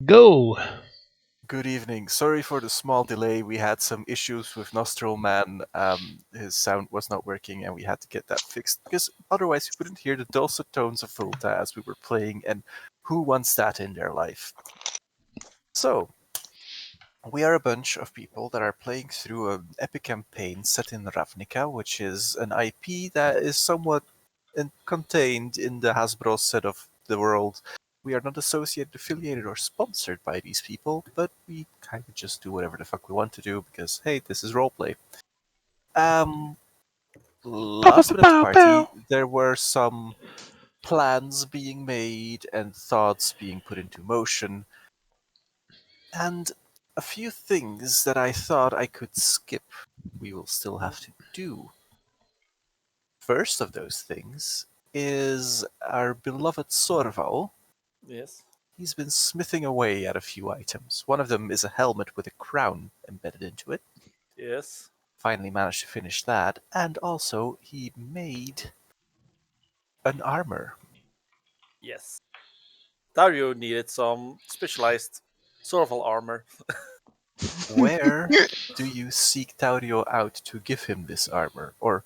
Go! Good evening. Sorry for the small delay. We had some issues with Nostril Man. His sound was not working, and we had to get that fixed because otherwise we wouldn't hear the dulcet tones of Volta as we were playing. And who wants that in their life? So we are a bunch of people that are playing through an epic campaign set in Ravnica, which is an IP that is somewhat contained in the Hasbro set of the world. We are not associated, affiliated, or sponsored by these people, but we kind of just do whatever the fuck we want to do because, hey, this is roleplay. Um, Pow, Last pow, bit of the pow, pow. party, there were some plans being made and thoughts being put into motion, and a few things that I thought I could skip, we will still have to do. First of those things is our beloved Sorval. Yes. He's been smithing away at a few items. One of them is a helmet with a crown embedded into it. Yes. Finally managed to finish that, and also he made an armor. Yes. Dario needed some specialized survival armor. Where do you seek Taurio out to give him this armor? Or,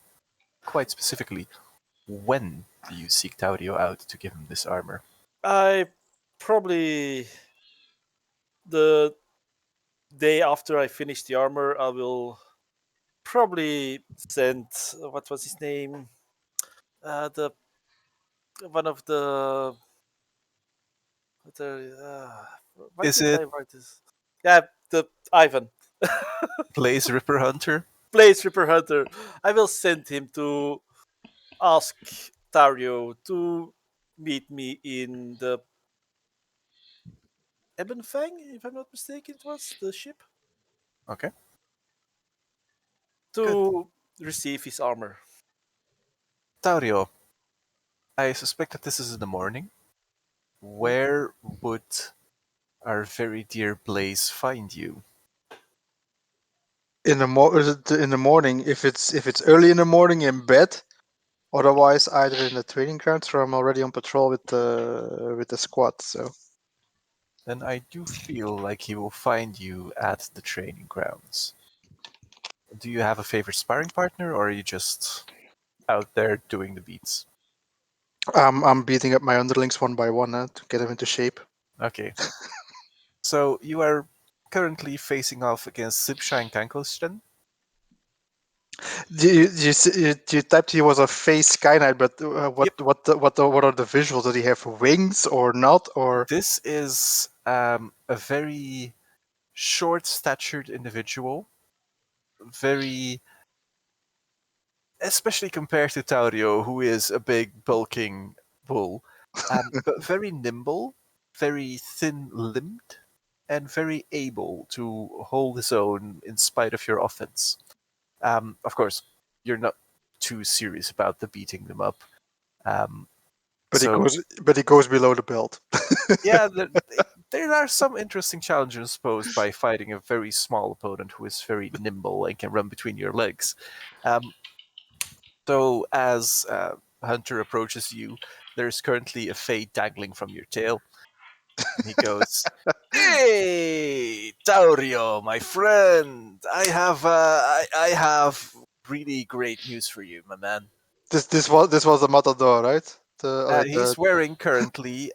quite specifically, when do you seek Taurio out to give him this armor? I probably the day after I finish the armor, I will probably send what was his name? The one of why Is didn't it I write this? Yeah, the Ivan. Blaze Ripper Hunter? Blaze Ripper Hunter. I will send him to ask Dario to meet me in the Ebenfang, if I'm not mistaken, it was the ship, Okay, good. to receive his armor. Taurio, I suspect that this is in the morning. Hmm? Where would our very dear Blaze find you? Is it in the morning? If it's early in the morning in bed, otherwise either in the training grounds or I'm already on patrol with the squad. So Then I do feel like he will find you at the training grounds. Do you have a favorite sparring partner, or are you just out there doing the beats? I'm beating up my underlings one by one to get them into shape. Okay, so you are currently facing off against Sibshine Kankosten. You typed he was a face Skyknight, but Yep, what are the visuals? Did he have wings or not? Or this is a very short-statured individual, very, especially compared to Taurio, who is a big, bulking bull, but very nimble, very thin-limbed, and very able to hold his own in spite of your offense. Of course, you're not too serious about the beating them up. Um, but he so goes but he goes below the belt. yeah, there are some interesting challenges posed by fighting a very small opponent who is very nimble and can run between your legs. Um, So as Hunter approaches you, there's currently a fade dangling from your tail, and he goes, "Hey, Taurio, my friend, I have really great news for you, my man." This was the Matador, right? He's wearing currently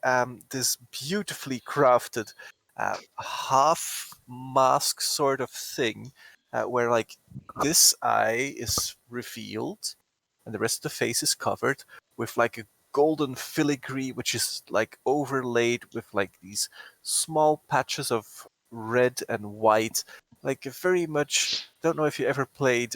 this beautifully crafted half mask sort of thing, where like this eye is revealed and the rest of the face is covered with like a golden filigree, which is like overlaid with like these small patches of red and white, like very much. Don't know if you ever played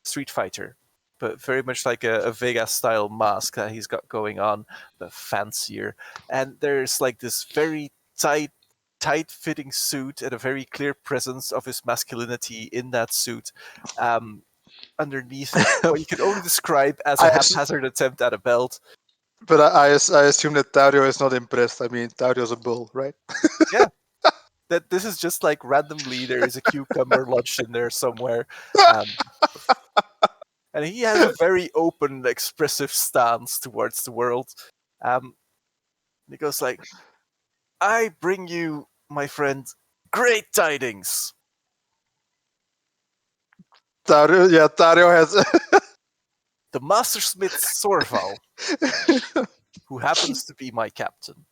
Street Fighter, but very much like a Vegas style mask that he's got going on, but fancier. And there's like this very tight fitting suit and a very clear presence of his masculinity in that suit. Um, Underneath what you can only describe as a I ass- haphazard attempt at a belt. but I assume that Dario is not impressed. I mean, Dario's a bull, right? Yeah, that this is just like randomly there is a cucumber lodged in there somewhere. Um, and he has a very open, expressive stance towards the world. He goes like, I bring you, my friend, great tidings. Tario has. The Mastersmith Sorval, who happens to be my captain.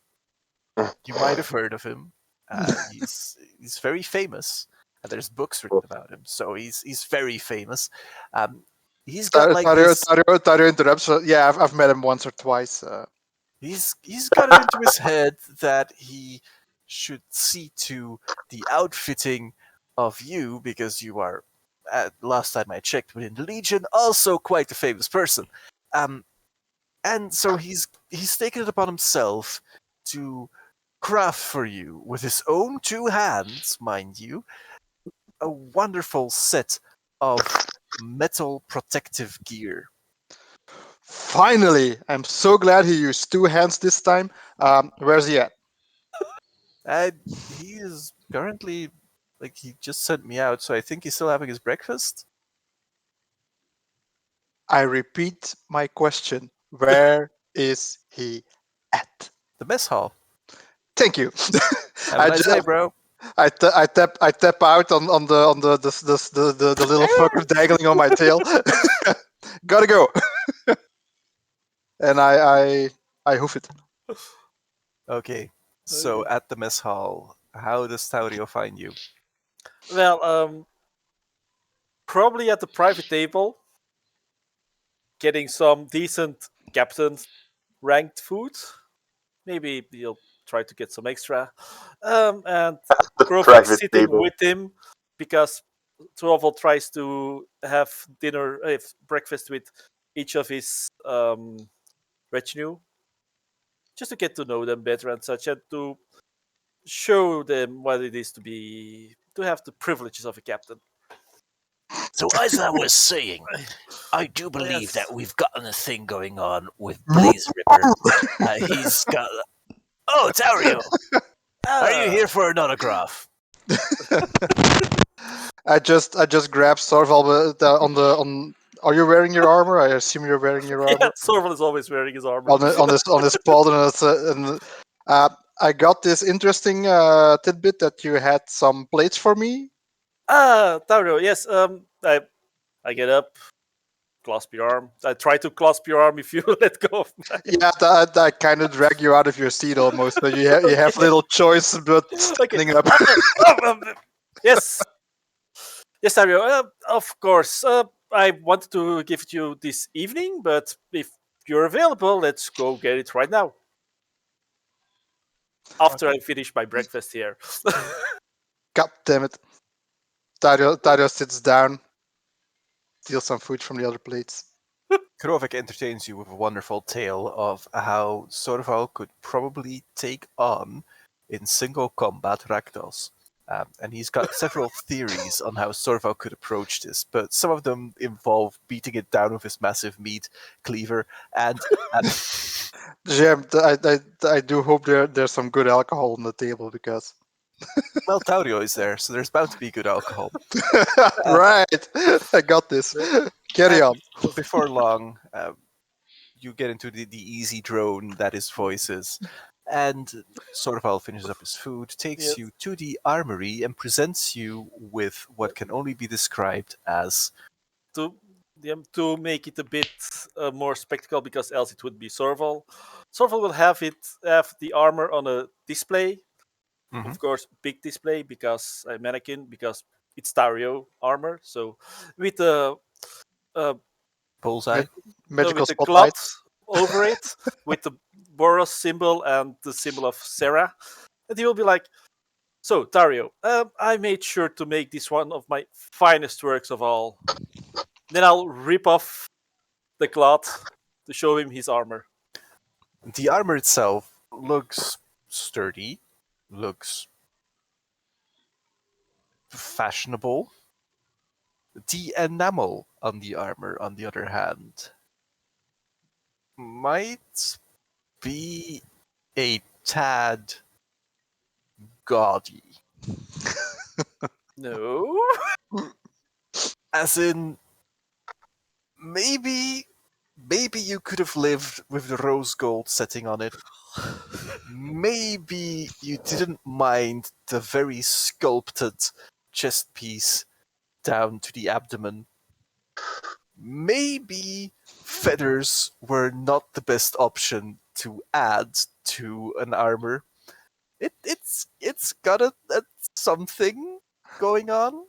You might have heard of him. He's very famous. There's books written about him, so he's very famous. He's got like this. Tario interrupts. Yeah, I've met him once or twice. He's got it into his head that he should see to the outfitting of you because you are, last time I checked, within the Legion, also quite a famous person. And so he's taken it upon himself to craft for you with his own 2 hands, mind you, a wonderful set of metal protective gear. Finally, I'm so glad he used 2 hands this time. Where's he at? And he is currently, like, he just sent me out, so I think he's still having his breakfast. I repeat my question. Where is he at? The mess hall. Thank you. Have a nice day, bro. I tap out on the little fucker dangling on my tail. Gotta go. And I hoof it. Okay, so at the mess hall, how does Taurio find you? Well, probably at the private table, getting some decent captain ranked food. Maybe you'll try to get some extra. And Grovek Private sitting table. with him because Trovel tries to have breakfast with each of his retinue, just to get to know them better and such, and to show them what it is to have the privileges of a captain. So as I was saying, I do believe Yes. that we've gotten a thing going on with Blaze Ripper. He's got. Oh, Tario, are you here for an autograph? I just grab Sorval on. Are you wearing your armor? I assume you're wearing your armor. Yeah, Sorval is always wearing his armor. On his pod, and I got this interesting tidbit that you had some plates for me. Tauro, yes. I get up, clasp your arm. I try to clasp your arm if you let go of mine. Yeah, I kind of drag you out of your seat almost, so you have little choice but standing up. Yes. Yes, Tauro. Of course. I wanted to give it you this evening, but if you're available, let's go get it right now. After I finish my breakfast here. God damn it! Dario sits down, steals some food from the other plates. Krovik entertains you with a wonderful tale of how Sorval could probably take on, in single combat, Rakdos. And he's got several theories on how Sorval could approach this, but some of them involve beating it down with his massive meat cleaver, and Jim, I do hope there's some good alcohol on the table because. well, Taurio is there, so there's bound to be good alcohol. Right, I got this. Carry on. Before long, you get into the easy drone that his voice is, and Sorval finishes up his food, takes Yes. you to the armory, and presents you with what can only be described as to make it a bit more spectacle, because else it would be Sorval. Sorval will have the armor on a display, of course, big display because a mannequin, because it's Tario armor. So with the bullseye. Magical with the spotlight. cloth over it, with the Boros symbol and the symbol of Sarah, and he will be like, "So Tario, I made sure to make this one of my finest works of all." Then I'll rip off the cloth to show him his armor. The armor itself looks sturdy, looks fashionable. The enamel on the armor, on the other hand, might be a tad gaudy. No. As in, maybe you could have lived with the rose gold setting on it. maybe you didn't mind the very sculpted chest piece down to the abdomen. Maybe feathers were not the best option to add to an armor. It's got a something going on.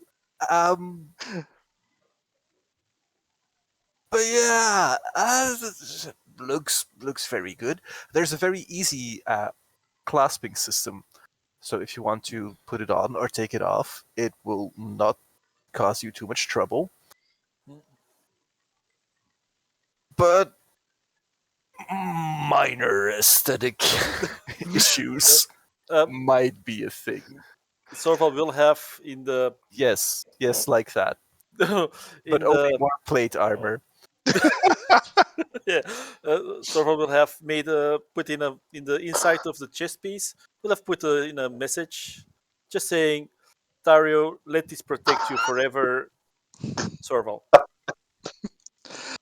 But yeah, looks very good. There's a very easy clasping system. So if you want to put it on or take it off, it will not cause you too much trouble. But minor aesthetic issues might be a thing. Sorval will have in the Yes, like that. in But only the more plate armor. yeah, Sorval will have made put in the inside of the chest piece. Will have put in a message, just saying, "Dario, let this protect you forever, Sorval."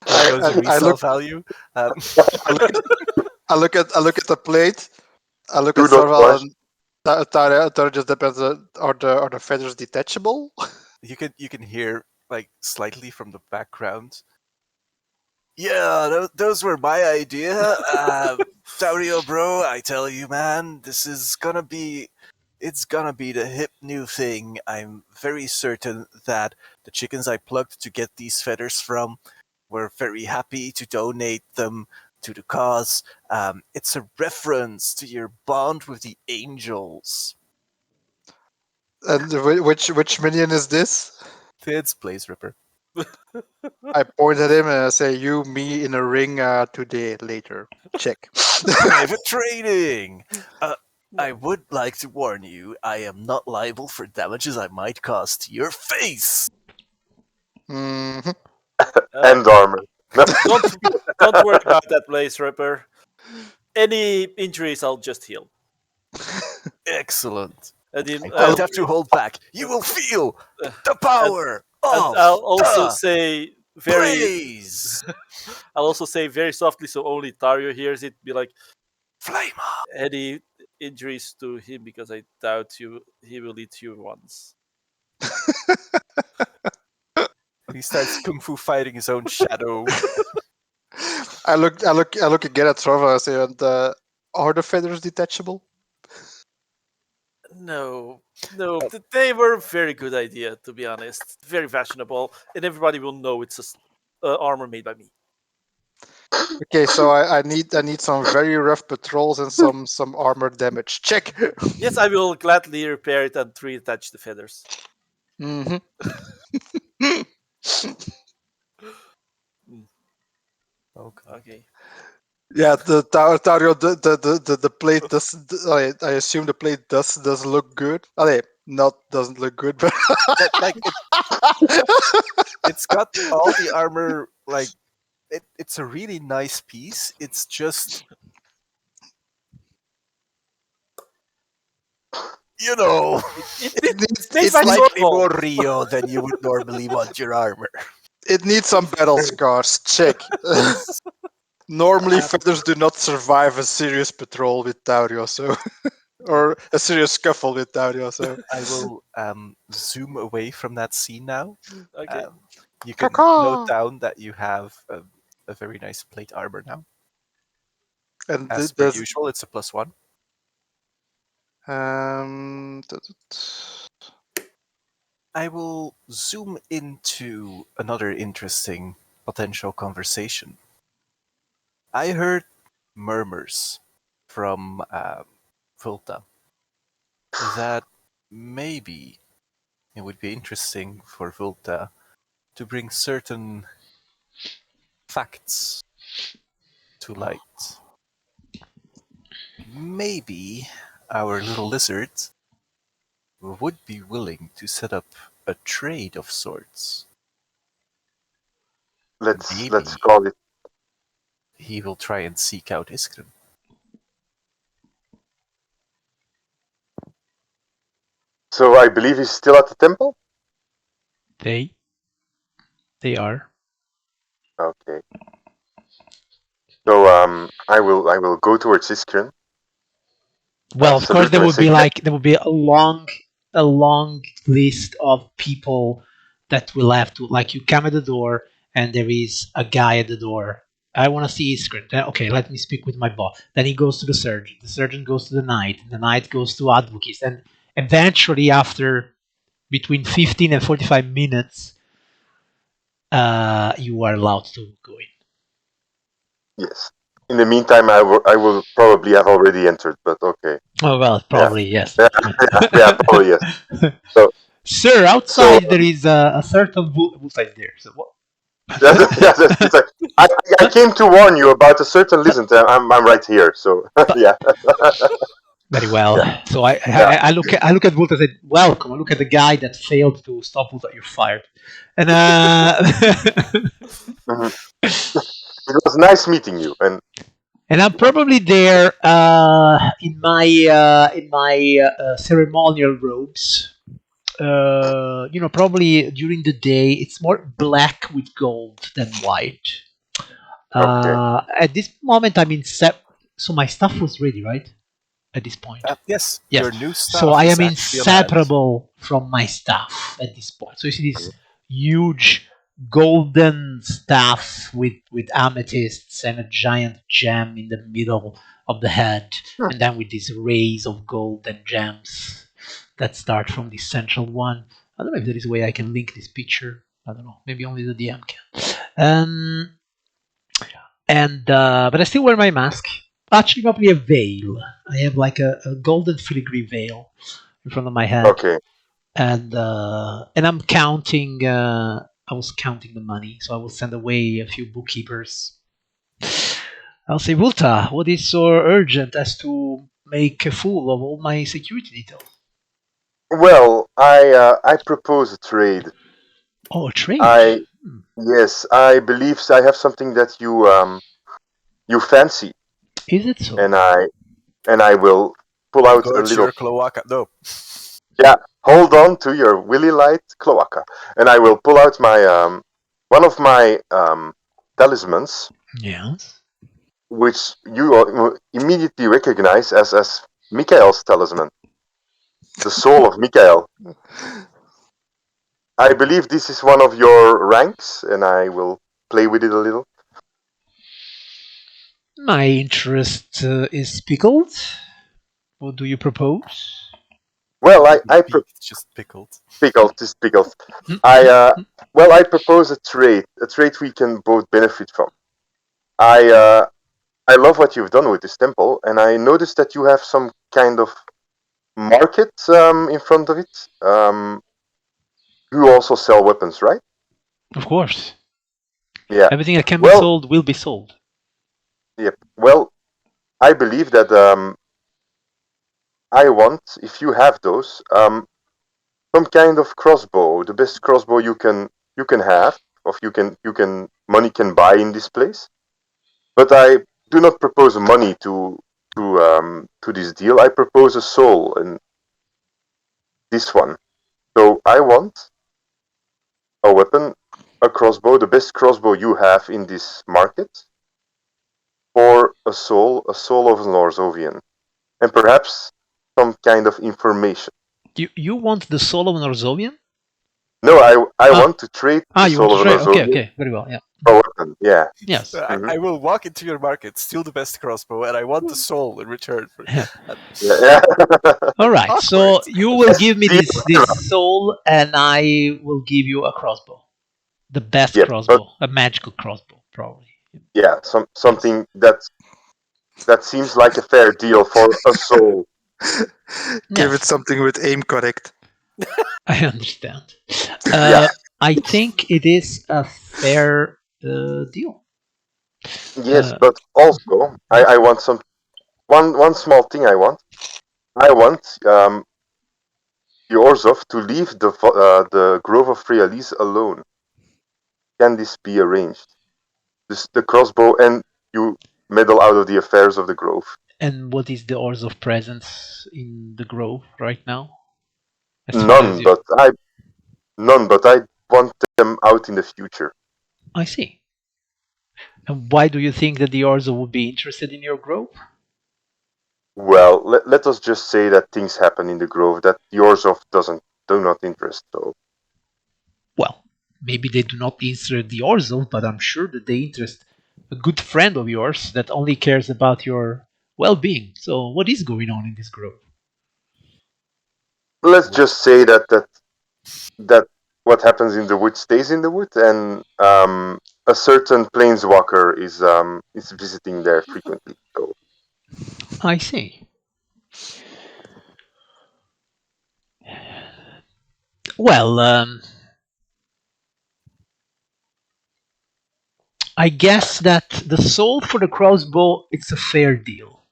There goes the I resale look value. I look at the plate. I look Do at not Sorval flash. and Tara just depends. Are the feathers detachable? You can hear like slightly from the background. Yeah, those were my idea. Dario, bro, I tell you, man, this is gonna be. It's gonna be the hip new thing. I'm very certain that the chickens I plucked to get these feathers from were very happy to donate them to the cause. It's a reference to your bond with the angels. And which minion is this? It's Blaze Ripper. I point at him and I say, "You, me in a ring today, later." Check. Private trading! I would like to warn you, I am not liable for damages I might cause to your face! Mhm. And armor. Don't worry about that, Blaze Ripper. Any injuries, I'll just heal. Excellent. And then, I don't have to hold back. You will feel the power of I'll also the say blaze! I'll also say very softly, so only Dario hears it. Be like, Flame up! any injuries to him, because I doubt he will eat you once. And he starts kung fu fighting his own shadow. I look again at Sorval and I say, "And are the feathers detachable?" No, they were a very good idea, to be honest. Very fashionable, and everybody will know it's armor made by me. Okay, so I need some very rough patrols and some armor damage. Check. Yes, I will gladly repair it and reattach the feathers. hmm Oh god. Okay. Yeah, the Tario, the plate does. I assume the plate does look good. Not doesn't look good, but Like it's got all the armor, like it's a really nice piece. It's just you know It's made it by needs slightly Sorval. more Rio than you would normally want your armor. it needs some battle scars. Check. Normally, feathers do not survive a serious patrol with Taurio, so or a serious scuffle with Taurio. So I will zoom away from that scene now. Okay. You can note down that you have a very nice plate armor now. and As per there's usual, it's a +1. I will zoom into another interesting potential conversation. I heard murmurs from Fulta that maybe it would be interesting for Fulta to bring certain facts to light. Maybe our little lizard would be willing to set up a trade of sorts. Let's Maybe call it. he will try and seek out Iskren. So I believe he's still at the temple. They are. Okay. So I will go towards Iskren Well, of course, there would be Saludos. a long list of people that will have to, like, you come at the door and there is a guy at the door. I want to see his screen. Okay, let me speak with my boss. Then he goes to the surgeon. The surgeon goes to the knight goes to advocates, and eventually, after between 15 and 45 minutes, you are allowed to go in. Yes. In the meantime, I will probably have already entered, but okay. Oh well, probably yes. Yeah, probably yes. So, Sir, outside there is a certain outside there. So what? it's like, I came to warn you about a certain. Listen, I'm right here. So yeah. Very well. Yeah. So I look at Wult and said, "Welcome." I look at the guy that failed to stop Wult. You're fired. And Mhm. It was nice meeting you. And and I'm probably there in my ceremonial robes. Probably during the day it's more black with gold than white. okay. At this moment, I'm in so my stuff was ready, right? At this point. Yes, Yes. your new stuff. So I is am actually on hand. inseparable from my staff at this point. So you see this huge golden staff with amethysts and a giant gem in the middle of the head, and then with these rays of gold and gems that start from the central one. I don't know if there is a way I can link this picture. I don't know. Maybe only the DM can. But I still wear my mask. Actually, probably a veil. I have like a golden filigree veil in front of my head, Okay. and I'm counting. I was counting the money, so I will send away a few bookkeepers. I'll say, Vulta, what is so urgent as to make a fool of all my security detail? Well, I propose a trade. Oh, a trade. Yes, I believe I have something that you fancy, Is it so? and I will pull out a Gorge little. your cloaca. No. Yeah, hold on to your willy light cloaca, and I will pull out my one of my talismans, Yes. which you will immediately recognize as Mikael's talisman, the soul of Mikael. I believe this is one of your ranks, and I will play with it a little. My interest is pickled. What do you propose? Well, I It's just pickled. pickled. I propose a trade we can both benefit from. I I love what you've done with this temple, and I noticed that you have some kind of market in front of it. You also sell weapons, right? Of course. Yeah. Everything that can be sold will be sold. Yep. Well, I believe that I want, if you have those, some kind of crossbow, the best crossbow you can have, or you can money can buy in this place. But I do not propose money to this deal. I propose a soul, and this one. So I want a weapon, a crossbow, the best crossbow you have in this market, or a soul of an Orzovian, and perhaps some kind of information. You want the soul of an Orzovian? No, I want to trade the you soul want of to an trade? Orzovian Okay, very well, yeah. for a weapon. Yeah. Yes. I will walk into your market, steal the best crossbow, and I want the soul in return. Yeah. All right. So Awkward. you will give me this soul, and I will give you a crossbow, the best Yeah, crossbow, a magical crossbow, probably. Yeah, something that seems like a fair deal for a soul. Give Yes. it something with aim correct. I understand. Yeah. I think it is a fair deal. Yes, but also I want one small thing I want the Orzhov to leave the Grove of Freyalis alone. Can this be arranged? The crossbow, and you meddle out of the affairs of the Grove. And what is the odds of presence in the grove right now? None, but I want them out in the future. I see. And why do you think that the Orzo would be interested in your grove? Well, let us just say that things happen in the grove that yours of do not interest. So Well, maybe they do not interest the Orzov, but I'm sure that they interest a good friend of yours that only cares about your well-being. So, what is going on in this grove? let's just say that what happens in the wood stays in the wood, and a certain planeswalker is visiting there frequently. So I see. Well, I guess that the soul for the crossbow, it's a fair deal.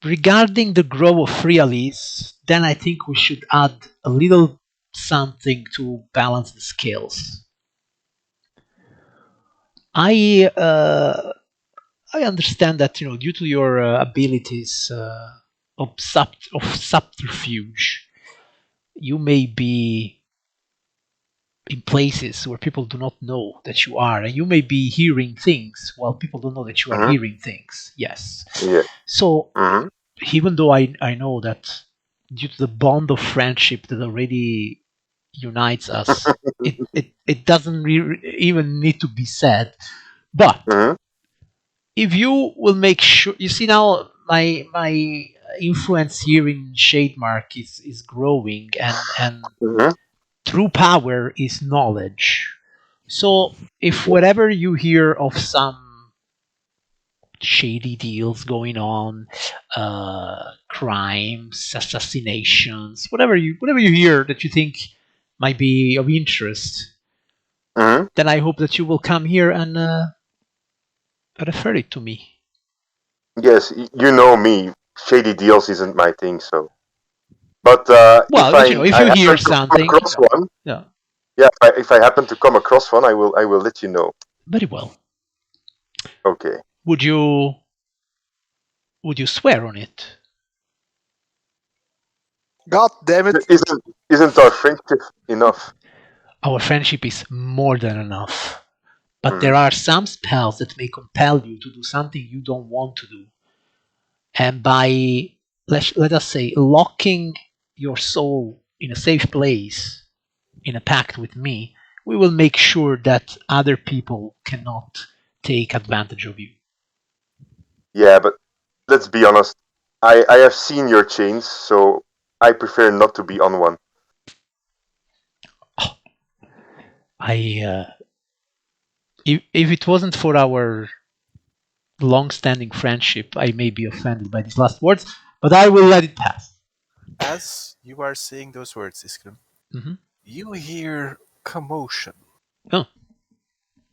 Regarding the grove of Realis, then I think we should add a little something to balance the scales. I understand that due to your abilities of subterfuge, you may be in places where people do not know that you are, and you may be hearing things while people don't know that you are mhm, hearing things. Yes. yeah, So hmm even though I know that due to the bond of friendship that already unites us, it doesn't even need to be said. But hmm if you will make sure, you see now my influence here in Shademark is growing, and hmm true power is knowledge. So if whatever you hear of some shady deals going on, crimes, assassinations, whatever you hear that you think might be of interest, hmm then I hope that you will come here and refer it to me. yes, you know me. Shady deals isn't my thing. So, but if Well, but I if I you hear happen to come something, across one, yeah, yeah, if I happen to come across one, I will let you know. very well. Okay. Would you would you swear on it? God damn it. Isn't our friendship enough? Our friendship is more than enough. But there Mm. are some spells that may compel you to do something you don't want to do. And by, let us say, locking your soul in a safe place, in a pact with me, we will make sure that other people cannot take advantage of you. Yeah, but let's be honest. I have seen your chains, so I prefer not to be on one. I, if it wasn't for our long-standing friendship, I may be offended by these last words, but I will let it pass. As you are saying those words, Iskrim, Hmm. you hear commotion. Oh,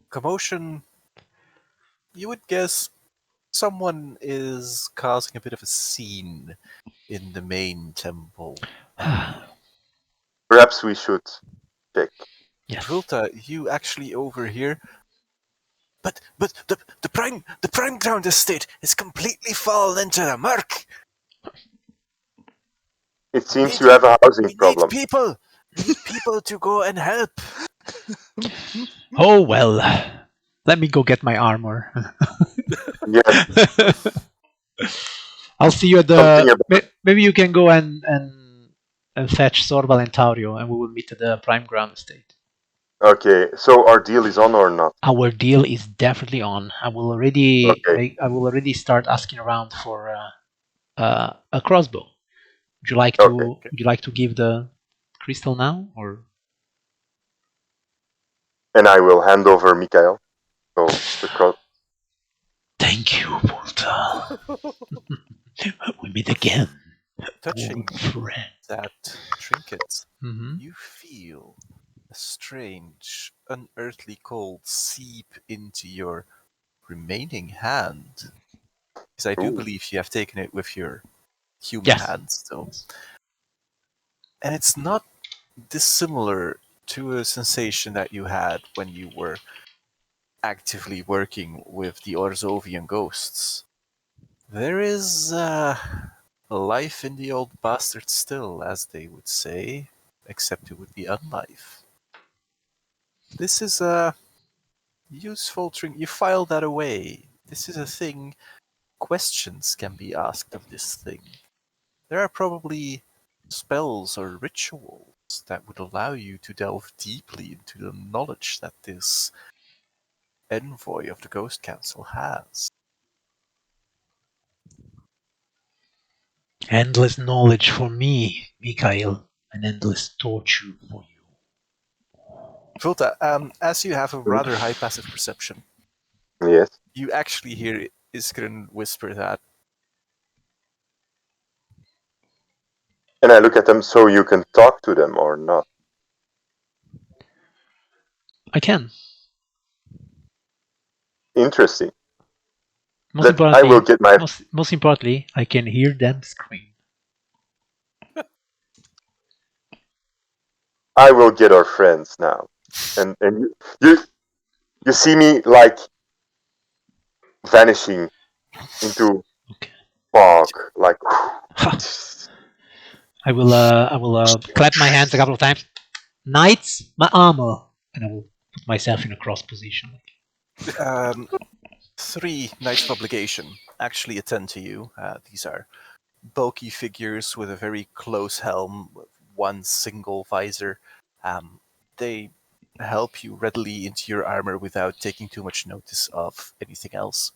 Commotion, you would guess someone is causing a bit of a scene in the main temple area. Perhaps we should check. yes. Drulta, you actually overhear. But the prime ground estate is completely fallen into the murk. It We seems need you have a housing we need problem. people. We need people to go and help. Oh well. Let me go get my armor. Yes, I'll see you at something the. about. Maybe you can go and fetch Sorval and Taurio, and we will meet at the Prime Ground Estate. Okay, so our deal is on or not? Our deal is definitely on. I will already Okay, make. I will already start asking around for a crossbow. Would you like to? okay. Would you like to give the crystal now, or? And I will hand over Mikael. So the cross. Thank you, Walter. We meet again, Touching old friend. that trinket, Hmm. you feel a strange, unearthly cold seep into your remaining hand. Because I do Ooh. believe you have taken it with your human Yes. hands, though. And it's not dissimilar to a sensation that you had when you were actively working with the Orzovian ghosts. There is life in the old bastard still, as they would say, except it would be unlife. This is a useful trinket. You file that away. This is a thing questions can be asked of this thing. There are probably spells or rituals that would allow you to delve deeply into the knowledge that this envoy of the Ghost Council has. Endless knowledge for me, Mikhail, and endless torture for you. Vulta, as you have a rather high passive perception, Yes. you actually hear Iskrin whisper that. And I look at them, so you can talk to them or not. I can. Interesting. Most That I importantly, will get my. most importantly, I can hear them scream. I will get our friends now, and you see me like vanishing into Okay. fog, like. I will clap my hands a couple of times. Knights, my armor, and I will put myself in a cross position. 3 Knights of Obligation actually attend to you. These are bulky figures with a very close helm, with one single visor. They help you readily into your armor without taking too much notice of anything else.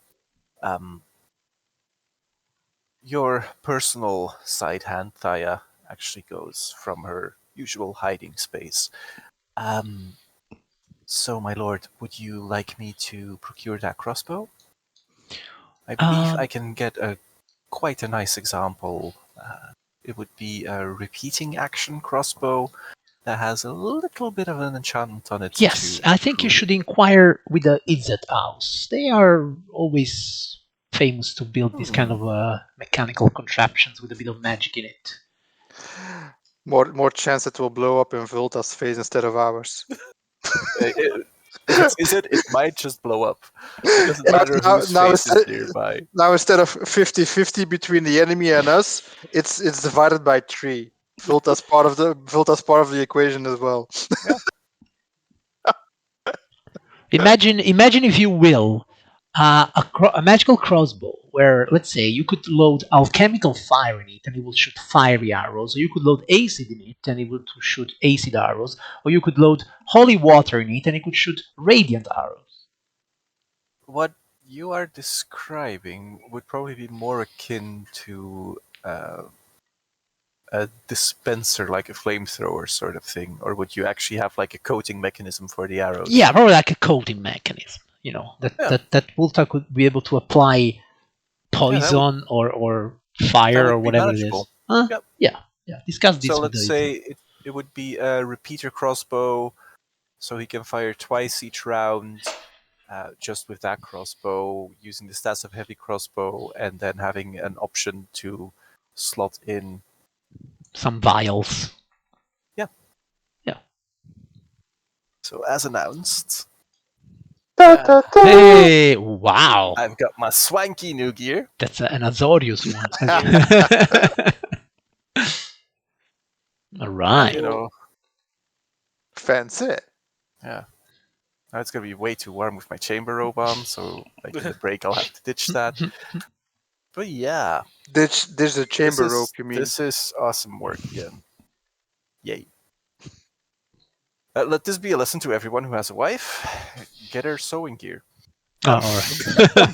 Your personal side hand, Thaya, actually goes from her usual hiding space. So, my lord, would you like me to procure that crossbow? I believe I can get quite a nice example. It would be a repeating action crossbow that has a little bit of an enchantment on it. Yes, I think you should inquire with the Izzet House. They are always famous to build these kind of mechanical contraptions with a bit of magic in it. More chance it will blow up in Volta's face instead of ours. It might just blow up. It doesn't matter whose face is nearby. Now instead of 50-50 between the enemy and us, it's divided by 3. Volta's part of the equation as well. Imagine, if you will, a magical crossbow where, let's say, you could load alchemical fire in it and it will shoot fiery arrows, or you could load acid in it and it would shoot acid arrows, or you could load holy water in it and it could shoot radiant arrows. What you are describing would probably be more akin to a dispenser, like a flamethrower sort of thing, or would you actually have like a coating mechanism for the arrows? Yeah, probably like a coating mechanism. That Volta could be able to apply poison or fire or whatever it is. Yep. Yeah. Discuss this. So with let's say it would be a repeater crossbow, so he can fire twice each round, just with that crossbow, using the stats of heavy crossbow, and then having an option to slot in some vials. Yeah. So as announced. Hey! Wow! I've got my swanky new gear. That's an Azorius one. All right. Fancy. Yeah. Now it's gonna be way too warm with my chamber robe on, so like in the break I'll have to ditch that. But yeah. Ditch the chamber rope, you mean? This is awesome work again. Yay. Let this be a lesson to everyone who has a wife. Get her sewing gear. All right.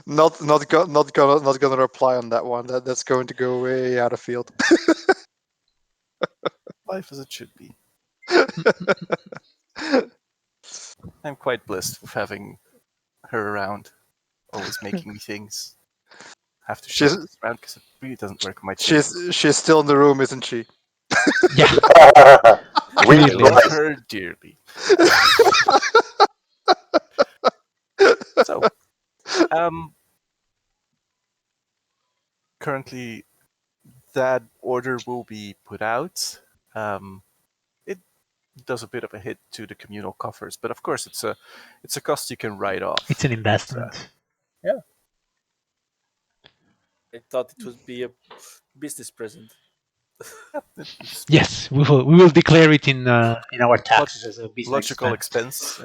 Not gonna reply on that one. That's going to go way out of field. Life as it should be. I'm quite blessed with having her around, always making me things. I have to show this around because it really doesn't work on my chamber. She's still in the room, isn't she? Yeah. We love her dearly. So, currently, that order will be put out. It does a bit of a hit to the communal coffers, but of course, it's a cost you can write off. It's an investment. Yeah. I thought it would be a business present. Yes, we will declare it in our taxes as a business logical expense.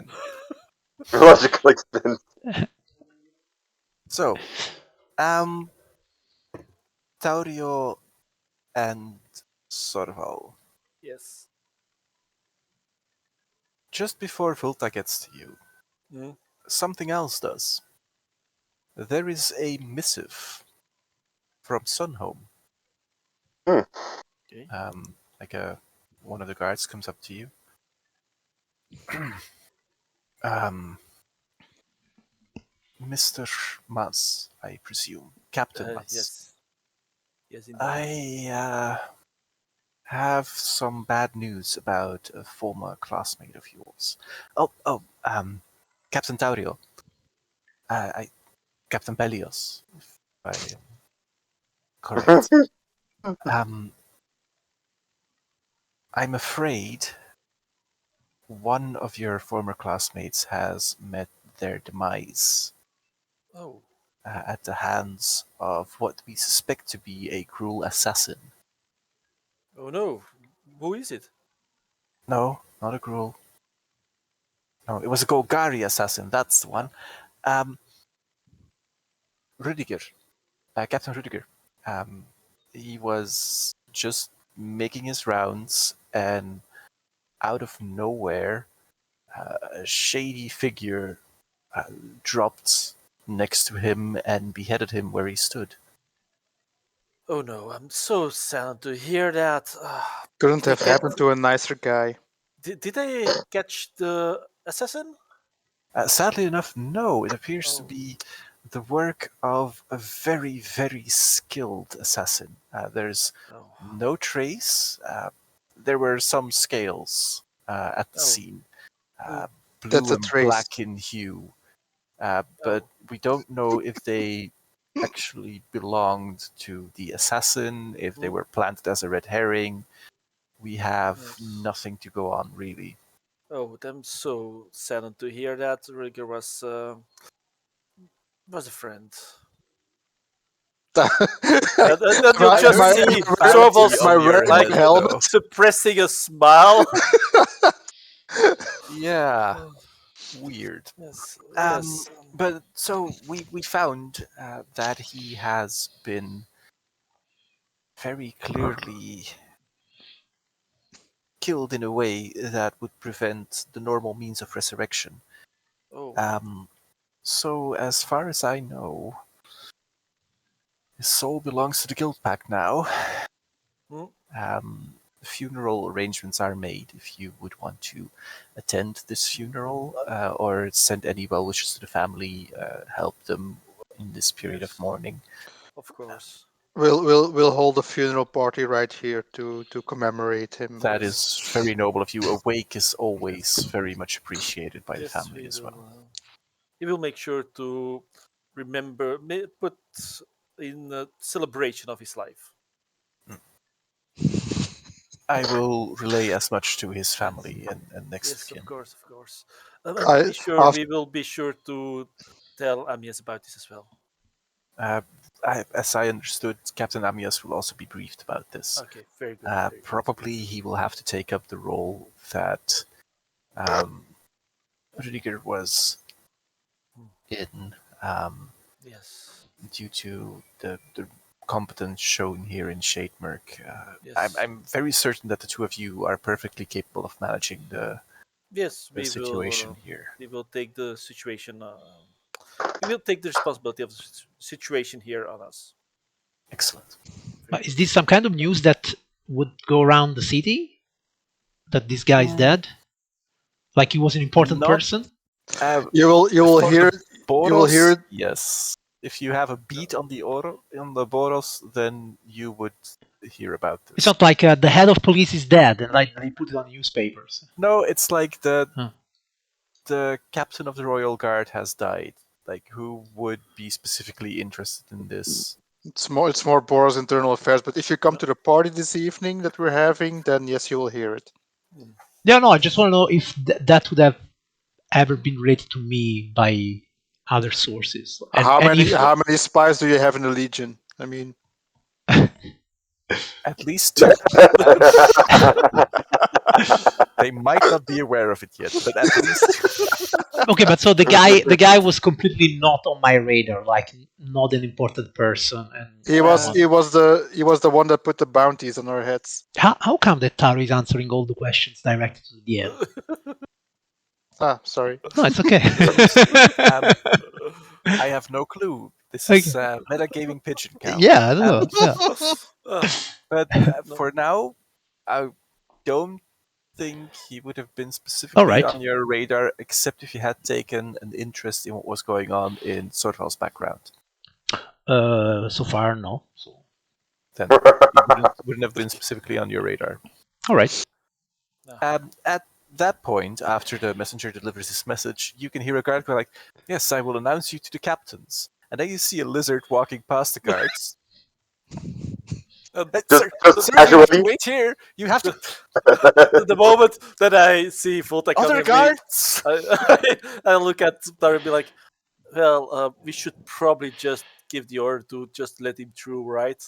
Logical expense. So, Taurio and Sorval, Yes. just before Volta gets to you, Mm. something else does. There is a missive from Sunhome. Hmm. Okay. Like one of the guards comes up to you. Mr. Mas, I presume. Captain Mas. Yes. Yes, indeed. I have some bad news about a former classmate of yours. Captain Taurio. Captain Belios, if I am correct. I'm afraid one of your former classmates has met their demise Oh. at the hands of what we suspect to be a cruel assassin. Oh no. Who is it? No, not a cruel. No, it was a Golgari assassin. That's the one. Rudiger, Captain Rudiger. He was just making his rounds, and out of nowhere, a shady figure dropped next to him and beheaded him where he stood. Oh no, I'm so sad to hear that. Couldn't Did they have happened to a nicer guy. Did they catch the assassin? Sadly enough, no. It appears to Oh. be the work of a very, very skilled assassin. There's Oh. no trace. There were some scales at the Oh. scene, Mm. That's blue a and trace. black in hue, but we don't know if they actually belonged to the assassin, if they were planted as a red herring. We have Yes. nothing to go on, really. Oh, I'm so saddened to hear that. Rieger was a friend. And you I just heard see the vanity Sorval's Am I on your wearing like head, my helmet? though. suppressing a smile. Yeah, Oh, weird. yes, Um, yes. but so we found that he has been very clearly killed in a way that would prevent the normal means of resurrection. Oh, So as far as I know, his soul belongs to the guild pack now. hmm? Funeral arrangements are made if you would want to attend this funeral or send any well wishes to the family, help them in this period of Yes, mourning. of course. We'll hold a funeral party right here to commemorate him. That is very noble of you. A wake is always very much appreciated by the Yes, family we as will. well. We will make sure to remember, put in a celebration of his life. I will relay as much to his Yes, family and next of yes, kin. of course, of course. And I be sure after we will be sure to tell Amias about this as well. Uh, as I understood, Captain Amias will also be briefed about this. Okay, very good. Very good. Probably he will have to take up the role that Rudiger was in Yes, due to the competence shown here in Shademerk. yes, I'm very certain that the two of you are perfectly capable of managing yes. the situation here. We will take the situation. We will take the responsibility of the situation here on us. Excellent. Very Is good. this some kind of news that would go around the city? That this guy is dead? Like he was an important Not person? you will for hear the it. You will hear Boros, it. yes. If you have a beat on the Boros, then you would hear about It's this. not like the head of police is dead and like they put it on newspapers. No, it's like Huh. the captain of the Royal Guard has died. Like, who would be specifically interested in this? It's more Boros internal affairs. But if you come to the party this evening that we're having, then yes, you will hear it. Yeah, no, I just want to know if that would have ever been related to me by other sources. And How if many spies do you have in the Legion? I mean, At least two. They might not be aware of it yet, but at least Okay, but so the guy was completely not on my radar, like not an important person. And he was the one that put the bounties on our heads. how come that Taro is answering all the questions directed to the DM? Ah, sorry. No, it's okay. I have no clue. This Okay. is metagaming pigeon count. Yeah, I don't know. Yeah. But for now, I don't think he would have been specifically Alright. on your radar, except if you had taken an interest in what was going on in Sortwell's background. So far, no. So, Then he wouldn't have been specifically on your radar. all right. At that point, after the messenger delivers his message, you can hear a guard go like, "Yes, I will announce you to the captains." And then you see a lizard walking past the guards. Just Sir, you have to casually. wait here. You have to. The moment that I see Volta coming, Other guards. I look at Taro and be like, "Well, we should probably just give the order to just let him through, right?"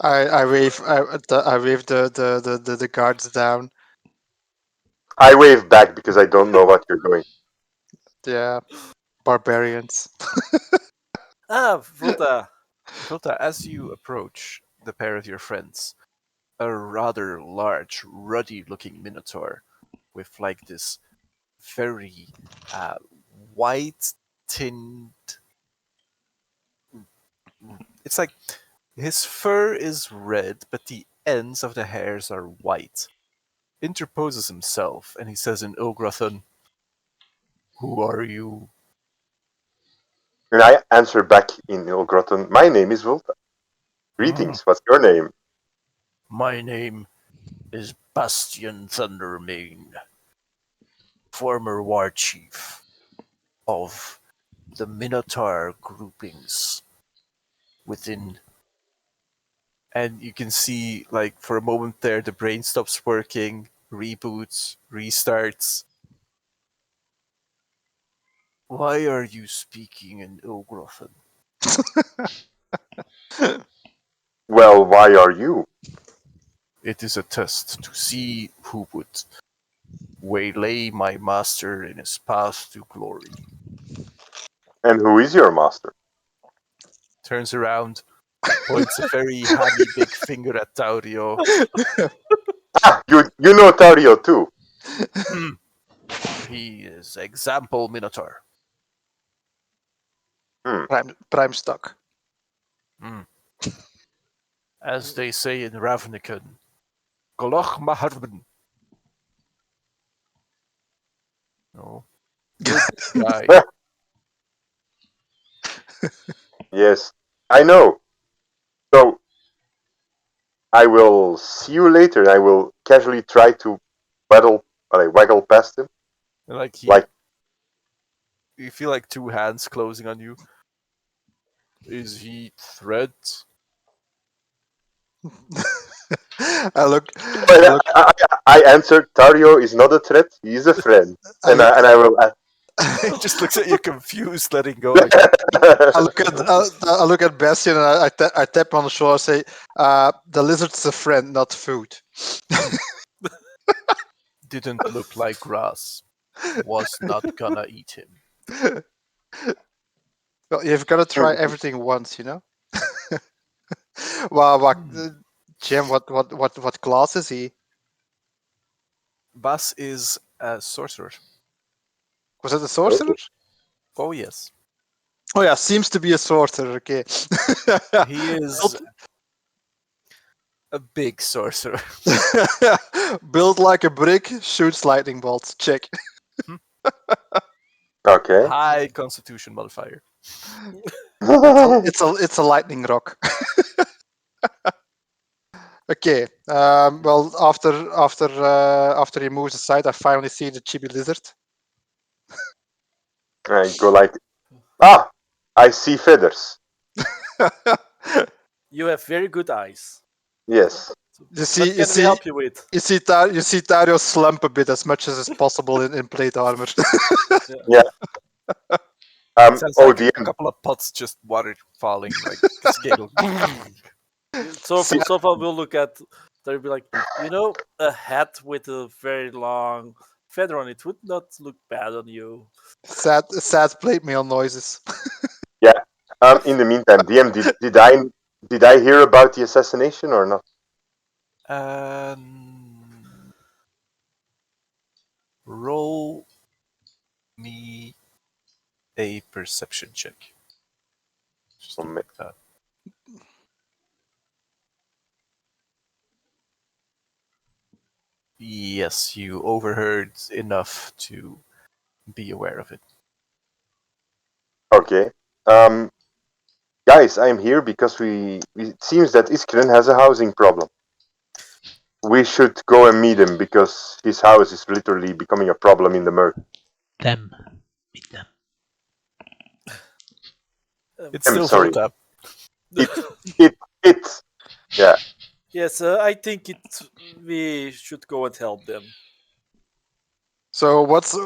I wave the guards down. I wave back because I don't know what you're doing. Yeah, barbarians. Volta. Filta, as you approach the pair of your friends, a rather large, ruddy-looking minotaur with like this very white tint. It's like his fur is red, but the ends of the hairs are white. Interposes himself, and he says in Ilgrathan, "Who are you?" And I answer back in Ilgroton, my name is Volta. Greetings, what's your name? My name is Bastion Thundermane, former war chief of the Minotaur groupings within. And you can see, like, for a moment there, the brain stops working, reboots, restarts. Why are you speaking in Ilgrathan? Well, why are you? It is a test to see who would waylay my master in his path to glory. And who is your master? Turns around, points a very hammy big finger at Taurio. Ah, you know Tario too. He is example Minotaur. Prime stock. As they say in Ravnica, Goloch Maharben. No. Good guy. Yes, I know. So, I will see you later. I will casually try to waggle past him. And like Like, you feel like two hands closing on you. Is he threat? I look. I answered, Tario is not a threat, he is a friend. And I will. He just looks at you confused, letting go. I look at Bastion and I tap on the shoulder and say, "The lizard's a friend, not food." Didn't look like grass. Was not gonna eat him. Well, you've got to try everything once, you know. Well, Jim, what class is he? Bas is a sorcerer. Was it a sorcerer? Oh yes. Oh yeah, seems to be a sorcerer. Okay. He is a big sorcerer. Built like a brick, shoots lightning bolts. Check. Okay. High constitution modifier. It's a lightning rock. Okay. Well, after he moves aside, I finally see the chibi lizard. I go like, I see feathers. You have very good eyes. Yes. You see, What can we help you with? you see Tario slump a bit as much as is possible in plate armor. Yeah. Sounds Oh, like the a couple of pots just water falling like a scale. So Sad- so far we'll look at. They'll be like, a hat with a very long feather on it would not look bad on you. sad plate mail noises. Yeah. In the meantime, DM, did I hear about the assassination or not? Roll me a perception check. Just Oh, look ma- at that. Yes, you overheard enough to be aware of it. Okay. Guys, I'm here because it seems that Iskren has a housing problem. We should go and meet him because his house is literally becoming a problem in the Merc. Them. Meet them. It's I'm still sorry. vocab. It. Yeah. Yes, I think we should go and help them. So what's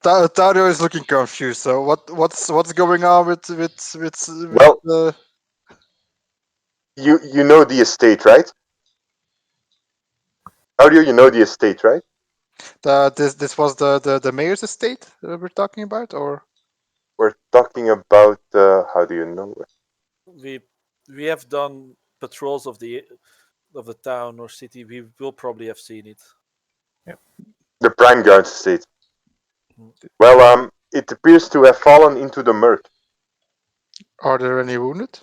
Tario is looking confused. So what's going on with Well, you know the estate, right? How do you know the estate, right? this was the mayor's estate that we're talking about, or We're talking about how do you know it? We have done patrols of the town or city. We will probably have seen it. The Prime Guard estate. Mm. Well, it appears to have fallen into the Merc. are there any wounded?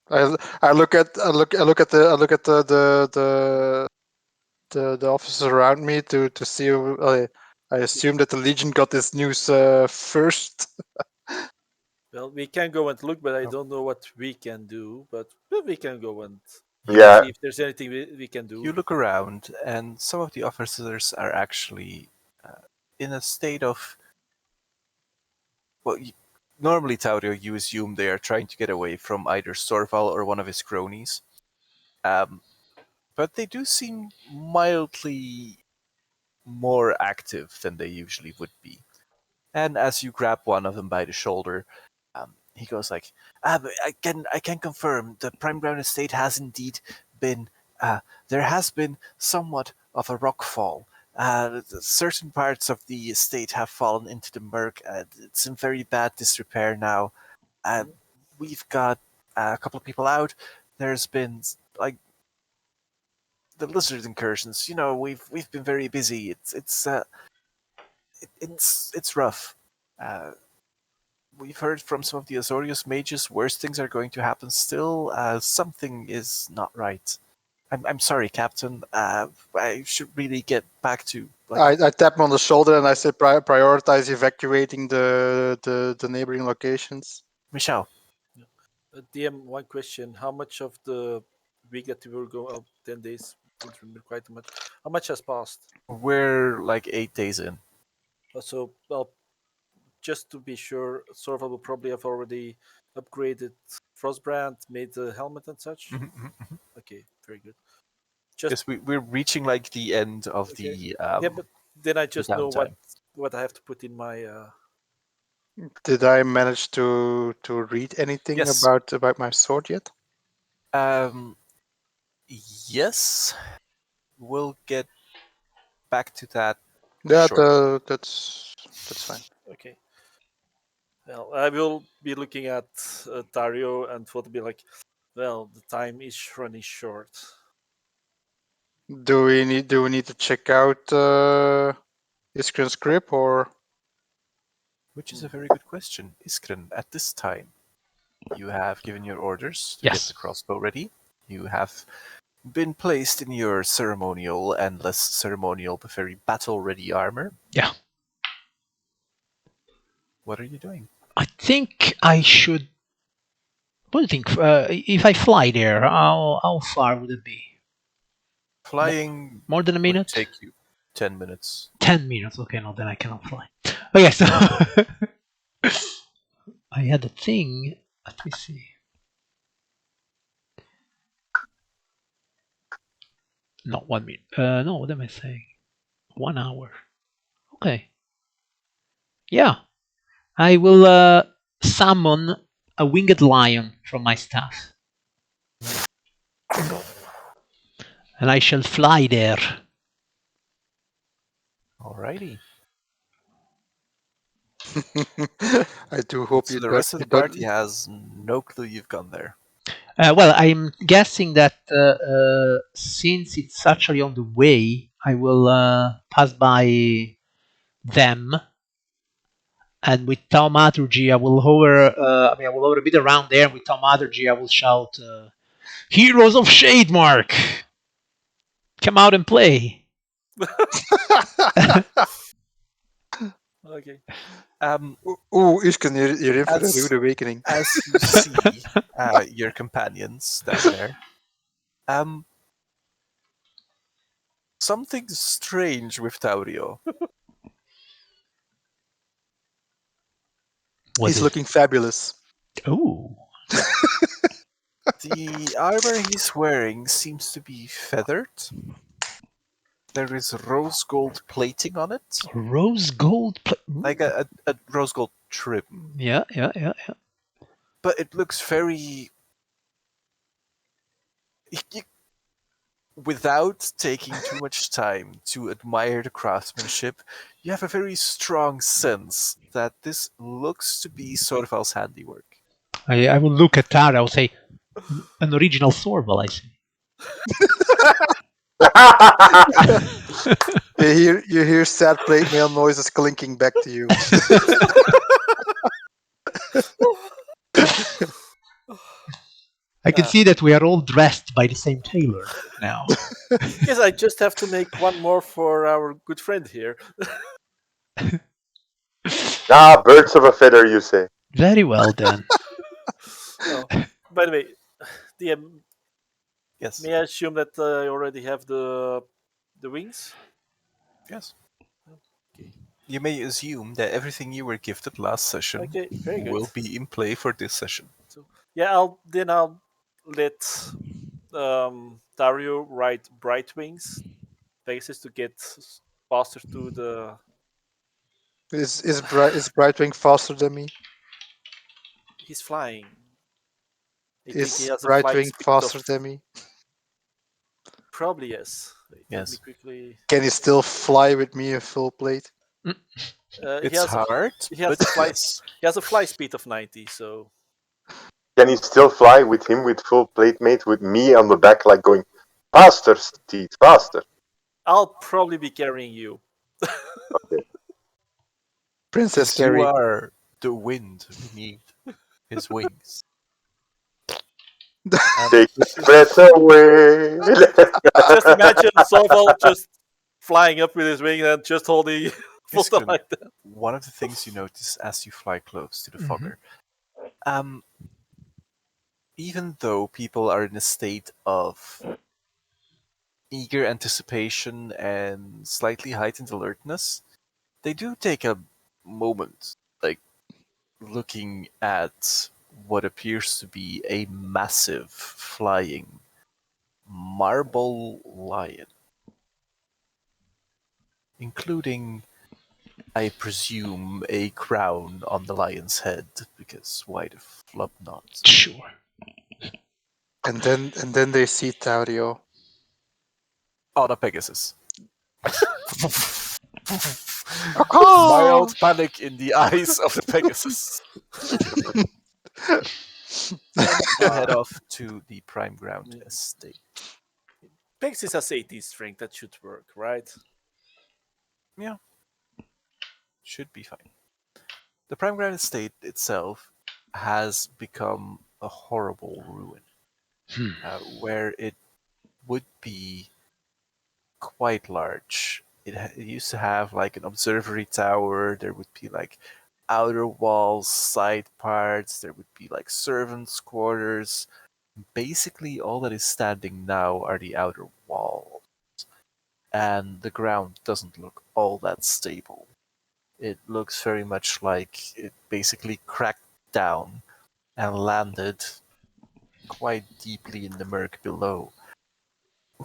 I look at the officers around me to see. I assume that the Legion got this news first. Well, we can go and look, but I don't know what we can do. But we can go and Yeah. see if there's anything we can do. You look around, and some of the officers are actually in a state of. Well, normally, Taurio, you assume they are trying to get away from either Storval or one of his cronies. But they do seem mildly more active than they usually would be. And as you grab one of them by the shoulder, he goes like, but I can confirm the Prime Ground Estate has indeed been, there has been somewhat of a rock fall. Certain parts of the estate have fallen into the murk. It's in very bad disrepair now. We've got a couple of people out. There's been like the lizard incursions. We've been very busy. It's rough. Uh, we've heard from some of the Azorius mages worse things are going to happen still. Something is not right. I'm sorry, Captain. I should really get back to. I tap him on the shoulder and I say prioritize evacuating the neighboring locations. Michelle. DM, one question: how much of the week that we were going 10 days? Don't remember quite much. How much has passed? We're like 8 days in. So, well, just to be sure, Sorva will probably have already upgraded Frostbrand, made the helmet and such. Okay, very good. Yes, we're reaching like the end of Okay. the. Yeah, but then I just know downtime. what I have to put in my. Did I manage to read anything Yes. about my sword yet? Yes. We'll get back to that. Yeah, Sure. that's fine. Okay. Well, I will be looking at Dario and will be like, well, the time is running short. Do we need to check out Iskren's grip or? Which is a very good question. Iskren, at this time, you have given your orders to get Yes. the crossbow ready. You have been placed in your ceremonial and less ceremonial but very battle-ready armor. Yeah. What are you doing? I think I should. What do you think? If I fly there, how far would it be? Flying More than a would minute? take you 10 minutes. 10 minutes. Okay, no, then I cannot fly. Okay, so I had a thing. Let me see. No, 1 minute. No, what am I saying? 1 hour. Okay. Yeah. I will summon a winged lion from my staff. And I shall fly there. Alrighty. I do hope So you the don't. rest of the party has no clue you've gone there. Well, I'm guessing that since it's actually on the way, I will pass by them, and with thaumaturgy, I will hover. I will hover a bit around there, and with thaumaturgy, I will shout, "Heroes of Shademark, come out and play!" Okay. Ooh, Ishkan, you're in for a As- rude awakening. As you see your companions down there, something strange with Taurio. What He's is? looking fabulous. Oh, The armor he's wearing seems to be feathered. There is rose gold plating on it, rose gold. like a rose gold trim. Yeah. But it looks very. Without taking too much time to admire the craftsmanship, you have a very strong sense that this looks to be Sorval's handiwork. I will look at Tara. I will say, an original Sorval, I see. You hear sad plate mail noises clinking back to you. I can see that we are all dressed by the same tailor now. Yes, I just have to make one more for our good friend here. Birds of a feather, you say. Very well then. Oh, by the way, DM, Yes. may I assume that I already have the wings? Yes. You may assume that everything you were gifted last session Okay, very good. will be in play for this session. So yeah, I'll let Dario ride Bright Wings, Pegasus, to get faster to the. Is Brightwing faster than me? He's flying. I think he Is has a flight Brightwing speed faster of than me? probably yes. Wait, let me Yes. quickly. Can he still fly with me a full plate? He It's has hard, he has but a flight. yes. He has a flight speed of 90. So Can he still fly with him with full plate mate with me on the back, like going faster, Steve, faster? I'll probably be carrying you. Princess Since you Carrie. are the wind beneath his wings. Take his breath away. Just imagine Sorval just flying up with his wing and just holding full Iskun, like that. one of the things you notice as you fly close to the Mhm. fogger, even though people are in a state of eager anticipation and slightly heightened alertness, they do take a moment, like looking at what appears to be a massive flying marble lion, including, I presume, a crown on the lion's head, because why the flub not? Sure. And then they see Taurio. On a Pegasus. Caw-caw! Mild panic in the eyes of the Pegasus. And you head off to the Prime Ground estate. Pegasus has 18 strength. That should work, right? Yeah. Should be fine. The Prime Ground estate itself has become a horrible ruin, where it would be quite large. It used to have like an observatory tower. There would be like outer walls, side parts. There would be like servants' quarters. Basically, all that is standing now are the outer walls, and the ground doesn't look all that stable. It looks very much like it basically cracked down and landed quite deeply in the murk below.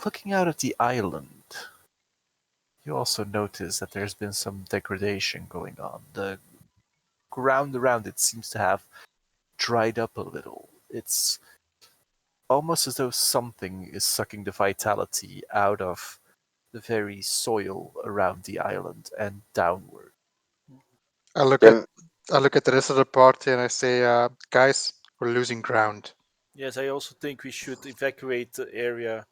Looking out at the island, you also notice that there's been some degradation going on. The ground around it seems to have dried up a little. It's almost as though something is sucking the vitality out of the very soil around the island and downward. I look Can at the rest of the party and I say, guys, we're losing ground. Yes, I also think we should evacuate the area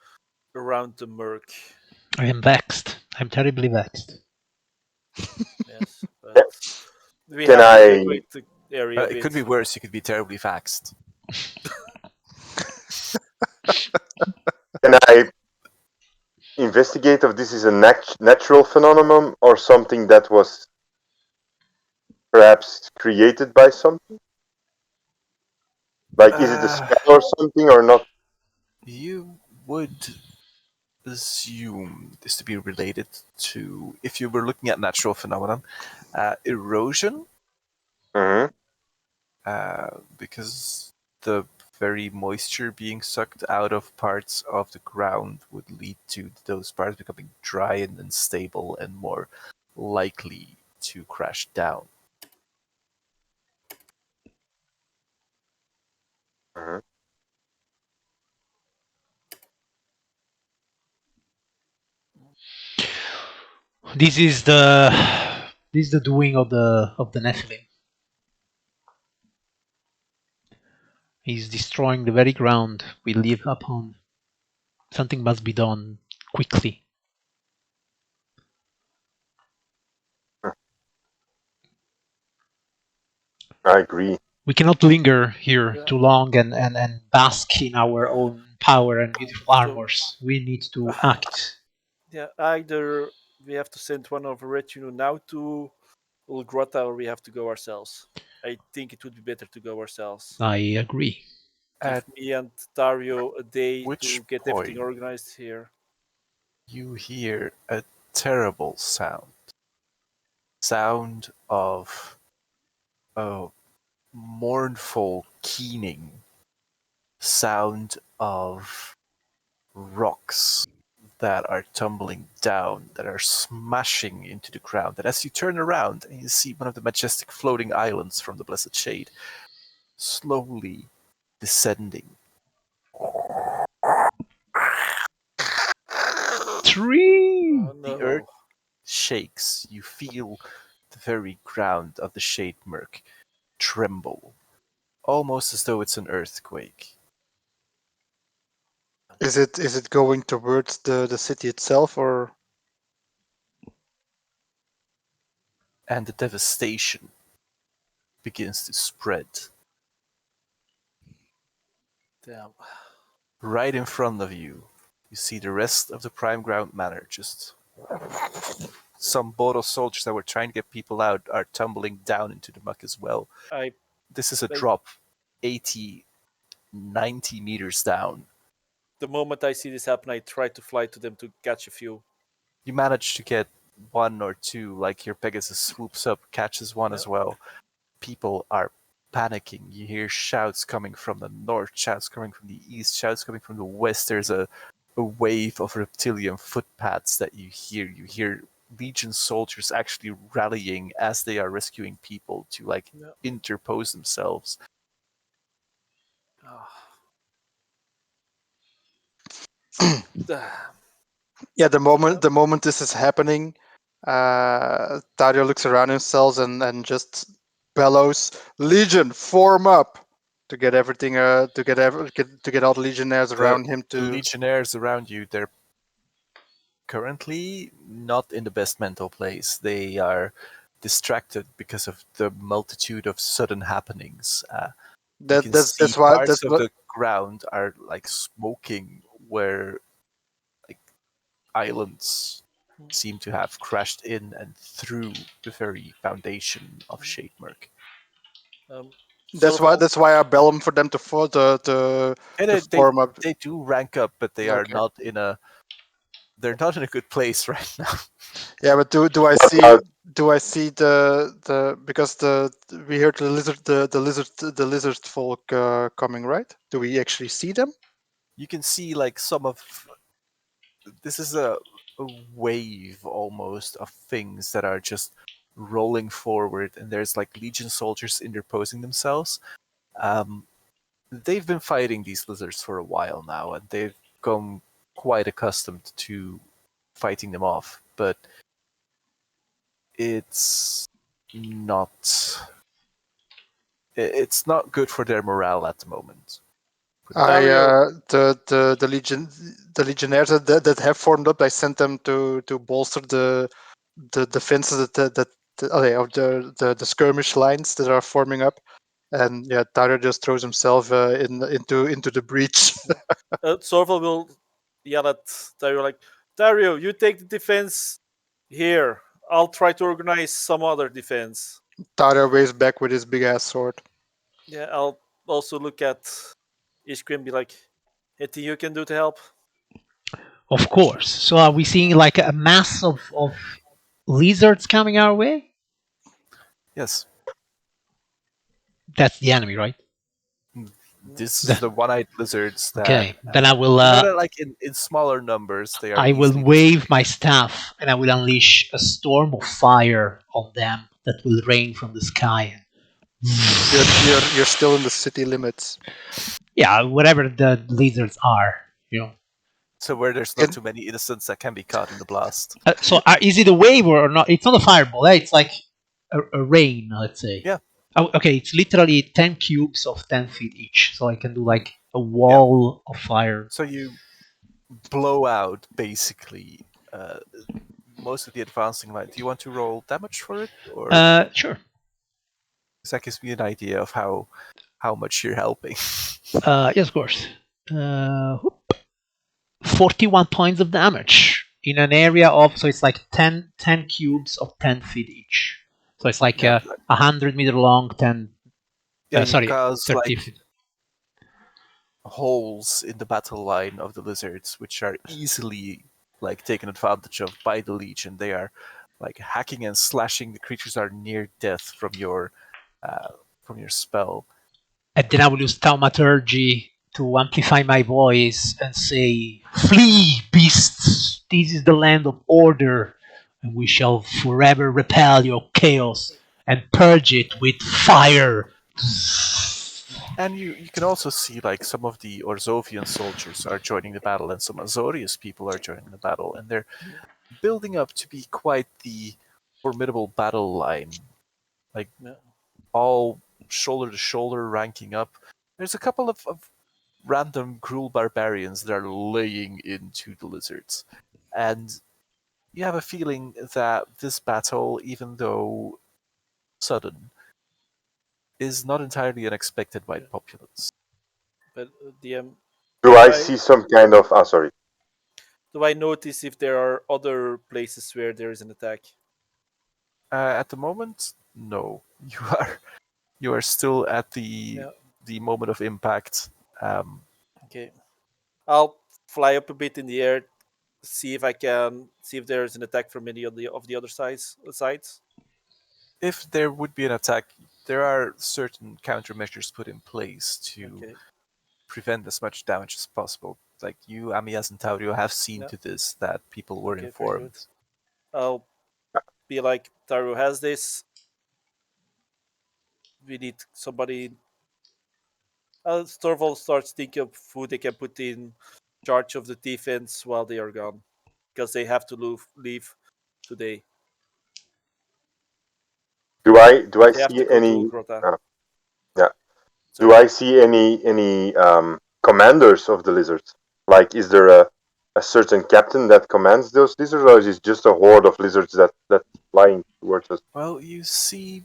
around the Merc. I am vexed. I'm terribly vexed. Yes, but Yeah. we Can have to I evacuate the area. It could be worse. You could be terribly vaxxed. can I investigate if this is a natural phenomenon or something that was perhaps created by something? Like, is it a spell or something or not? You would assume this to be related to, if you were looking at natural phenomenon, erosion, Hmm. because the very moisture being sucked out of parts of the ground would lead to those parts becoming dry and unstable and more likely to crash down. Hmm. This is the doing of the Nephilim. He's destroying the very ground we live upon. Something must be done quickly. I agree. We cannot linger here Yeah. too long and bask in our own power and beautiful So- armors. We need to act. Yeah, either we have to send one of our retinue now to Ulgrota or we have to go ourselves. I think it would be better to go ourselves. I agree. Give At me and Dario a day which to get point everything organized here. you hear a terrible sound of a mournful keening, sound of rocks that are tumbling down, that are smashing into the ground. And as you turn around and you see one of the majestic floating islands from the Blessed Shade slowly descending. Tree. Oh The earth no. shakes. You feel the very ground of the Shade Murk tremble, almost as though it's an earthquake. Is it going towards the city itself, or And the devastation begins to spread. Damn. Right in front of you, you see the rest of the Prime Ground Manor. Just some Boros soldiers that were trying to get people out are tumbling down into the muck as well. I This is a I- drop 80, 90 meters down. the moment I see this happen, I try to fly to them to catch a few. You manage to get one or two, like your Pegasus swoops up, catches one as well. People are panicking. You hear shouts coming from the north, shouts coming from the east, shouts coming from the west. There's a wave of reptilian footpaths that you hear. You hear Legion soldiers actually rallying as they are rescuing people to Yeah. interpose themselves. yeah, the moment this is happening, Dario looks around himself and just bellows, "Legion, form up!" to get everything, to get all the legionnaires around him The to. legionnaires around you, they're currently not in the best mental place. They are distracted because of the multitude of sudden happenings. You That can that's see that's why parts that's of what the ground are like smoking, where like islands seem to have crashed in and through the very foundation of Shademerk. that's why Sorval, that's why I bell them for them to And to they form up. they do rank up, but they are Okay. not in a good place right now. Yeah, but do I What see about the because we heard the lizard folk coming, right? Do we actually see them? You can see like some of this is a wave almost of things that are just rolling forward, and there's like Legion soldiers interposing themselves. Um, they've been fighting these lizards for a while now, and they've become quite accustomed to fighting them off. But it's not it's not good for their morale at the moment. Dario. The legionnaires that have formed up, I sent them to bolster the defenses of the skirmish lines that are forming up, and yeah, Tyler just throws himself into the breach. Sorval will yell at Dario like, Dario, you take the defense here. I'll try to organize some other defense. Tyler waves back with his big ass sword. Yeah, I'll also look at Ishkrim and be like, anything you can do to help? Of course. So are we seeing like a mass of lizards coming our way? Yes, That's the enemy, right? this is the one-eyed lizards that. Okay. Then I will. You know that, like in smaller numbers, they are. I will easily wave my staff and I will unleash a storm of fire on them that will rain from the sky. You're still in the city limits. Yeah, whatever the lizards are, you know. So where there's not too many innocents that can be caught in the blast. So is it a wave or not? It's not a fireball. It's like a rain, let's say. Yeah. Oh, okay, it's literally 10 cubes of 10 feet each. So I can do like a wall of fire. So you blow out basically most of the advancing line. Do you want to roll damage for it, or Sure. 'cause that gives me an idea of how much you're helping? Yes, of course. 41 points of damage in an area of, so it's like 10 cubes of 10 feet each. So it's like Yeah, 100 meter long, 10. Yeah, you Sorry, cause 30 like feet. holes in the battle line of the lizards, which are easily like taken advantage of by the Legion. They are like hacking and slashing. The creatures are near death from your spell. And then I will use thaumaturgy to amplify my voice and say, "Flee, beasts! This is the land of order, and we shall forever repel your chaos and purge it with fire." And you can also see like some of the Orzovian soldiers are joining the battle, and some Azorius people are joining the battle, and they're building up to be quite the formidable battle line. Like Yeah. all shoulder to shoulder, ranking up. There's a couple of random cruel barbarians that are laying into the lizards, and you have a feeling that this battle, even though sudden, is not entirely unexpected by the populace. But DM, Do I see some kind of? Ah, sorry. do I notice if there are other places where there is an attack? At the moment, no. You are still at the moment of impact. Okay, I'll fly up a bit in the air, see if I can see if there is an attack from any of the other sides. If there would be an attack, there are certain countermeasures put in place to prevent as much damage as possible. Like you, Amias, and Taurio have seen to this, that people were Very informed. good. I'll be like, Taru has this. We need somebody. Storval starts thinking of who they can put in charge of the defense while they are gone, because they have to leave today. Do I They have to see go any? to Grota. Yeah. So Do I see any commanders of the lizards? Like, is there a certain captain that commands those lizards, or is it just a horde of lizards that's flying towards us? Well, you see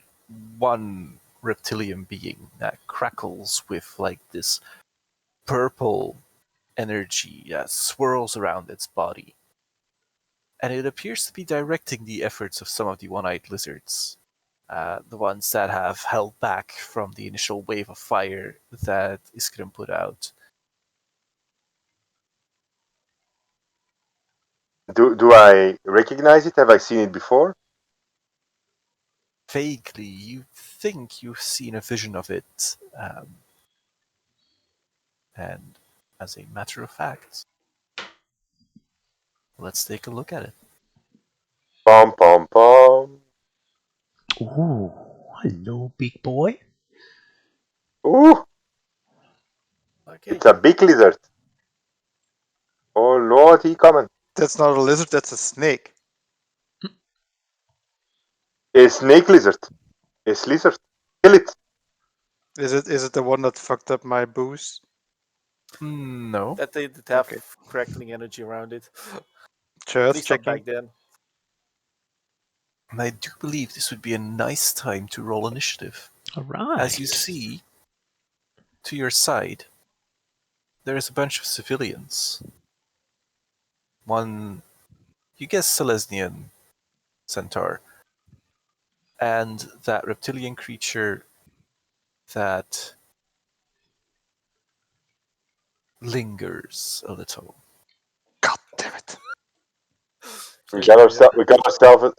one reptilian being that crackles with like this purple energy that swirls around its body. And it appears to be directing the efforts of some of the one-eyed lizards. The ones that have held back from the initial wave of fire that Iskrim put out. Do I recognize it? Have I seen it before? Vaguely, you think you've seen a vision of it. And as a matter of fact, let's take a look at it. Pom pom pom. Ooh, hello, big boy. Ooh, Okay. It's a big lizard. Oh Lord, he coming. That's not a lizard. That's a snake. A snake lizard. A lizard. Kill it. Is it the one that fucked up my booze? No. That they did have Okay. crackling energy around it. At Just least not checking. back then. And I do believe this would be a nice time to roll initiative. All right. As you see, to your side, there is a bunch of civilians. One, you guess, Selesnian centaur, and that reptilian creature that lingers a little. God damn it! We got ourselves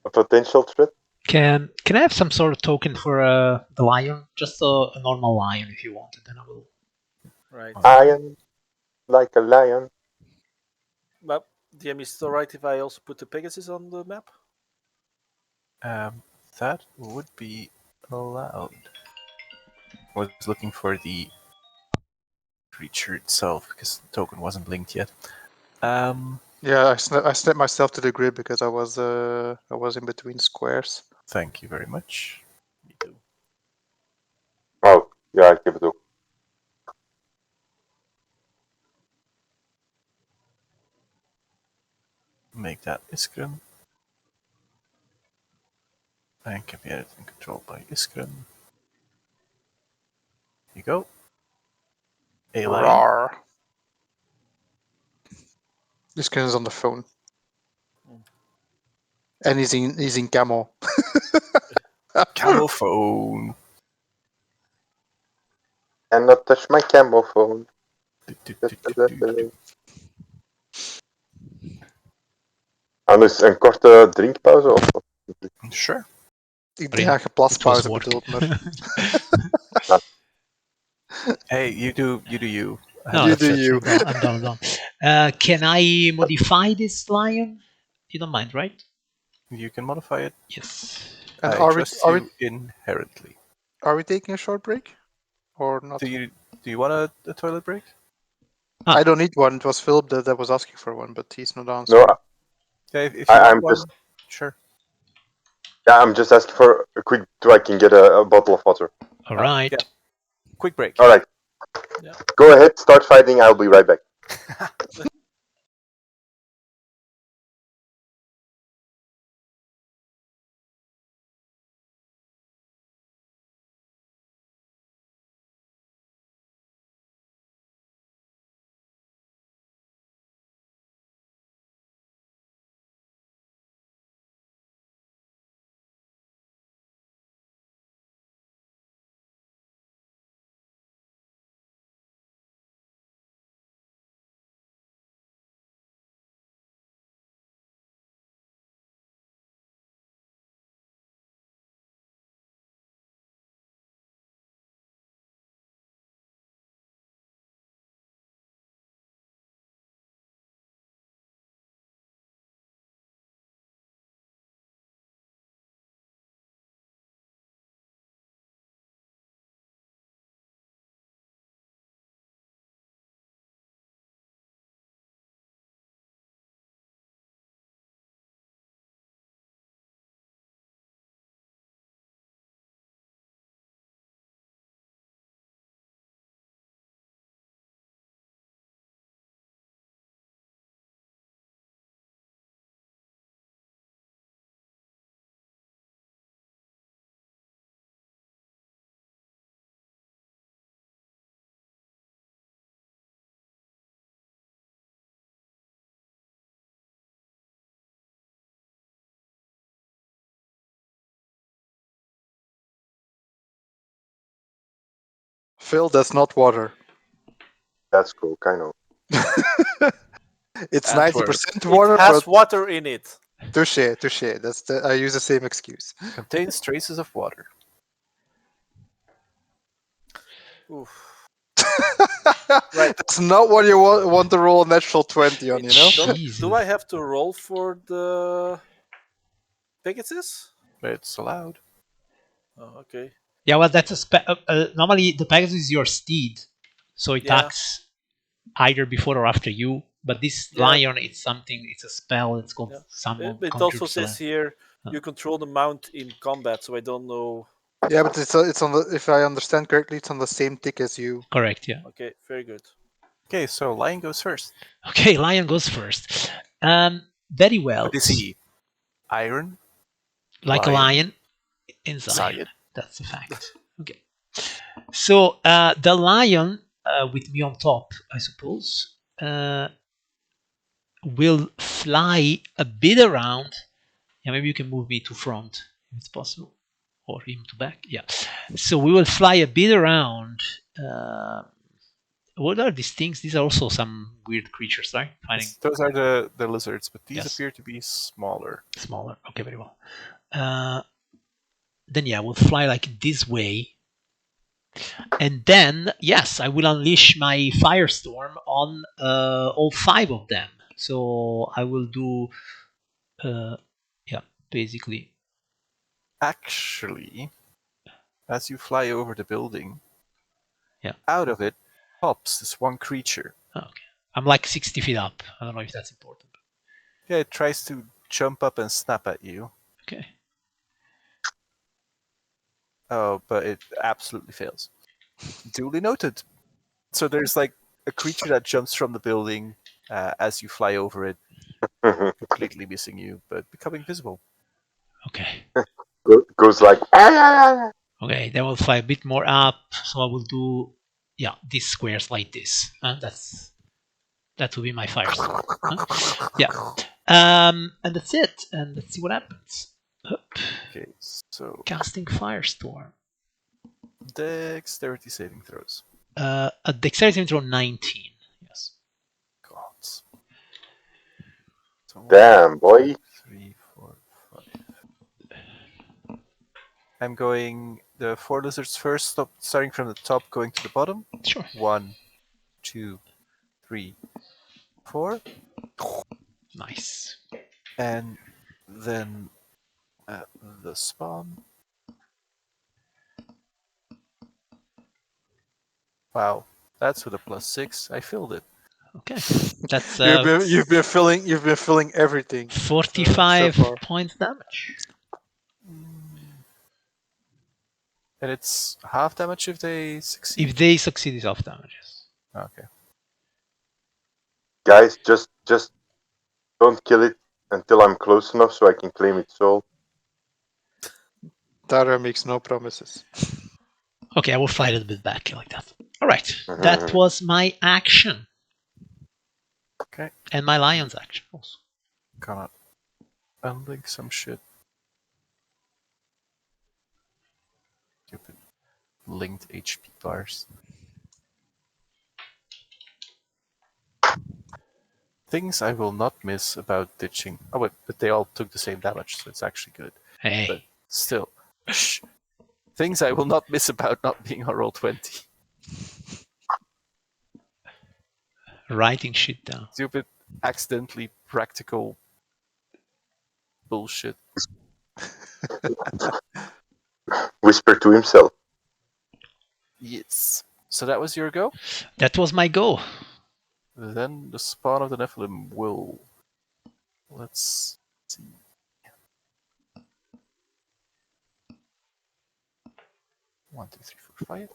a potential threat. Can I have some sort of token for the lion? Just a normal lion, if you want, and then I will. Right. Iron like a lion. But DM, is it alright if I also put the Pegasus on the map? That would be allowed. I was looking for the creature itself because the token wasn't linked yet. Yeah, I snapped myself to the grid because I was in between squares. Thank you very much. Me too. Oh, yeah, I give it up. Make that Iskrim. And can be edited and controlled by Iskrim. Here you go. A lion. Rawr. This guy is on the phone, and he's in camel. Camophone. Cannot touch my camel phone. Anders een korte drinkpauze of? Sure. Ik denk dat je plaspauze It was bedoelt, maar Hey, you do you. No, You that's do it. you. I'm done. I'm done. Can I modify this lion? You don't mind, right? You can modify it. Yes. And I are trust we you inherently. taking a short break or not? Do you want a toilet break? I don't need one. It was Philip that was asking for one, but he's not answering. No, Yeah, if you I'm want one, just sure. yeah, I'm just asking for a quick. So I can get a bottle of water. All right. yeah. Quick break. All right. Yeah. Go ahead, start fighting. I'll be right back. Phil, that's not water. That's cool, kind of. It's Antwerp. 90% water, It has but water in it. touche. That's I use the same excuse. Contains traces of water. Oof. Right. That's not what you want to roll a natural 20 on, you know? Jesus. Do I have to roll for the Pegasus? It's allowed. Oh, okay. Yeah, well, that's a normally the Pegasus is your steed, so it Yeah. acts either before or after you. But this Yeah. lion, it's something. It's a spell. It's called Yeah. summon. It also says here you control the mount in combat, so I don't know. Yeah, but it's on the. If I understand correctly, it's on the same tick as you. Correct. Yeah. Okay, very good. Okay, so lion goes first. Okay, lion goes first. Very well. What is he? Iron? Like a lion in Zion. Zion. That's a fact. Okay. So the lion, with me on top, I suppose, will fly a bit around. Yeah, maybe you can move me to front if it's possible, or him to back. Yeah. So we will fly a bit around. What are these things? These are also some weird creatures, right? Finding Those are the lizards, but these Yes. appear to be smaller. smaller. Okay, very well. Then yeah, we'll fly like this way. And then, yes, I will unleash my firestorm on all 5 of them. So I will do, yeah, basically. Actually, as you fly over the building, Yeah. out of it pops this one creature. Okay. I'm like 60 feet up. I don't know if that's important. Yeah, it tries to jump up and snap at you. Okay. Oh, but it absolutely fails. Duly noted. So there's like a creature that jumps from the building as you fly over it, completely missing you, but becoming visible. Okay. Goes like, "Ah!" Okay. Then we'll fly a bit more up. So I will do, yeah, these squares like this. That will be my firestorm. Yeah. And that's it. And let's see what happens. Okay, so Casting firestorm. dexterity saving throws. A dexterity saving throw 19. Yes. Gods. So Damn, boy. 3, 4, 5. I'm going the 4 lizards first, starting from the top, going to the bottom. Sure. 1, 2, 3, 4. Nice. And then the spawn. Wow, that's with a +6. I filled it. Okay. That's You've been filling everything. 45 so far. points damage. And it's half damage if they succeed. If they succeed, it's half damages. Okay. Guys, just don't kill it until I'm close enough so I can claim its soul. Tara makes no promises. Okay, I will fly a little bit back like that. All right. That was my action. Okay. And my lion's action also. Gonna unlink some shit. Stupid linked HP bars. Things I will not miss about ditching. Oh, but they all took the same damage, so it's actually good. Hey. But still, shh. Things I will not miss about not being on roll 20. Writing shit down. Stupid, accidentally practical bullshit. Whisper to himself. Yes. So that was your go? That was my go. Then the spawn of the Nephilim will. Let's see. 1, 2, 3, 4, 5,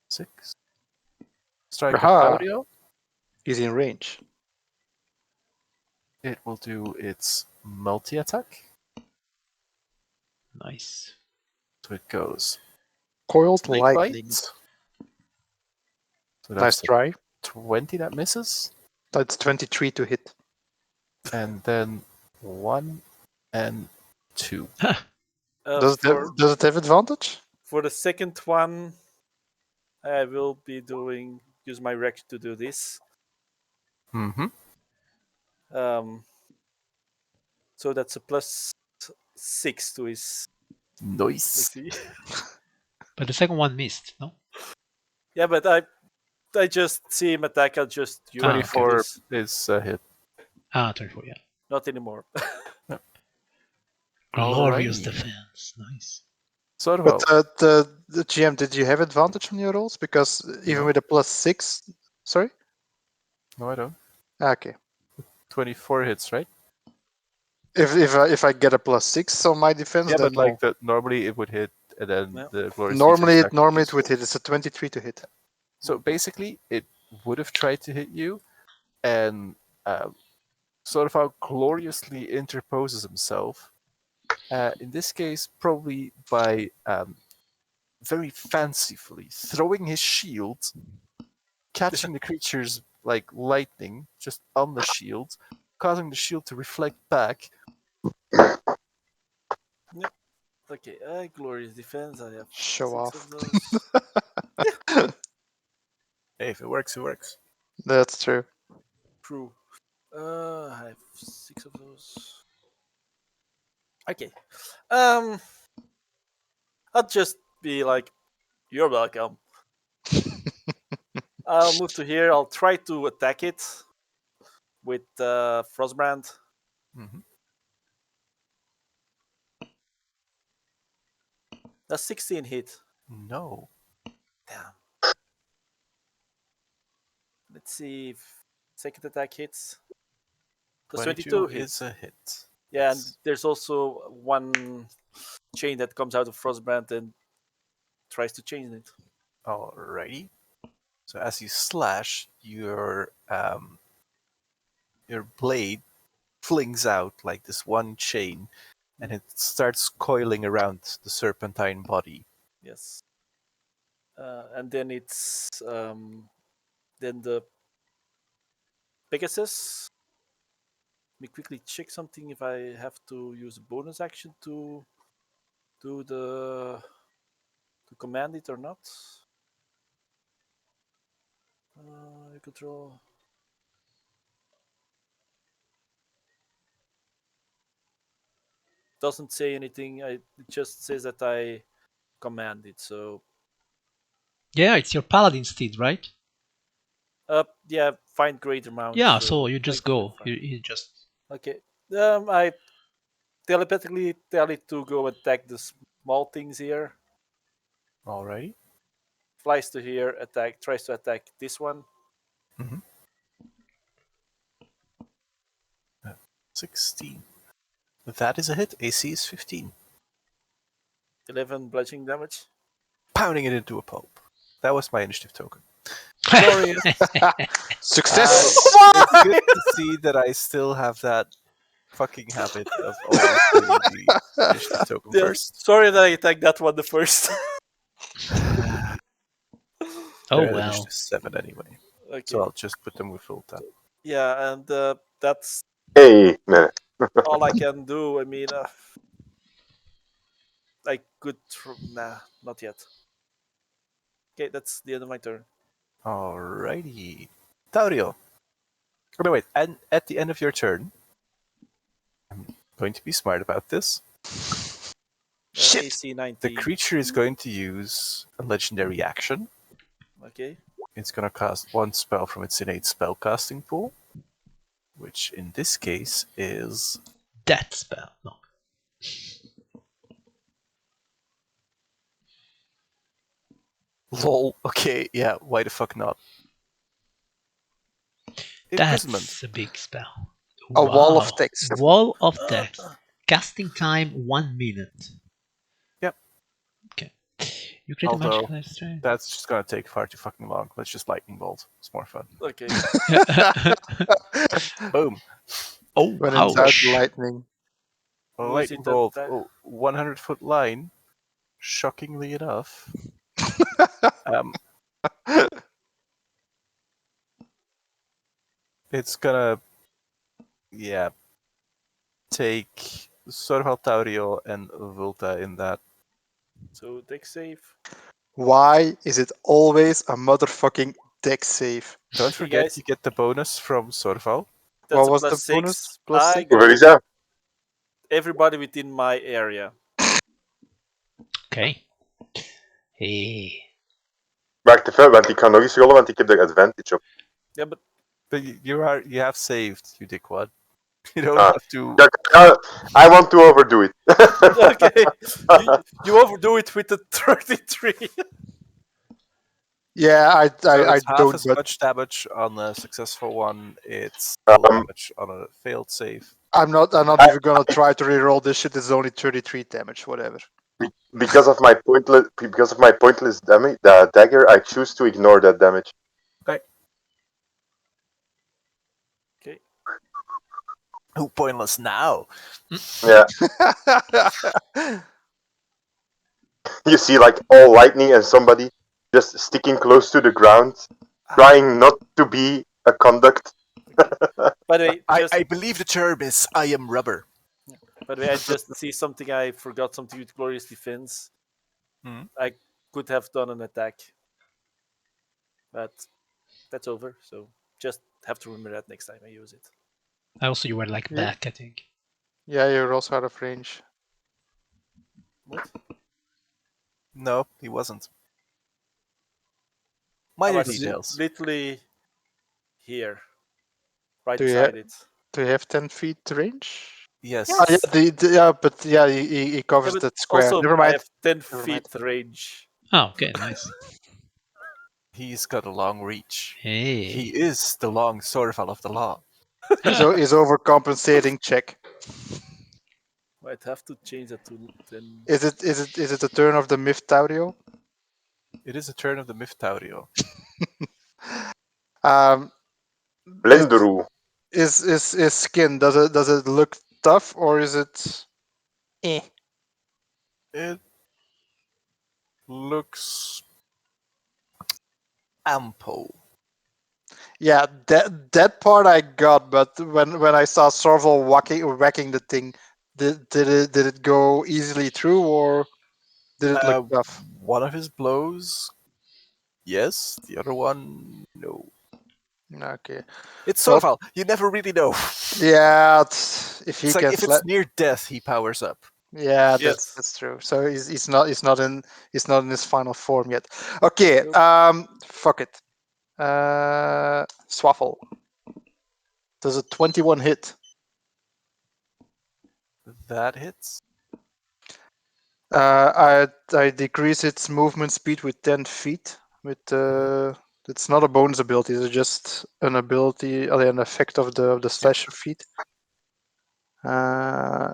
6. Strike Aha. audio. He's in range. It will do its multi attack. Nice. So it goes. Coiled Snake lightning. bite. So Nice that's try. 20 that misses. That's 23 to hit. And then 1 and 2. Does it have advantage? For the second one, I will be use my rec to do this. Mm-hmm. So that's a +6 to his Nice. AC. But the second one missed, no? Yeah, but I just see him attack. I'll just use 24 this. is a hit. 24, yeah. Not anymore. Glorious Alrighty. defense. Nice. Sort of. But the GM, did you have advantage on your rolls? Because even No. with a +6, sorry. No, I don't. Okay. 24 hits, right? If I get a +6 on my defense, Yeah, then but like normally it would hit, and then Yeah. the glorious normally defense it normally is it would useful. hit. It's a 23 to hit. So basically, it would have tried to hit you, and sort of how gloriously interposes himself. In this case, probably by very fancifully throwing his shield, catching the creatures like lightning just on the shield, causing the shield to reflect back. Okay, glorious defense. I have Show 6 off. of those. Hey, if it works, it works. That's true. True. I have 6 of those. Okay. I'll just be like, you're welcome. I'll move to here. I'll try to attack it with Frostbrand. Mm-hmm. That's 16 hit. No. Damn. Let's see if second attack hits. Plus 22 hits. is a hit. Yeah, and Yes. there's also one chain that comes out of Frostbrand and tries to change it. Alrighty. So as you slash, your blade flings out like this one chain, and it starts coiling around the serpentine body. Yes. And then it's then the Pegasus. Let me quickly check something if I have to use a bonus action to do to command it or not. Control. Doesn't say anything. It just says that I command it. So Yeah, it's your paladin steed, right? yeah, find greater mount. Yeah, so you just I give it go. five. You just. Okay. I telepathically tell it to go attack the small things here. Alrighty. Flies to here, tries to attack this one. 16. That is a hit. AC is 15. 11 bludgeoning damage. Pounding it into a pulp. That was my initiative token. Glorious. Success. It's good to see that I still have that fucking habit of always doing the initiative token Yeah, first. sorry that I attacked that one the first. Oh They're at well. initiative 7 anyway. Okay. So I'll just put them with full tap. Yeah, and that's Hey, no. all I can do. I mean, I could. Nah, not yet. Okay, that's the end of my turn. Alrighty. Taurio. Oh, no, wait. And at the end of your turn, I'm going to be smart about this. Shit. AC The 19. creature is going to use a legendary action. Okay. It's going to cast one spell from its innate spellcasting pool, which in this case is Death spell. No. lol. Okay, yeah, why the fuck not? Imprisonment. That's a big spell. A wall of text. Wall of text. Casting time 1 minute. Yep. Okay. You create a Although, magic strength. that's just going to take far too fucking long. Let's just lightning bolt. It's more fun. Okay. Boom. Oh, When in doubt, ouch. lightning. Who is Lightning it bolt. that- Oh, 100-foot line. Shockingly enough. It's gonna, yeah, take sort of Altaurio and Vulta in that. So deck save. Why is it always a motherfucking deck save? Don't Hey, forget, guys. you get the bonus from Sorval. That's What a was plus the 6. bonus? Plus I 6? Hoeveel is go dat? everybody within my area. Okay. Hey. Wacht even, want ik ga nog eens rollen, want ik heb er advantage op. Yeah, but But you have saved, you dickwad. You don't Ah. have to. I want to overdo it. Okay, you overdo it with the 33. Yeah, I It's half don't, as but much damage on a successful one. It's full damage on a failed save. I'm not I- even gonna try to reroll this shit. It's only 33 damage, whatever. because of my pointless damage, dagger, I choose to ignore that damage. Okay, Oh, pointless now. Yeah, you see, like all lightning and somebody just sticking close to the ground, trying not to be a conduct. by the way, I believe the term is I am rubber. I just see something. I forgot something with glorious defense. Hmm. I could have done an attack, but that's over. So just have to remember that next time I use it. Also, you were like Yeah. back, I think. Yeah, you're also out of range. What? No, he wasn't. I Minor was details. literally here, right Do you beside it. Do you have 10 feet range? Yes. Oh, yeah, yeah, but yeah, he covers but that square. also, Never I mind. have 10 Never mind. feet range. Oh, okay, nice. He's got a long reach. Hey. He is the long sorval of the law. He's overcompensating. Check. Might have to change that to 10. Is it the turn of the Myth-Taurio? It is a turn of the Myth-Taurio. Um, Blenderu. is skin, does it look tough or is it eh? It looks ample. Yeah, that part I got, but when I saw Sorval whacking the thing, did it go easily through or did it look tough? One of his blows, yes. The other one, no. Okay. It's Well- sorval. You never really know. Yeah, if he It's like can if it's near death, he powers up. yeah, Yes. that's true. So he's not in his final form yet. Okay, Nope. fuck it. Swaffle. Does a 21 hit? That hits. I decrease its movement speed with 10 feet. With it's not a bonus ability. It's just an ability, an effect of the slasher feat. I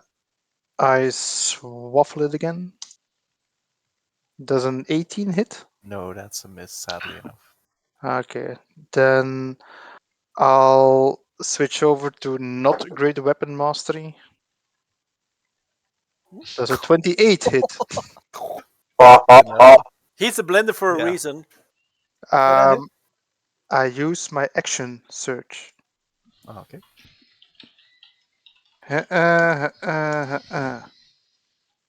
swaffle it again. Does an 18 hit? No, that's a miss, sadly enough. Okay, then I'll switch over to not great weapon mastery. Does a 28 hit? He's a blender for a Yeah. reason. I use my action search. Oh, okay.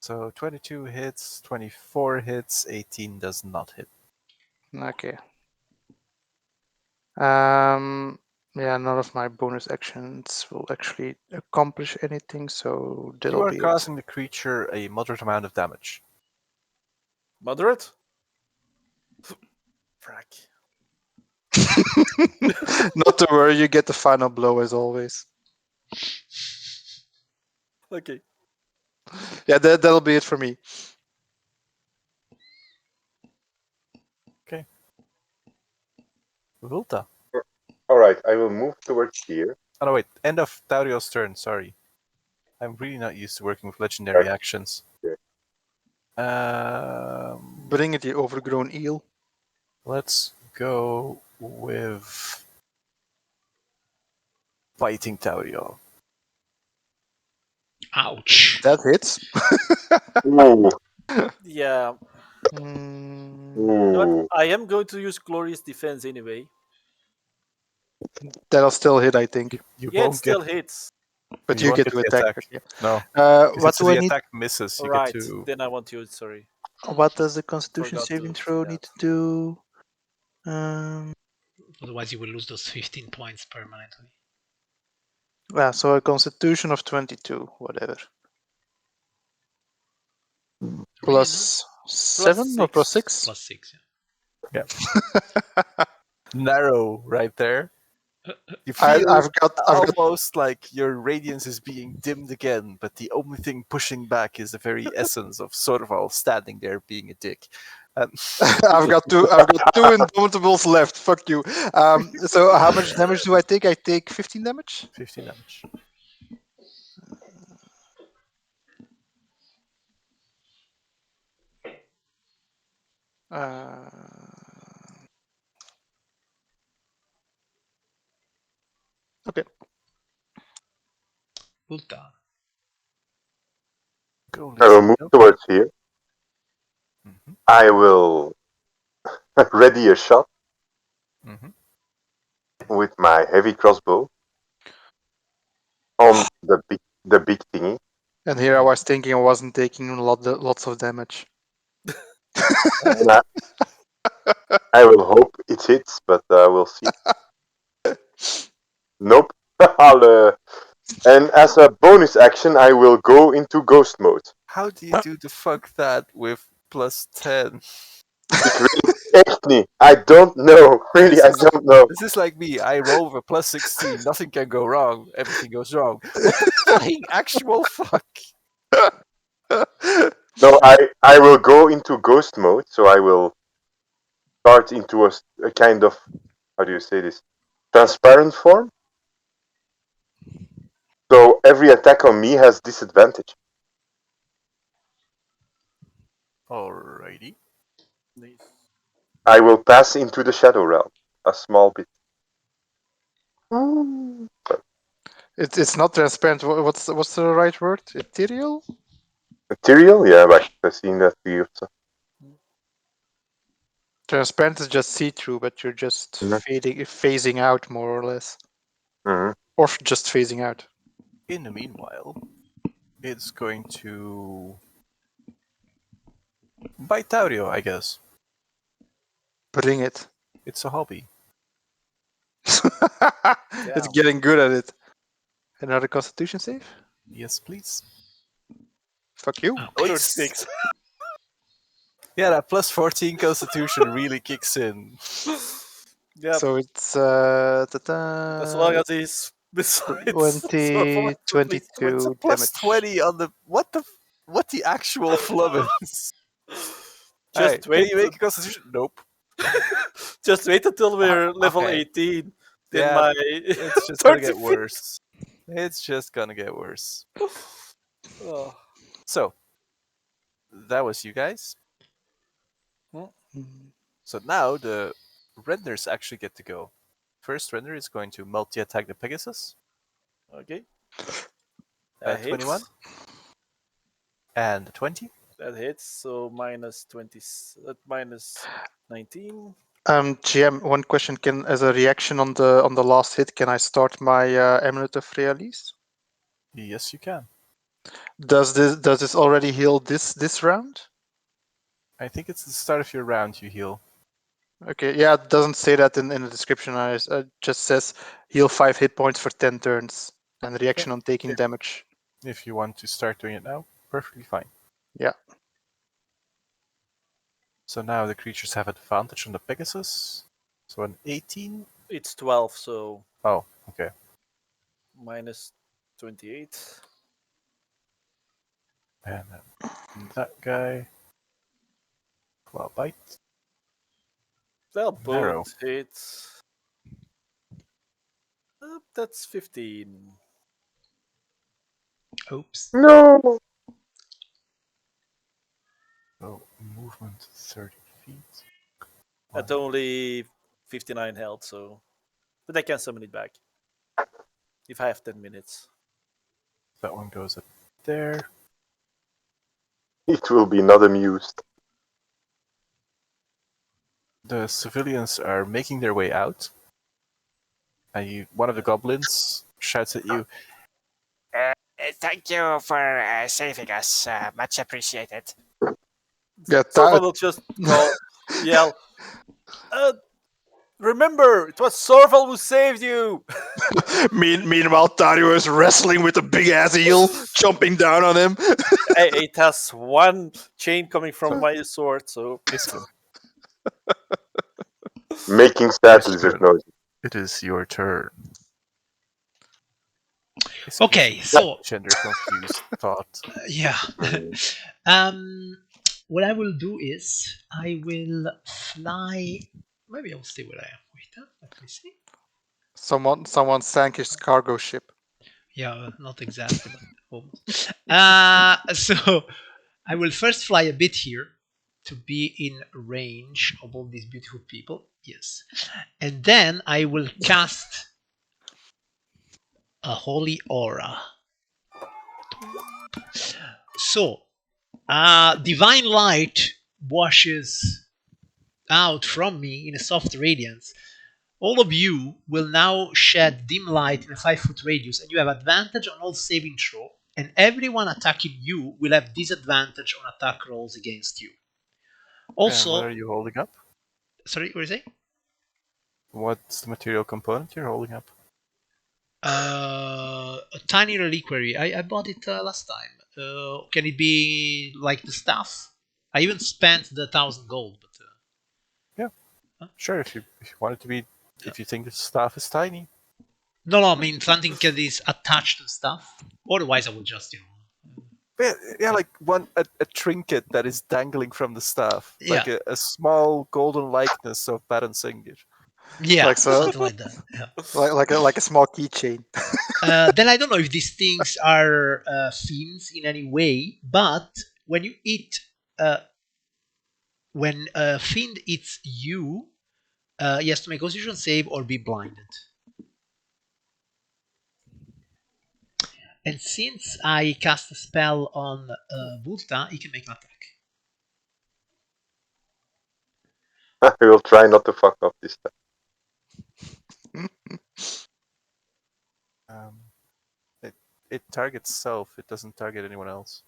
So 22 hits, 24 hits, 18 does not hit. Okay. Yeah, none of my bonus actions will actually accomplish anything, so You that'll are be causing the creature a moderate amount of damage. Moderate? Frack. it. Not to worry, you get the final blow as always. Okay. Yeah, that'll be it for me. Vulta. Alright, I will move towards here. Oh no, wait. End of Taurio's turn, sorry. I'm really not used to working with legendary actions. Okay. Bring it, you overgrown eel. Let's go with Biting Taurio. Ouch. That hits. Ooh. Yeah. Mm, Ooh. I am going to use Glorious Defense anyway. that'll still hit, I think. You Yeah, it won't still get, hits. But you you won't get get to the attack. attack. Yeah. No. What do I The need? attack misses, you Right. get to. Then I want to use. Sorry. What does the Constitution Forgot to saving say throw that. need to do? Um, Otherwise, you will lose those 15 points permanently. yeah, so a Constitution of 22, whatever. Plus 7 or plus 6? Plus 6, yeah. Narrow right there. You feel I've got almost like your radiance is being dimmed again, but the only thing pushing back is the very essence of Sorval standing there being a dick. I've got two Indomitables left. Fuck you. So how much damage do I take? I take 15 damage. 15 damage. Uh, okay. Well done. Go, I will Lisa. move Nope. towards here. Mhm, I will ready a shot mhm. with my heavy crossbow on the big thingy. And here I was thinking I wasn't taking lots of damage. And I will hope it hits, but we'll see. Nope. And as a bonus action, I will go into ghost mode. How do you do the fuck that with plus 10? It really irks me. I don't know. Really, I don't know. This is like me. I roll with a plus 16. Nothing can go wrong. Everything goes wrong. What the flying actual fuck? No, I will go into ghost mode, so I will start into a kind of, how do you say this, transparent form. So every attack on me has disadvantage. Alrighty. Nice. I will pass into the shadow realm a small bit. It's not transparent. What's the right word? Ethereal? Material? Yeah, but I've seen that here. So. Transparent is just see-through, but you're just Mhm. phasing out more or less, Mhm. or just phasing out. In the meanwhile, it's going to bite Taurio, I guess. Bring it. It's a hobby. It's getting good at it. Another Constitution save. Yes, please. Fuck you. Okay. 36. Yeah, that plus 14 Constitution really kicks in. Yeah, So it's as long as he's besides 20, Sorval, at least. What's a 22 plus damage. 20 on the what the actual flub is? Just Hey, can wait. you make a Constitution? Nope. Just wait until we're level Okay. 18. Then Yeah, my it's just gonna get 35. worse. It's just gonna get worse. Oh. So that was you guys. Mm. So now the renders actually get to go. First render is going to multi-attack the Pegasus. Okay. That 21 and 20. That hits. So minus 20. Minus 19. GM, one question: Can, as a reaction on the last hit, can I start my Amulet of Realis? Yes, you can. Does this already heal this round? I think it's the start of your round you heal. Okay, yeah, it doesn't say that in the description. It just says heal 5 hit points for 10 turns and reaction on taking damage. If you want to start doing it now, perfectly fine. Yeah. So now the creatures have advantage on the Pegasus. So an 18. It's 12, so Oh, okay. minus 28. And then that guy. Claw bite. Well, Narrow. both hit. That's 15. Oops. No. So movement 30 feet. At only 59 health, so. But I can summon it back. If I have 10 minutes. That one goes up there. It will be not amused. The civilians are making their way out. And one of the goblins shouts at you, Thank you for saving us. Much appreciated. Yeah, Someone will just yell, remember, it was Sorval who saved you! Meanwhile, Tario is wrestling with a big ass eel, jumping down on him. Hey, it has one chain coming from my sword, so. Iskin, Making sad where's your lizard turn? noises. It is your turn. Okay, so Gender confused thought. yeah. What I will do is I will fly. Maybe I'll stay where I am. Wait, let me see. Someone sank his cargo ship. Yeah, not exactly, but almost. So I will first fly a bit here to be in range of all these beautiful people. Yes, and then I will cast a holy aura. So, divine light washes out from me in a soft radiance. All of you will now shed dim light in a 5-foot radius, and you have advantage on all saving throw, and everyone attacking you will have disadvantage on attack rolls against you. And what Also, are you holding up? sorry, what is it? What's the material component you're holding up? A tiny reliquary. I bought it last time. Can it be like the staff? I even spent the 1,000 gold, but Sure, if you want it to be, if you think the staff is tiny. no, I mean something that is attached to stuff. Otherwise, I would just Yeah, like a trinket that is dangling from the staff, like Yeah. a small golden likeness of Baron Singir. Yeah, Like so- something like that. Yeah. Like a small keychain. Then I don't know if these things are fiends in any way, but when you eat, when a fiend eats you, he has to make a constitution save or be blinded. And since I cast a spell on Vulta, he can make an attack. I will try not to fuck up this time. It targets self. It doesn't target anyone else.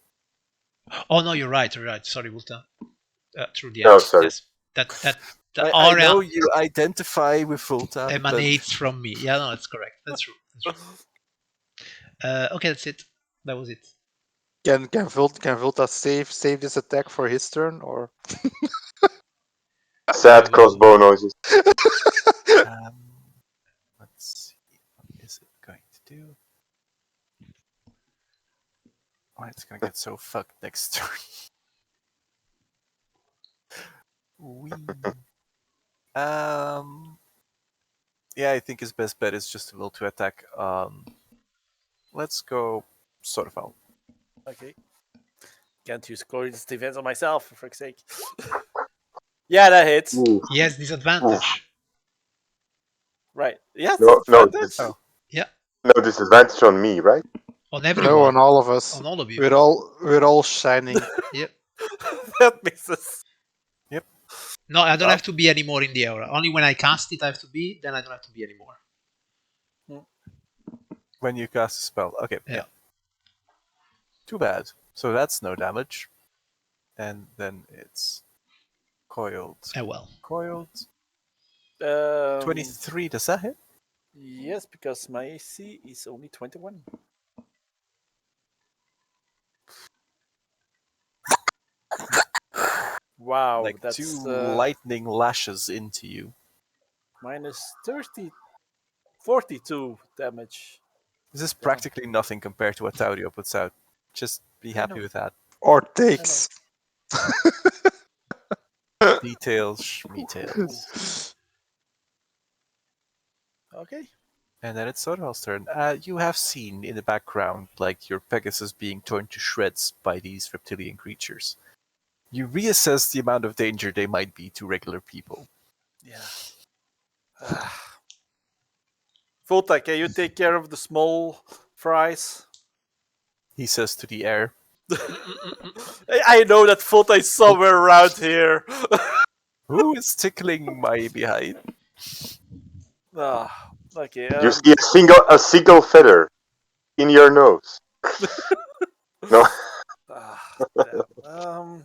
Oh no, you're right. You're right. Sorry, Vulta. Through the Oh, X. sorry. Yes, that the I aura know you identify with Volta, but emanates from me. Yeah, no, that's correct. That's true. That's true. Okay, that's it. That was it. Can Volta save this attack for his turn or? Sad crossbow noises. let's see. What is it going to do? Oh, it's gonna get so fucked next turn. Wee. Yeah, I think his best bet is just to will to attack. Let's go sort of out. Okay. Can't use glorious defense on myself, for fuck's sake. Yeah, that hits. Ooh. He has disadvantage. Right. Yes, No, advantage. Oh. Yeah, no disadvantage on me, right? on No, everyone. on all of us. On all of you. We're all shining. Yep. That misses. No, I don't Oh. have to be anymore in the aura. Only when I cast it, I have to be. Then I don't have to be anymore. When you cast a spell. Okay. Yeah. Too bad. So that's no damage. And then it's coiled. Well. Coiled. 23. 23, does that hit? Yes, because my AC is only 21. Wow, Like that's two lightning lashes into you. minus 42 damage. This is practically nothing compared to what Taurio puts out. Just be happy know. with that. Or takes. Details, schmetails. Okay. And then it's Sodal's turn. You have seen in the background, like, your Pegasus being torn to shreds by these reptilian creatures. You reassess the amount of danger they might be to regular people. Yeah. Volta, can you take care of the small fries? He says to the air. I know that Volta is somewhere around here. Who is tickling my behind? Okay. You see a single feather in your nose. No. Damn.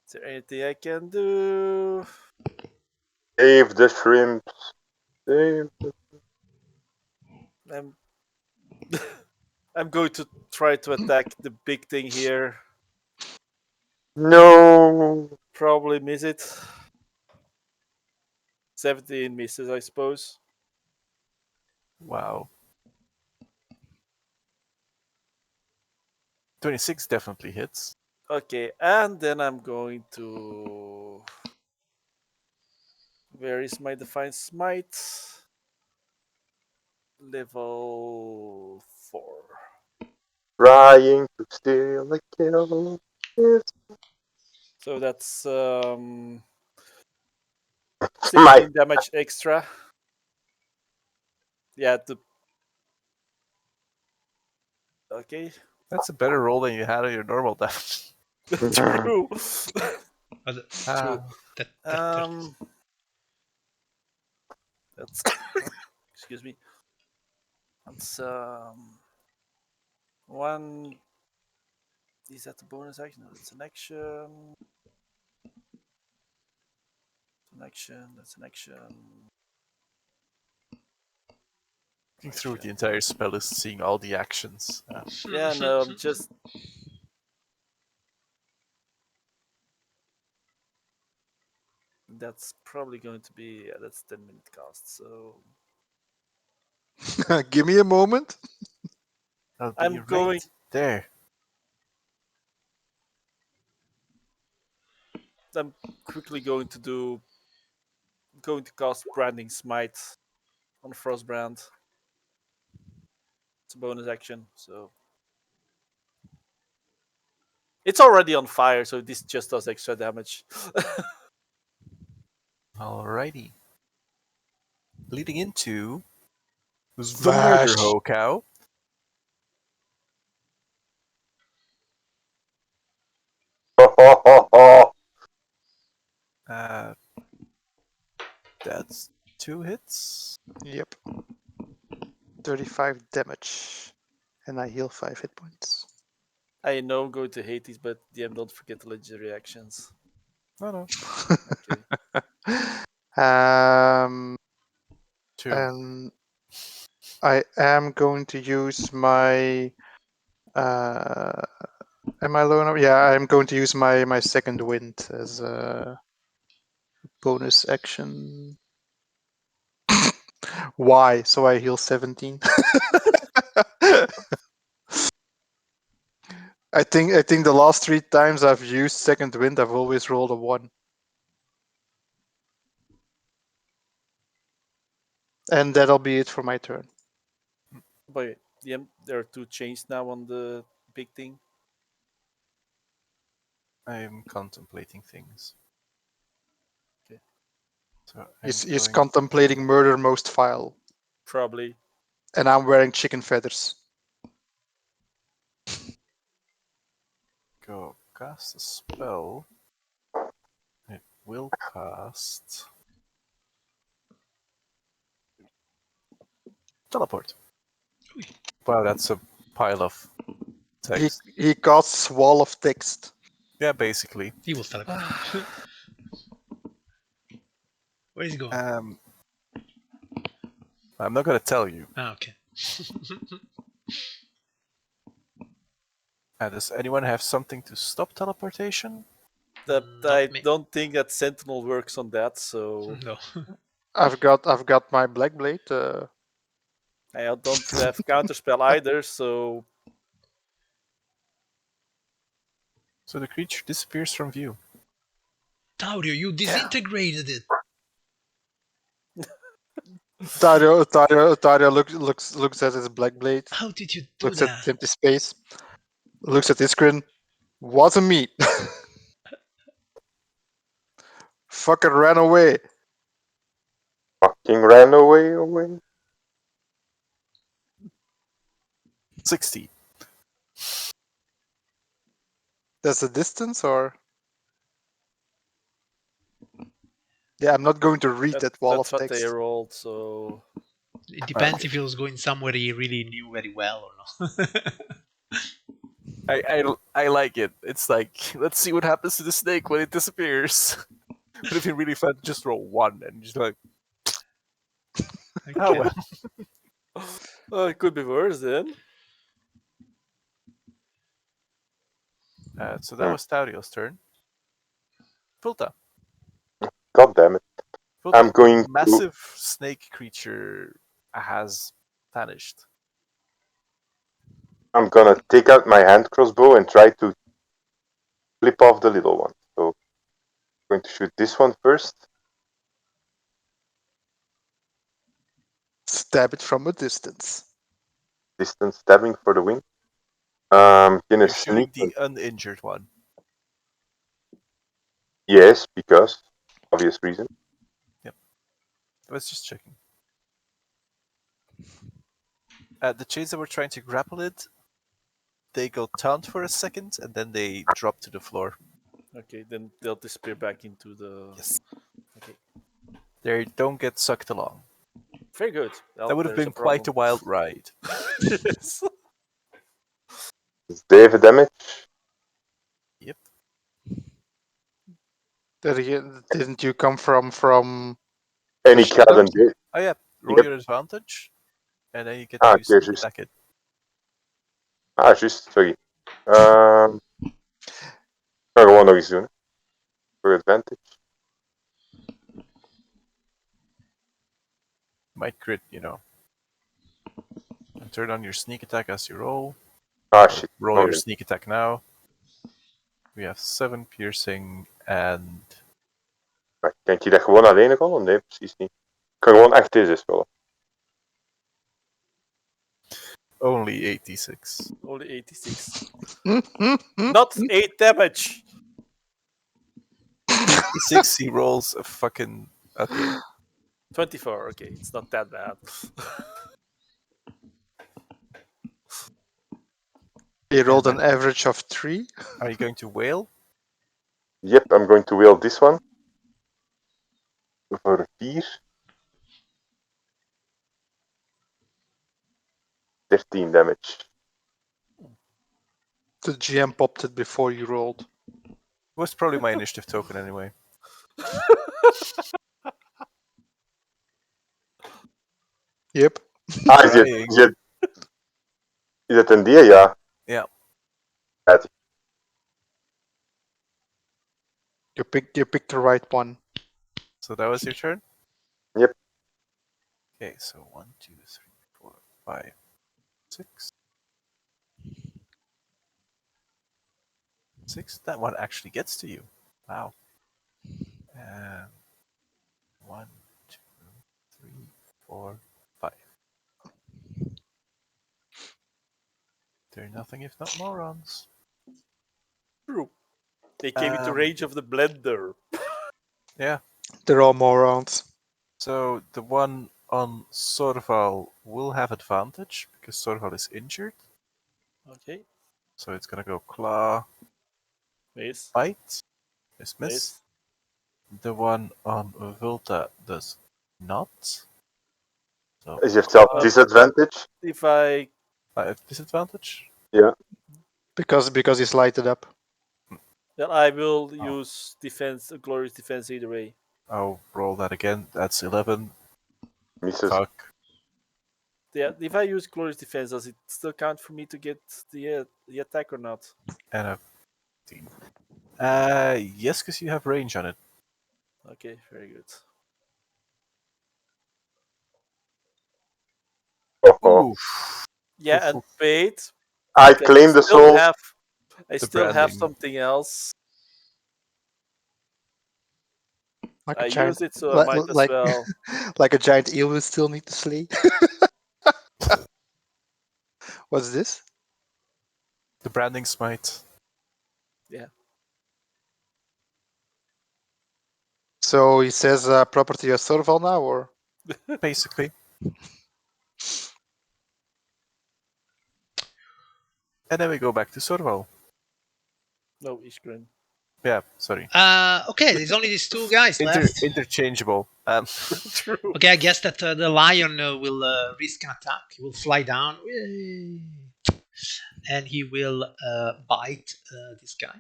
Is there anything I can do? Save the shrimps. Save the... I'm going to try to attack the big thing here. No. Probably miss it. 17 misses, I suppose. Wow. 26 definitely hits. Okay, and then I'm going to. Where is my Divine Smite? Level 4. Trying to steal a kill. Yes. So that's My 16 damage extra. Yeah, okay. That's a better roll than you had on your normal damage. True. But True. Ah. Um, that's excuse me. That's one. Is that the bonus action? No, that's an action. An action. That's an action. Looking through the entire spell list, seeing all the actions. Yeah, no, I'm just. That's probably going to be. Yeah, that's 10-minute cast. So Give me a moment. I'll be I'm right going. there. I'm quickly going to cast Branding Smite on Frostbrand. It's a bonus action, so it's already on fire, so this just does extra damage. Alrighty. Leading into the Murder Vash. Hokow. Uh, that's 2 hits. Yep. 35 damage. And I heal 5 hit points. I know I'm going to hate these, but DM, don't forget the legendary actions. No. Okay. um, 2. and I am going to use my. Am I low enough? Yeah, I'm going to use my second wind as a bonus action. Why? So I heal 17. I think the last 3 times I've used second wind, I've always rolled a 1. And that'll be it for my turn. But DM, there are 2 chains now on the big thing. I'm contemplating things. Okay. So He's contemplating murder most vile. Probably. And I'm wearing chicken feathers. go cast a spell. It will cast teleport. Wow, that's a pile of text. He casts wall of text. Yeah, basically. He will teleport. Where is he going? I'm not gonna tell you. Okay. Does anyone have something to stop teleportation? I don't think that Sentinel works on that, so No. I've got my black blade. I don't have counterspell either, so So the creature disappears from view. Taurio, you disintegrated it. Tario looks at his black blade. How did you do Looks that? at empty space. Looks at Iskrin. Wasn't me. Fucking ran away. fucking ran away. 60. That's the distance, or? Yeah, I'm not going to read that wall that's of what text. they rolled. So It depends if he was going somewhere he really knew very well or not. I like it. It's like, let's see what happens to the snake when it disappears. But if you really fun, just roll 1 and just like, oh well. it could be worse then. So that was Taurio's turn. Fulta. God damn it. Well, I'm the going to. massive snake creature has vanished. I'm gonna take out my hand crossbow and try to flip off the little one. So I'm going to shoot this one first. Stab it from a distance. Distance stabbing for the win. Can You're I shooting sneak? the uninjured one. Yes, because obvious reason. I was just checking. The chains that were trying to grapple it, they go taunt for a second and then they drop to the floor. Okay, then they'll disappear back into the. Yes. Okay, They don't get sucked along. very good. Well, That would have there's been quite a wild ride. Yes. Does they have a damage? Yep. Didn't you come from Any the shadows? Caden did. Oh yeah, roll Yep. your advantage, and then you get Ah, to okay, sneak just- attack it. Juist, sorry. Ga gewoon nog eens doen. For advantage. Might crit, you know. And turn on your sneak attack as you roll. Ah, Or shit. roll Oh, your nee. sneak attack now. We have 7 piercing and Maar kan ik dat gewoon alleen rollen? Nee, precies niet. Ik kan gewoon 8 D6 rollen. only 86. Only 86. Not 8 damage. 86, he rolls a fucking. Okay. 24. Okay, it's not that bad. He rolled And an average of 3. Are you going to wail? Yep, I'm going to wheel this one. Voor 4. 13 damage. The GM popped it before you rolled. Was probably my initiative token anyway. Yep. Ah, is Trying. het een D? Ja. Yeah. Right. You picked the right one. So that was your turn? Yep. Okay, so 1, 2, 3, 4, 5, 6. 6? That one actually gets to you. Wow. 1, 2, 3, 4, 5. They're nothing if not morons. True. They came into Um, range of the blender. Yeah. They're all morons. So the one on Sorval will have advantage because Sorval is injured. Okay. So it's gonna go claw, Miss. bite, miss. Miss. The one on Vulta does not. So Is heeft zelf Uh, disadvantage? If I. disadvantage. Because he's lighted up. Then I will use defense, glorious defense either way. I'll roll that again. That's 11. Misses. Fuck. Yeah, if I use glorious defense, does it still count for me to get the attack or not? And a 15. Yes, because you have range on it. Okay, very good. Oh. Yeah, and wait. I because claim the still soul. I The still have branding. something else. Like I a giant, use it, so I might as well. like a giant eel we still need to slay. What's this? The branding smite. So he says property of Sorval now, or Basically. And then we go back to Sorval. No, Ishgren. Yeah, sorry. Okay, there's only these two guys left. Interchangeable. True. Okay, I guess that the lion will risk an attack. He will fly down, Yay. And he will bite this guy.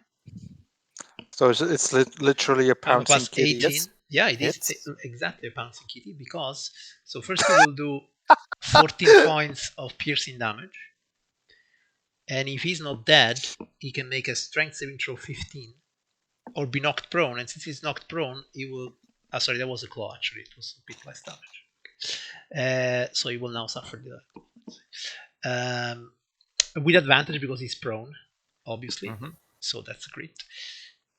so it's literally a Armor pouncing class kitty. 18. Yes. Yeah, it is Hits. exactly a pouncing kitty because so first he will do 14 points of piercing damage. And if he's not dead, he can make a strength saving throw 15 or be knocked prone. And since he's knocked prone, he will Sorry, that was a claw. Actually, it was a bit less damage. So he will now suffer the with advantage because he's prone, obviously. Mhm. So that's great.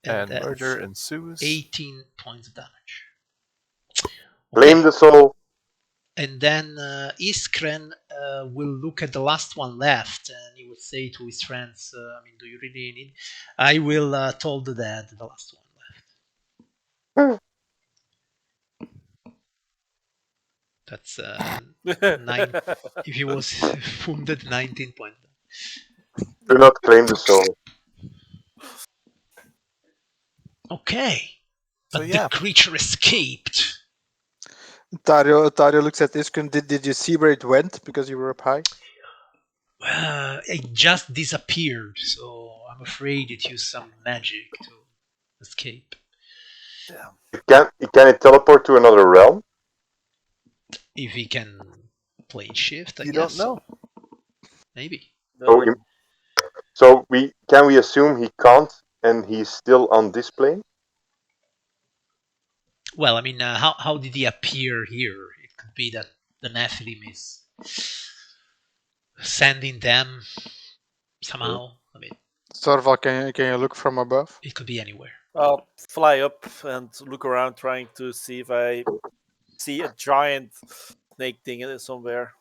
And that's murder ensues. 18 points of damage. Claim the soul. And then Iskren will look at the last one left and he would say to his friends, I mean, do you really need? I will told the dead the last one left. That's 9. If he was wounded, 19 points. Do not claim the soul. Okay. So But yeah, the creature escaped. Dario looks at Iskun. Did you see where it went because you were up high? It just disappeared, so I'm afraid it used some magic to escape. Can it teleport to another realm? If he can play shift, I you guess don't know. so. Maybe. Oh, No. So we assume he can't, and he's still on this plane? Well, I mean, how did he appear here? It could be that the Nephilim is sending them somehow. I mean, Sorval, can you look from above? it could be anywhere. I'll fly up and look around, trying to see if I see a giant snake thing in it somewhere.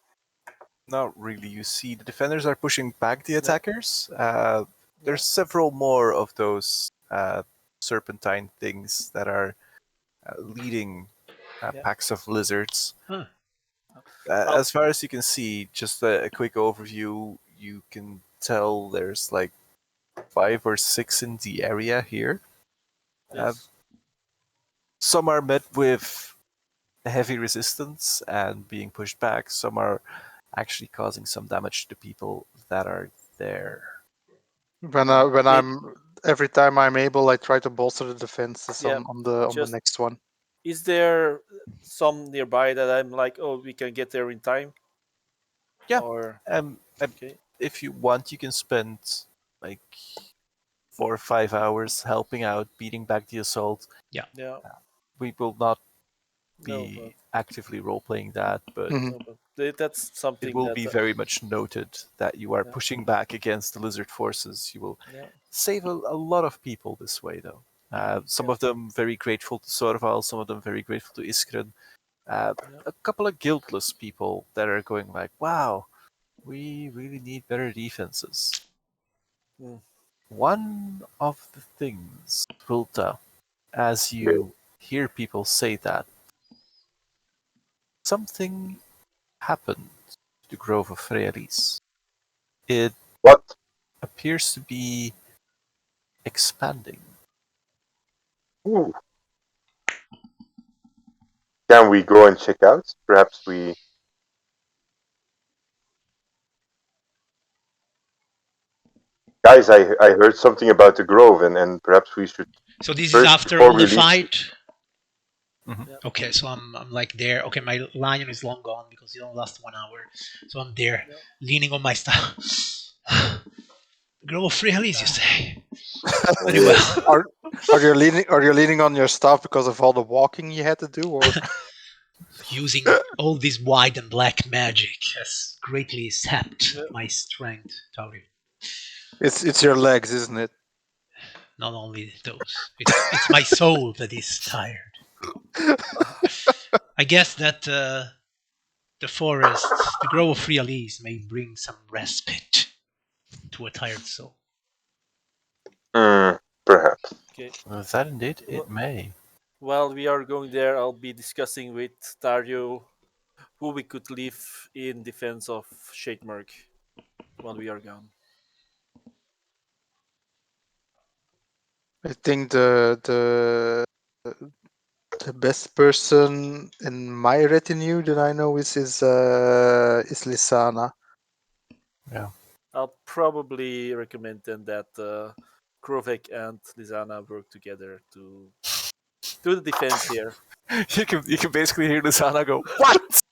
Not really. You see, the defenders are pushing back the attackers. There's several more of those serpentine things that are leading Yeah. packs of lizards. Huh. As far as you can see, just a quick overview, you can tell there's like 5 or 6 in the area here. Yes. Some are met with heavy resistance and being pushed back. Some are actually causing some damage to people that are there. When It- I'm every time I'm able, I try to bolster the defenses Yeah, on the just- next one. Is there some nearby that I'm like, oh, we can get there in time? Yeah. Or okay. If you want, you can spend like 4 or 5 hours helping out, beating back the assault. Yeah. We will not No, be actively role playing that, but Mhm. but that's something it will that be very much noted that you are Yeah. pushing back against the lizard forces. You will Yeah. save a lot of people this way, though. Some Yeah. of them very grateful to Sorval, some of them very grateful to Iskren. Yeah. A couple of guiltless people that are going like, wow, we really need better defenses. Mm. One of the things, Hulta, as you hear people say that, something happened to the Grove of Freyalis. It What? appears to be expanding. Ooh. Can we go and check out? Perhaps we. Guys, I heard something about the Grove, and perhaps we should. So this is First, after before all we the leave- fight. Mhm. Yeah. Okay, so I'm like there. Okay, my lion is long gone because it only lasts 1 hour. So I'm there, Yeah. leaning on my staff. Grow free Helise, you say? Very well. Are you leaning on your staff because of all the walking you had to do, or Using all this white and black magic has greatly sapped my strength, Tauri. it's your legs, isn't it? Not only those, it's my soul that is tired. I guess that the forest, the grove of free Elise, may bring some respite to a tired soul. Perhaps. Okay. That indeed, it may. While we are going there, I'll be discussing with Dario who we could leave in defense of Shademerg when we are gone. I think the best person in my retinue that I know is Lisana. I'll probably recommend then that Krovek and Lizana work together to do the defense here. You can basically hear Lisana go, "What?"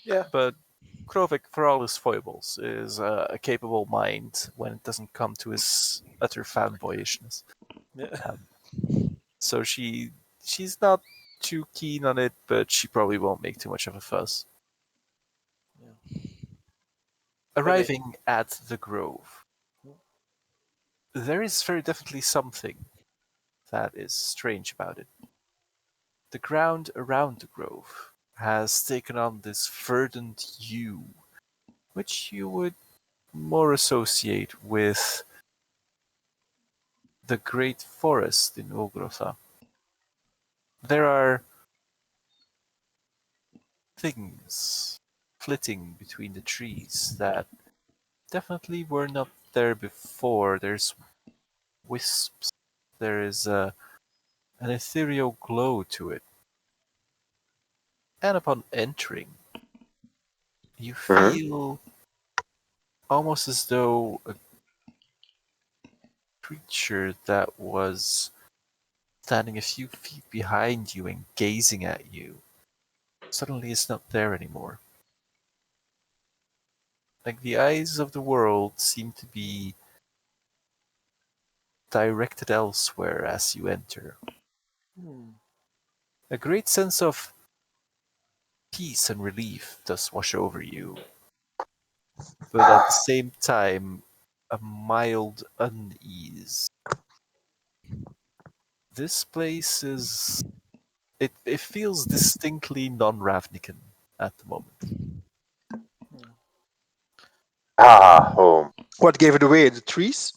Yeah, but Krovik, for all his foibles, is a capable mind when it doesn't come to his utter fanboyishness. Yeah. So she's not too keen on it, but she probably won't make too much of a fuss. Arriving at the grove, there is very definitely something that is strange about it. The ground around the grove has taken on this verdant hue, which you would more associate with the great forest in Ogrotha. There are things flitting between the trees that definitely were not there before. There's wisps. There is an ethereal glow to it. And upon entering, you Mhm. feel almost as though a creature that was standing a few feet behind you and gazing at you suddenly is not there anymore. Like the eyes of the world seem to be directed elsewhere as you enter. Hmm. A great sense of peace and relief does wash over you, but at the same time, a mild unease. This place is. It feels distinctly non Ravnican at the moment. Ah, home. What gave it away? The trees?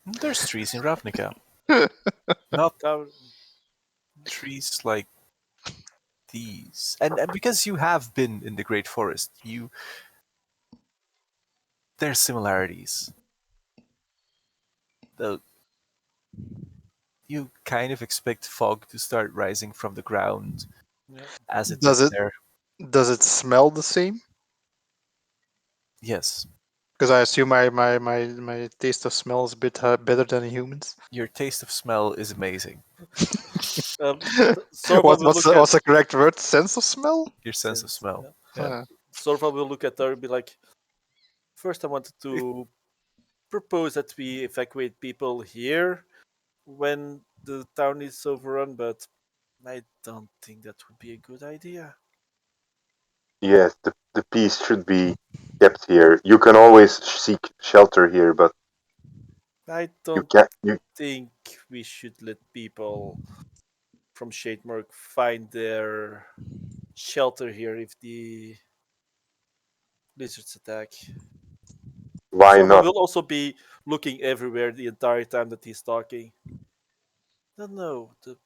There's trees in Ravnica. Not Tower. trees like these. And because you have been in the Great Forest, there's similarities. Though you kind of expect fog to start rising from the ground Yeah. as it Does is it there. does it smell the same? Yes, Because I assume my taste of smell is a bit better than humans. your taste of smell is amazing. Sorval will look at What's the correct word? Sense of smell? Your sense of sense. smell. Yeah. Yeah. Ah. Sorval will look at her and be like, first, I wanted to propose that we evacuate people here when the town is overrun, but I don't think that would be a good idea. Yes, the peace should be kept here. You can always seek shelter here, but I you don't can't. You, think we should let people from Shademark find their shelter here if the lizards attack. why Sorval not? will also be looking everywhere the entire time that he's talking. I don't know. It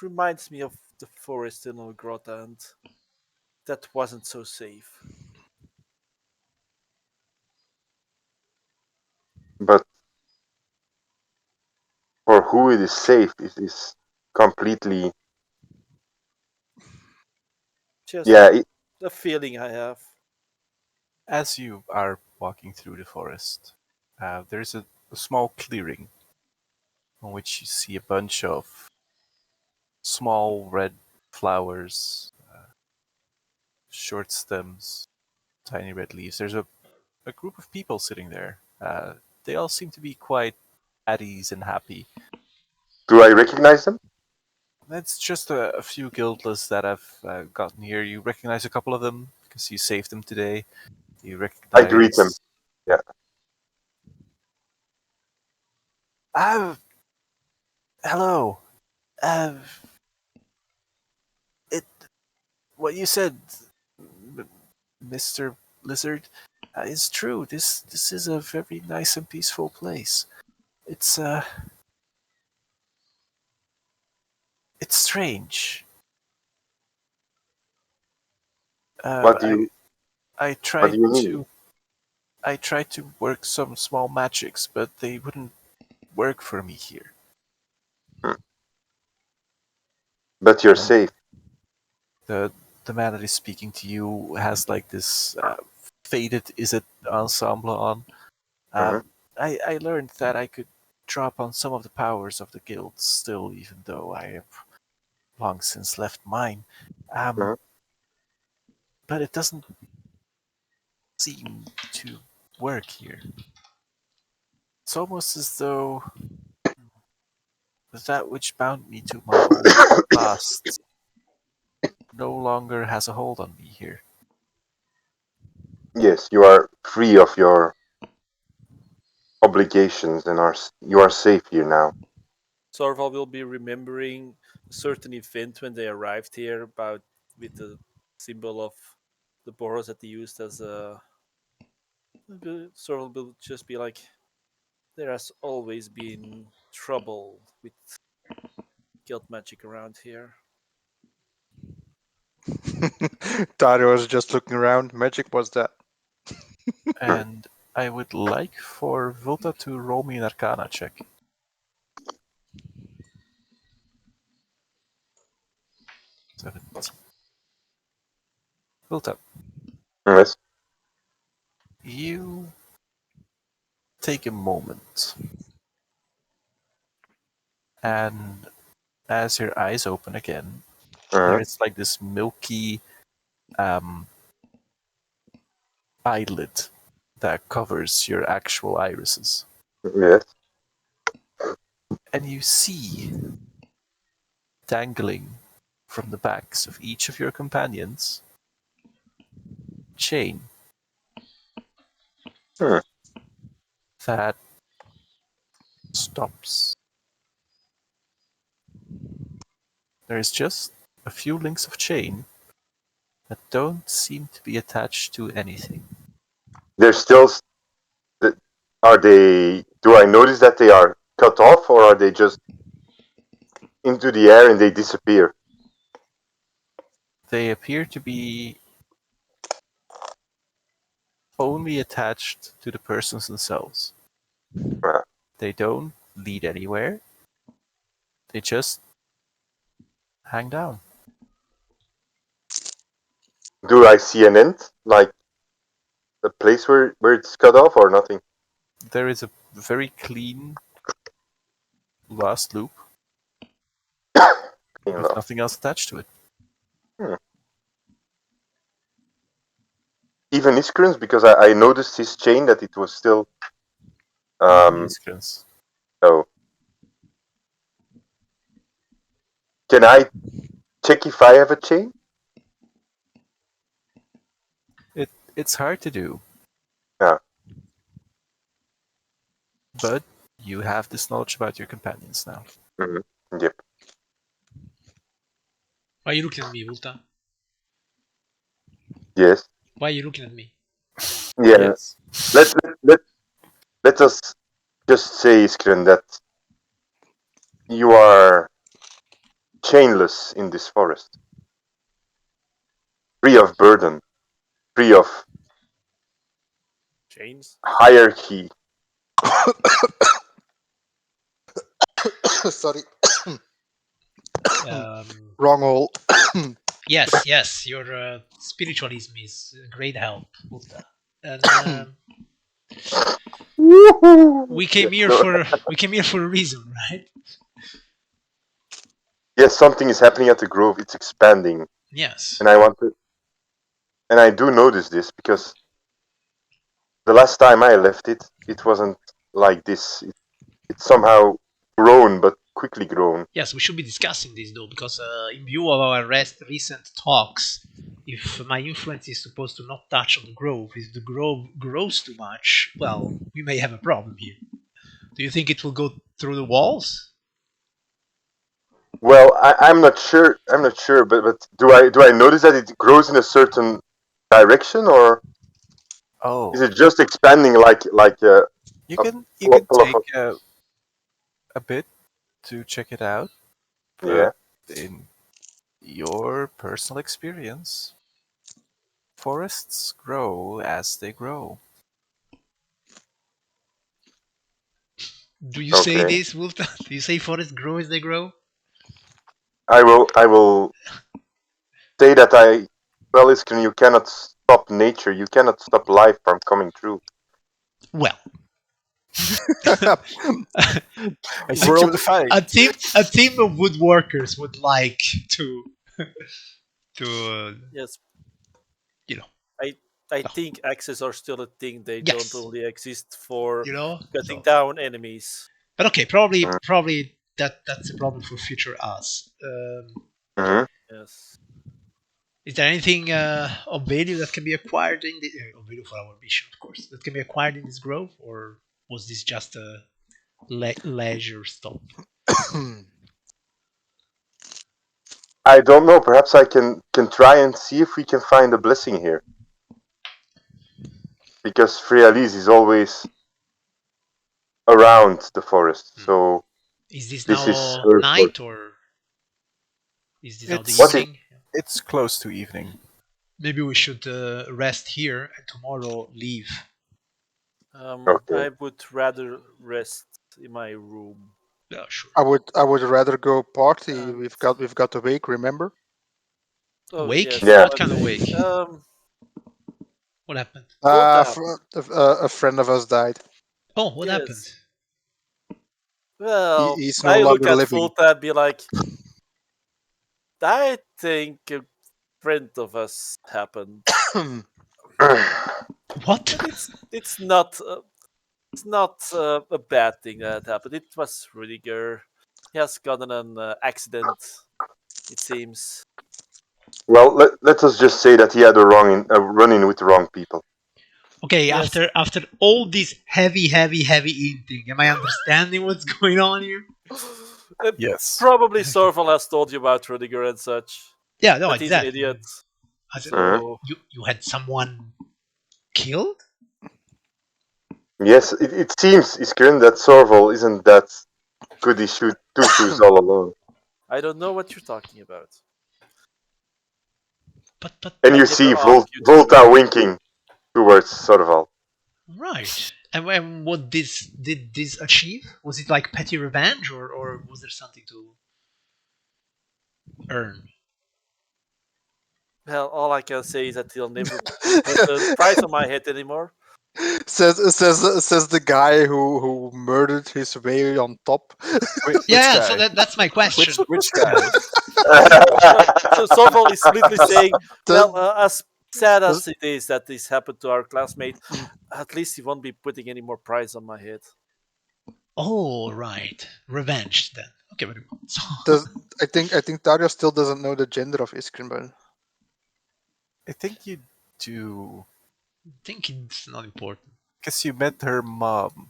reminds me of the forest in Ogrota, and that wasn't so safe. But for who it is safe, it is completely. Just Yeah, the feeling I have. As you are walking through the forest, there's a small clearing on which you see a bunch of small red flowers, short stems, tiny red leaves. There's a group of people sitting there. They all seem to be quite at ease and happy. do I recognize them? It's just a few guildless that have gotten here. You recognize a couple of them because you saved them today. You I greet them. recognize. Yeah. Ah, hello. Uh, it. What you said, Mr. Lizard, is true. This is a very nice and peaceful place. It's it's strange. What do I you I What do tried you need? to I tried to work some small magics, but they wouldn't work for me here. Hmm. But you're And safe. the the man that is speaking to you has like this faded is it ensemble on. Hmm. I learned that I could drop on some of the powers of the guild still, even though I have long since left mine. Um, Hmm. but it doesn't seem to work here. It's almost as though That which bound me to my old past no longer has a hold on me here. Yes, you are free of your obligations and you are safe here now. Sorval will be remembering a certain event when they arrived here about with the symbol of the Boros that they used as a. Sorval will just be like, there has always been trouble with guild magic around here. Dario was just looking around. Magic was that. And I would like for Vilta to roll me an Arcana check. 17. Vilta, Yes. you take a moment, and as your eyes open again, there is like this milky eyelid that covers your actual irises. Yes. And you see dangling from the backs of each of your companions chain Hmm. that stops. There's just a few links of chain that don't seem to be attached to anything. They're still. Are they? Do I notice that they are cut off, or are they just into the air and they disappear? They appear to be only attached to the persons themselves. Ah. They don't lead anywhere. They just hang down. Do I see an end, like a place where it's cut off, or nothing? There is a very clean last loop with nothing else attached to it. Even Iskrens, because I noticed his chain that it was still. Iskrens. Oh. Can I check if I have a chain? It's hard to do. Yeah. But you have this knowledge about your companions now. Mm-hmm. Yep. Why are you looking at me, Vulta? Yes. Why are you looking at me? Yeah. Yes. Let us just say, Iskren, that you are chainless in this forest, free of burden, free of Chains? hierarchy. Sorry. Um, Wrong hole. yes, your spiritualism is a great help, Vulta. And we came here for a reason, right? Yes, something is happening at the grove. It's expanding, Yes. and I do notice this because the last time I left it, it wasn't like this. It's somehow grown, but quickly grown. Yes, we should be discussing this though, because in view of our recent talks, if my influence is supposed to not touch on the grove, if the grove grows too much, well, we may have a problem here. Do you think it will go through the walls? Well, I'm not sure. I'm not sure, but do I notice that it grows in a certain direction, or is Oh, it just expanding like you a can pull of take a bit to check it out, yeah? but in your personal experience, forests grow as they grow. Do you say Okay, this, Wolfman? Do you say forests grow as they grow? I will say that well, Iskin, you cannot stop nature. You cannot stop life from coming through. Well, I think World- you're defiant. a team of woodworkers would like to Yes. you know I well, think axes are still a thing. They don't yes, only exist for you know. cutting So, down enemies. but okay, Mm. probably that's a problem for future us. Mhm. Yes. Is there anything of value that can be acquired in the of value for our mission, of course, that can be acquired in this grove, or was this just a leisure stop? I don't know. Perhaps I can try and see if we can find a blessing here, because Frealise is always around the forest. So Is this this is now her forest. night, or is this now the It's evening? it's close to evening. Maybe we should rest here and tomorrow leave. Okay. I would rather rest in my room. Yeah, sure. I would rather go party. And- We've got the wake. Remember? Oh Wake? yes. Yeah. What by kind the of way, wake? What happened? A friend of us died. Oh, what happened? yes. Well, He's no I look longer at living. Fulta and be like, I think a friend of us happened, What? but it's not a bad thing that happened. It was Rudiger. He has gotten an accident. It seems. Well, let us just say that he had a run-in with the wrong people. Okay, Yes. after all this heavy eating, am I understanding what's going on here? Yes. Probably Sorval has told you about Rudiger and such. Yeah, no, That he's an exactly. idiot. So you had someone killed? Yes, it seems, Iskrin, that Sorval isn't that goody two shoes all alone. I don't know what you're talking about. But And I you never see asked you to. Volta winking towards Sorval. right. And what did this achieve? Was it like petty revenge, or was there something to earn? Well, all I can say is that he'll never put a price on my head anymore. Says the guy who murdered his way on top. Which Yeah, guy? so that's my question. Which guy? So Sorval is literally saying, The- well, as sad the- as it is that this happened to our classmate, at least he won't be putting any more price on my head. Oh, right, revenge then. Okay, very well. So, I think Dario still doesn't know the gender of Iskrin, but I think you do, I think it's not important. because you met her mom.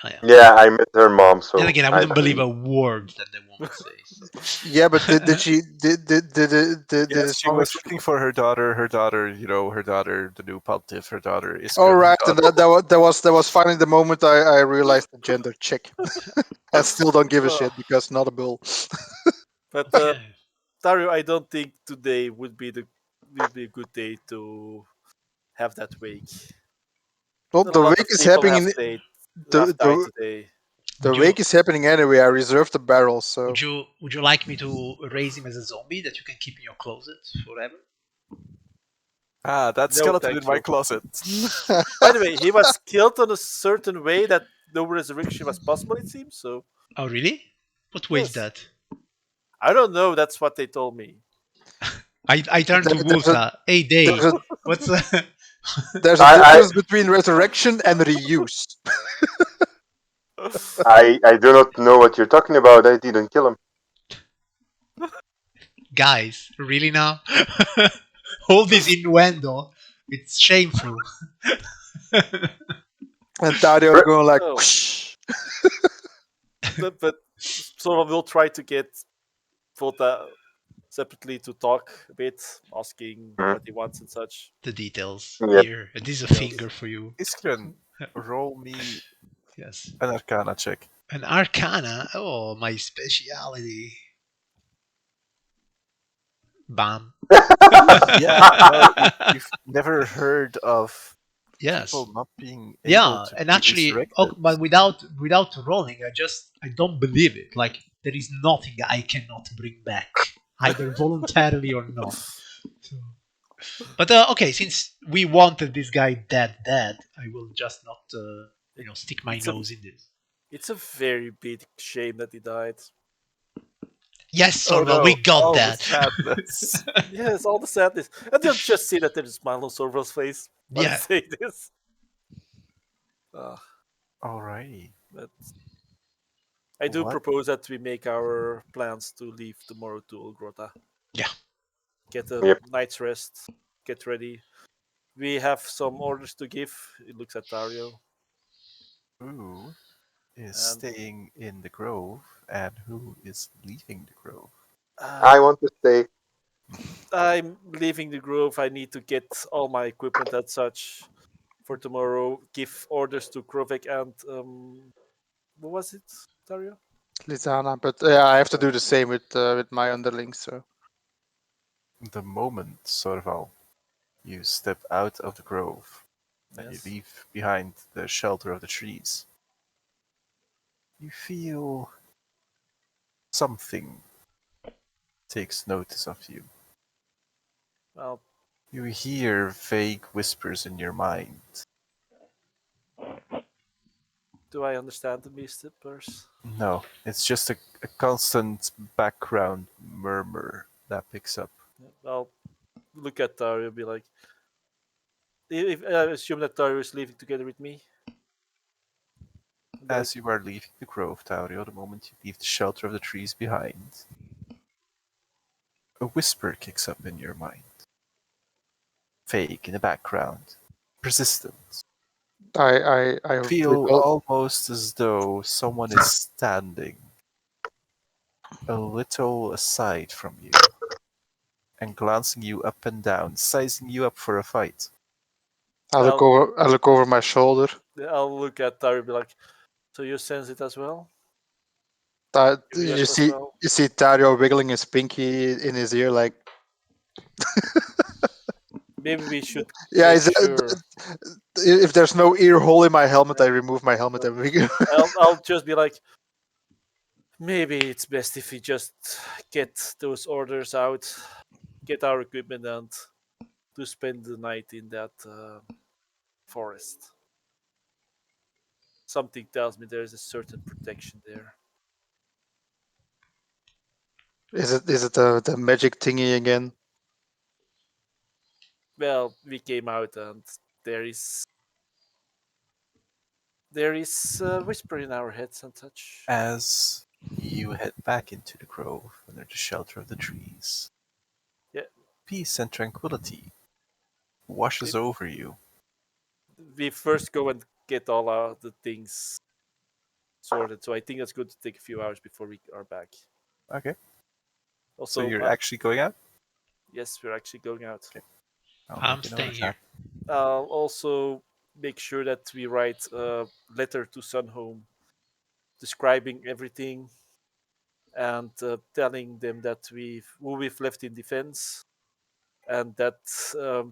Oh, yeah. Yeah, I met her mom, so Then again, I wouldn't believe a word that the woman says. yeah, but did she did Yes, his she mom was looking for her daughter. Her daughter, her daughter, the new pontiff. Her daughter is. All right, and that was finally the moment I realized the gender. Check. I still don't give a shit because not a bull. But Okay. Dario, I don't think today would be a good day to have that wake. Well, Not a the lot wake of is people happening. have died today. The Would wake you is happening anyway. I reserved the barrel, so would you like me to raise him as a zombie that you can keep in your closet forever? That No, skeleton thank in my you. closet. By the way, he was killed in a certain way that no resurrection was possible, it seems. So, Oh, really? What way is yes. that? I don't know. That's what they told me. I turn to there's a, Wulta. Hey, Dave. there's a, What's there's a I, difference between resurrection and reuse. I do not know what you're talking about. I didn't kill him. guys? Really now? All this innuendo. It's shameful. And Dario's going like, Oh. whoosh. But someone will try to get Volta separately to talk a bit, asking what he wants and such. The details Yep. here. This is a finger for you. Iskren, roll me Yes. an Arcana check. An Arcana. Oh, my speciality. Bam. Yeah, you've never heard of Yes. people not being able Yeah, to and be actually, resurrected. but without rolling, I don't believe it. Like there is nothing I cannot bring back, either voluntarily or not. So, but okay, since we wanted this guy dead, I will just not, stick my It's a- nose in this. It's a very big shame that he died. Yes, Oh Sorval, no! we got all that. the sadness. Yes, all the sadness. And you'll just see that there's a smile on Sorval's face when I Yeah. say this. Alrighty. But I do What? propose that we make our plans to leave tomorrow to Ulgrota. Yeah. Get a Yep. night's rest. Get ready. We have some orders to give. It looks at Dario. Who is And staying in the grove and who is leaving the grove? I want to stay. I'm leaving the grove. I need to get all my equipment and such for tomorrow. Give orders to Krovek and what was it, Dario? Lizana, but I have to do the same with my underlings. So The moment, Sorval, you step out of the grove and you Yes. leave behind the shelter of the trees, you feel something takes notice of you. Well, You hear vague whispers in your mind. do I understand the whispers? No, it's just a constant background murmur that picks up. I'll look at Dario. Be like, if I assume that Dario is leaving together with me. Be like, As you are leaving the grove, Taurio, the moment you leave the shelter of the trees behind, a whisper kicks up in your mind. Vague in the background, persistent. I Feel recall. almost as though someone is standing a little aside from you and glancing you up and down, sizing you up for a fight. I look over. I look over my shoulder. I'll look at Dario. Be like, so you sense it as well? You You react as see, well? you see Dario wiggling his pinky in his ear, like, Maybe we should yeah. make sure. If there's no ear hole in my helmet, I remove my helmet and we go. I'll just be like, maybe it's best if we just get those orders out, get our equipment, and to spend the night in that forest. Something tells me there is a certain protection there. Is it the magic thingy again? Well, we came out and there is a whisper in our heads and such. As you head back into the grove under the shelter of the trees, Yeah, peace and tranquility washes over you. we first go and get all the things sorted. So I think that's going to take a few hours before we are back. Okay, so Also, you're actually going out? yes, we're actually going out. Okay. I'll I'm make a note staying of here. that. I'll also make sure that we write a letter to Sunhome describing everything and telling them that we've left in defense and that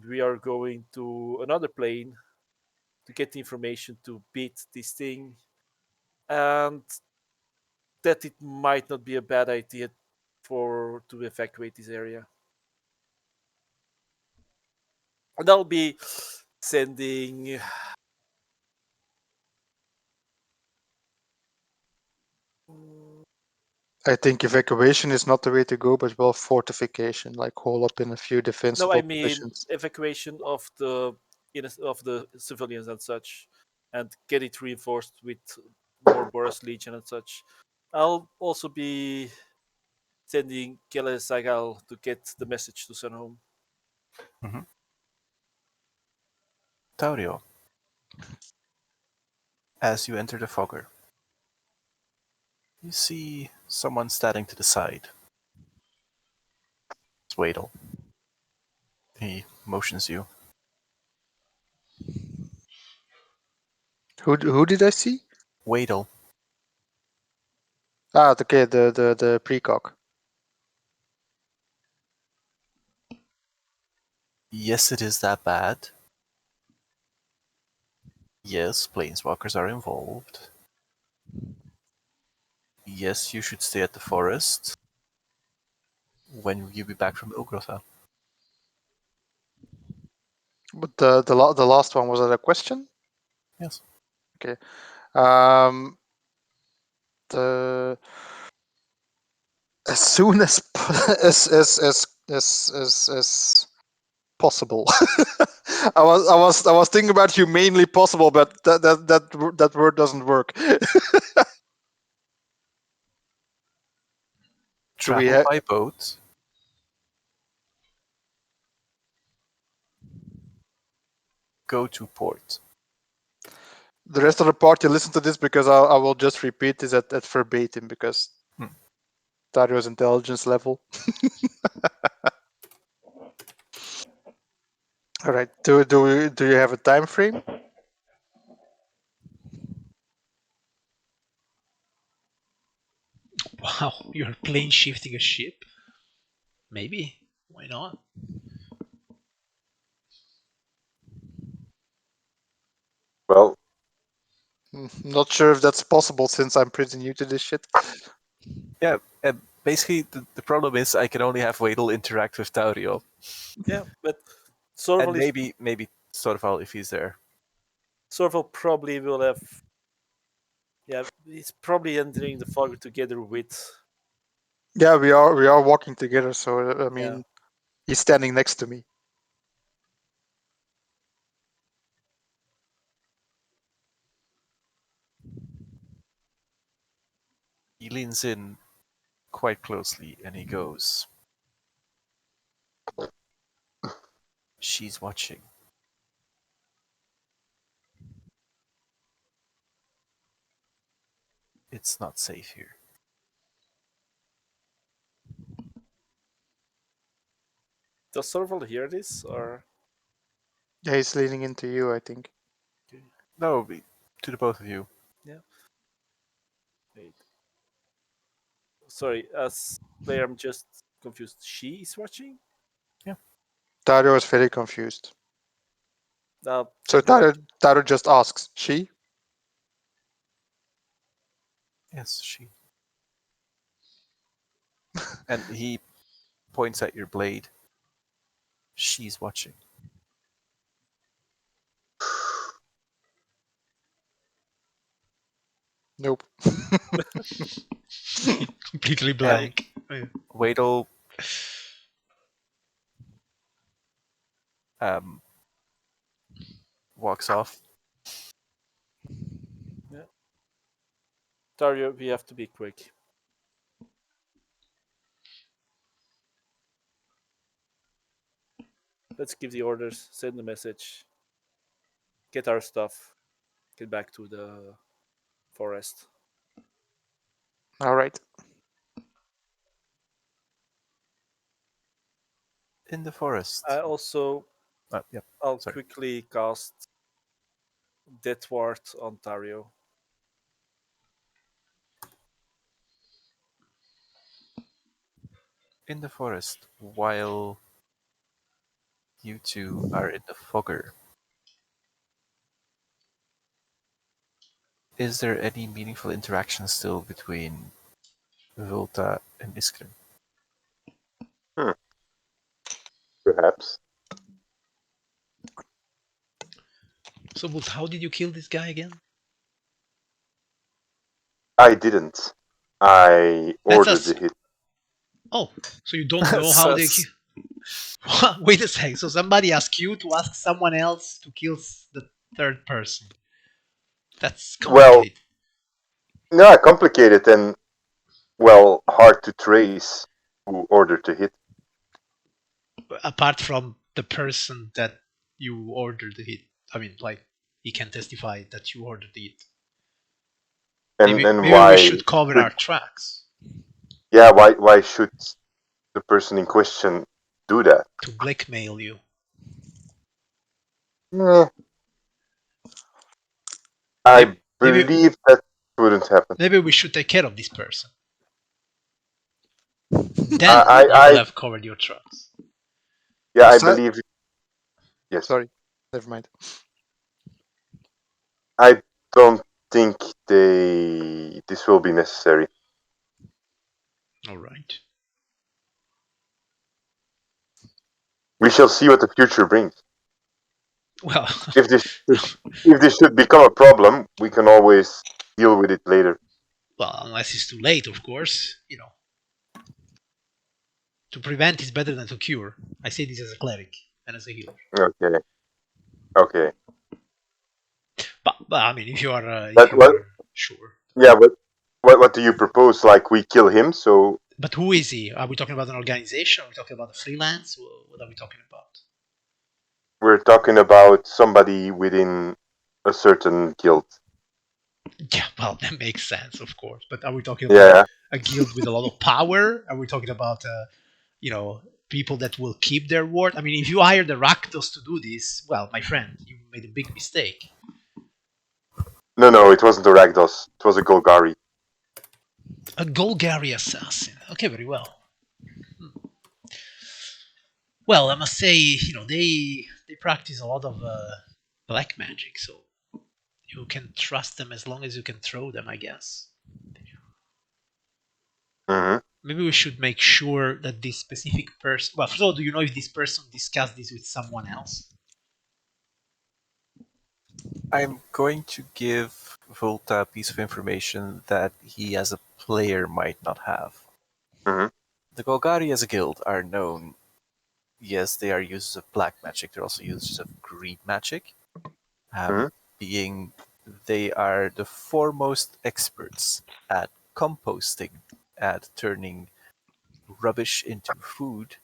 we are going to another plane to get the information to beat this thing and that it might not be a bad idea for to evacuate this area. And I'll be sending I think evacuation is not the way to go, but well, fortification, like hole up in a few no, defensible I mean positions. evacuation of the civilians and such, and get it reinforced with more Boris Legion and such. I'll also be sending Kele Sagal to get the message to Sunhome. Taurio, as you enter the fogger, you see someone standing to the side. It's Wadel. He motions you. Who did I see? Wadel, Ah, okay, the precock. yes, it is that bad. Yes, planeswalkers are involved. Yes, you should stay at the forest. When will you be back from Ilgrotha? But the last one was that a question? Yes. Okay. Um, the as soon as as possible. I was thinking about humanely possible, but that word doesn't work. travel by boat. Go to port. The rest of the party listen to this because I will just repeat this at verbatim because Dario's intelligence level. All right. Do you have a time frame? Wow, you're plane shifting a ship? Maybe. Why not? Well, Not sure if that's possible since I'm pretty new to this shit. Yeah, basically the problem is I can only have Wadel interact with Taurio. Yeah, but Sorval And is maybe Sorval if he's there. Sorval probably will have. Yeah, he's probably entering the fog together with. Yeah, we are walking together, so I mean, Yeah. he's standing next to me. He leans in quite closely and he goes, "She's watching. It's not safe here." Does Sorval hear this or? Yeah, he's leaning into you, I think. No, to the both of you. Yeah. Wait. Sorry, as player, I'm just confused. She is watching. Dario is very confused. Uh, So Dario just asks, she? Yes, she. And he points at your blade. She's watching. Nope. Completely blank. Wadel walks off. Dario, we have to be quick. Let's give the orders, send the message, get our stuff, get back to the forest. All right. In the forest. I also, Yep. I'll sorry. quickly cast Death Ward on Dario. In the forest, while you two are in the fogger, is there any meaningful interaction still between Volta and Iskren? perhaps. So, but how did you kill this guy again? I didn't. I ordered the hit. Oh, so you don't know how they kill? Wait a sec. So somebody asked you to ask someone else to kill the third person. That's complicated. Well, no, complicated and hard to trace who ordered the hit. Apart from the person that you ordered the hit, I mean, like he can testify that you ordered the hit. And Maybe why we should cover our tracks. Yeah, why should the person in question do that? To blackmail you. I believe that wouldn't happen. Maybe we should take care of this person. Then you will have covered your tracks. Yeah, I believe. Yes. Sorry, never mind. I don't think this will be necessary. All right. We shall see what the future brings. Well, if this should become a problem, we can always deal with it later. Well, unless it's too late, of course. You know, to prevent is better than to cure. I say this as a cleric and as a healer. Okay. But I mean, if you are, sure. Yeah, what do you propose? Like we kill him, so But who is he? Are we talking about an organization? Are we talking about a freelance? What are we talking about? We're talking about somebody within a certain guild. Yeah, well, that makes sense, of course. But are we talking about Yeah. a guild with a lot of power? Are we talking about, people that will keep their word? I mean, if you hire the Rakdos to do this, well, my friend, you made a big mistake. No, it wasn't a Ragdos. It was a Golgari. A Golgari assassin. Okay, very well. Well, I must say, they practice a lot of black magic, so you can trust them as long as you can throw them, I guess. Hmm. Maybe we should make sure that this specific person. Well, first of all, do you know if this person discussed this with someone else? I'm going to give Volta a piece of information that he as a player might not have. Mhm. The Golgari as a guild are known, yes, they are users of black magic, they're also users of green magic. Mhm. Being they are the foremost experts at composting, at turning rubbish into food,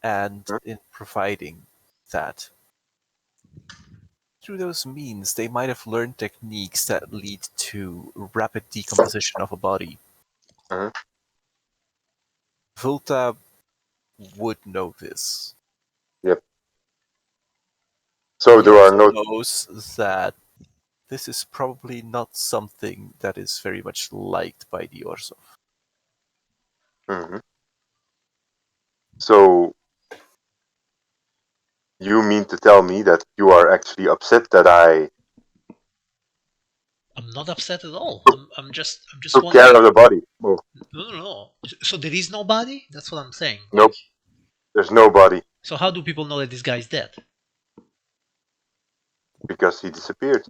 and in providing that. Through those means, they might have learned techniques that lead to rapid decomposition of a body. Mhm. Volta would know this. Yep. So He there are also no. knows that this is probably not something that is very much liked by the Orzhov. Mhm. So you mean to tell me that you are actually upset that I I'm not upset at all. I'm just took care wondering. of the body? Oh, No. So there is nobody. That's what I'm saying. nope. There's no body So how do people know that this guy is dead? because he disappeared.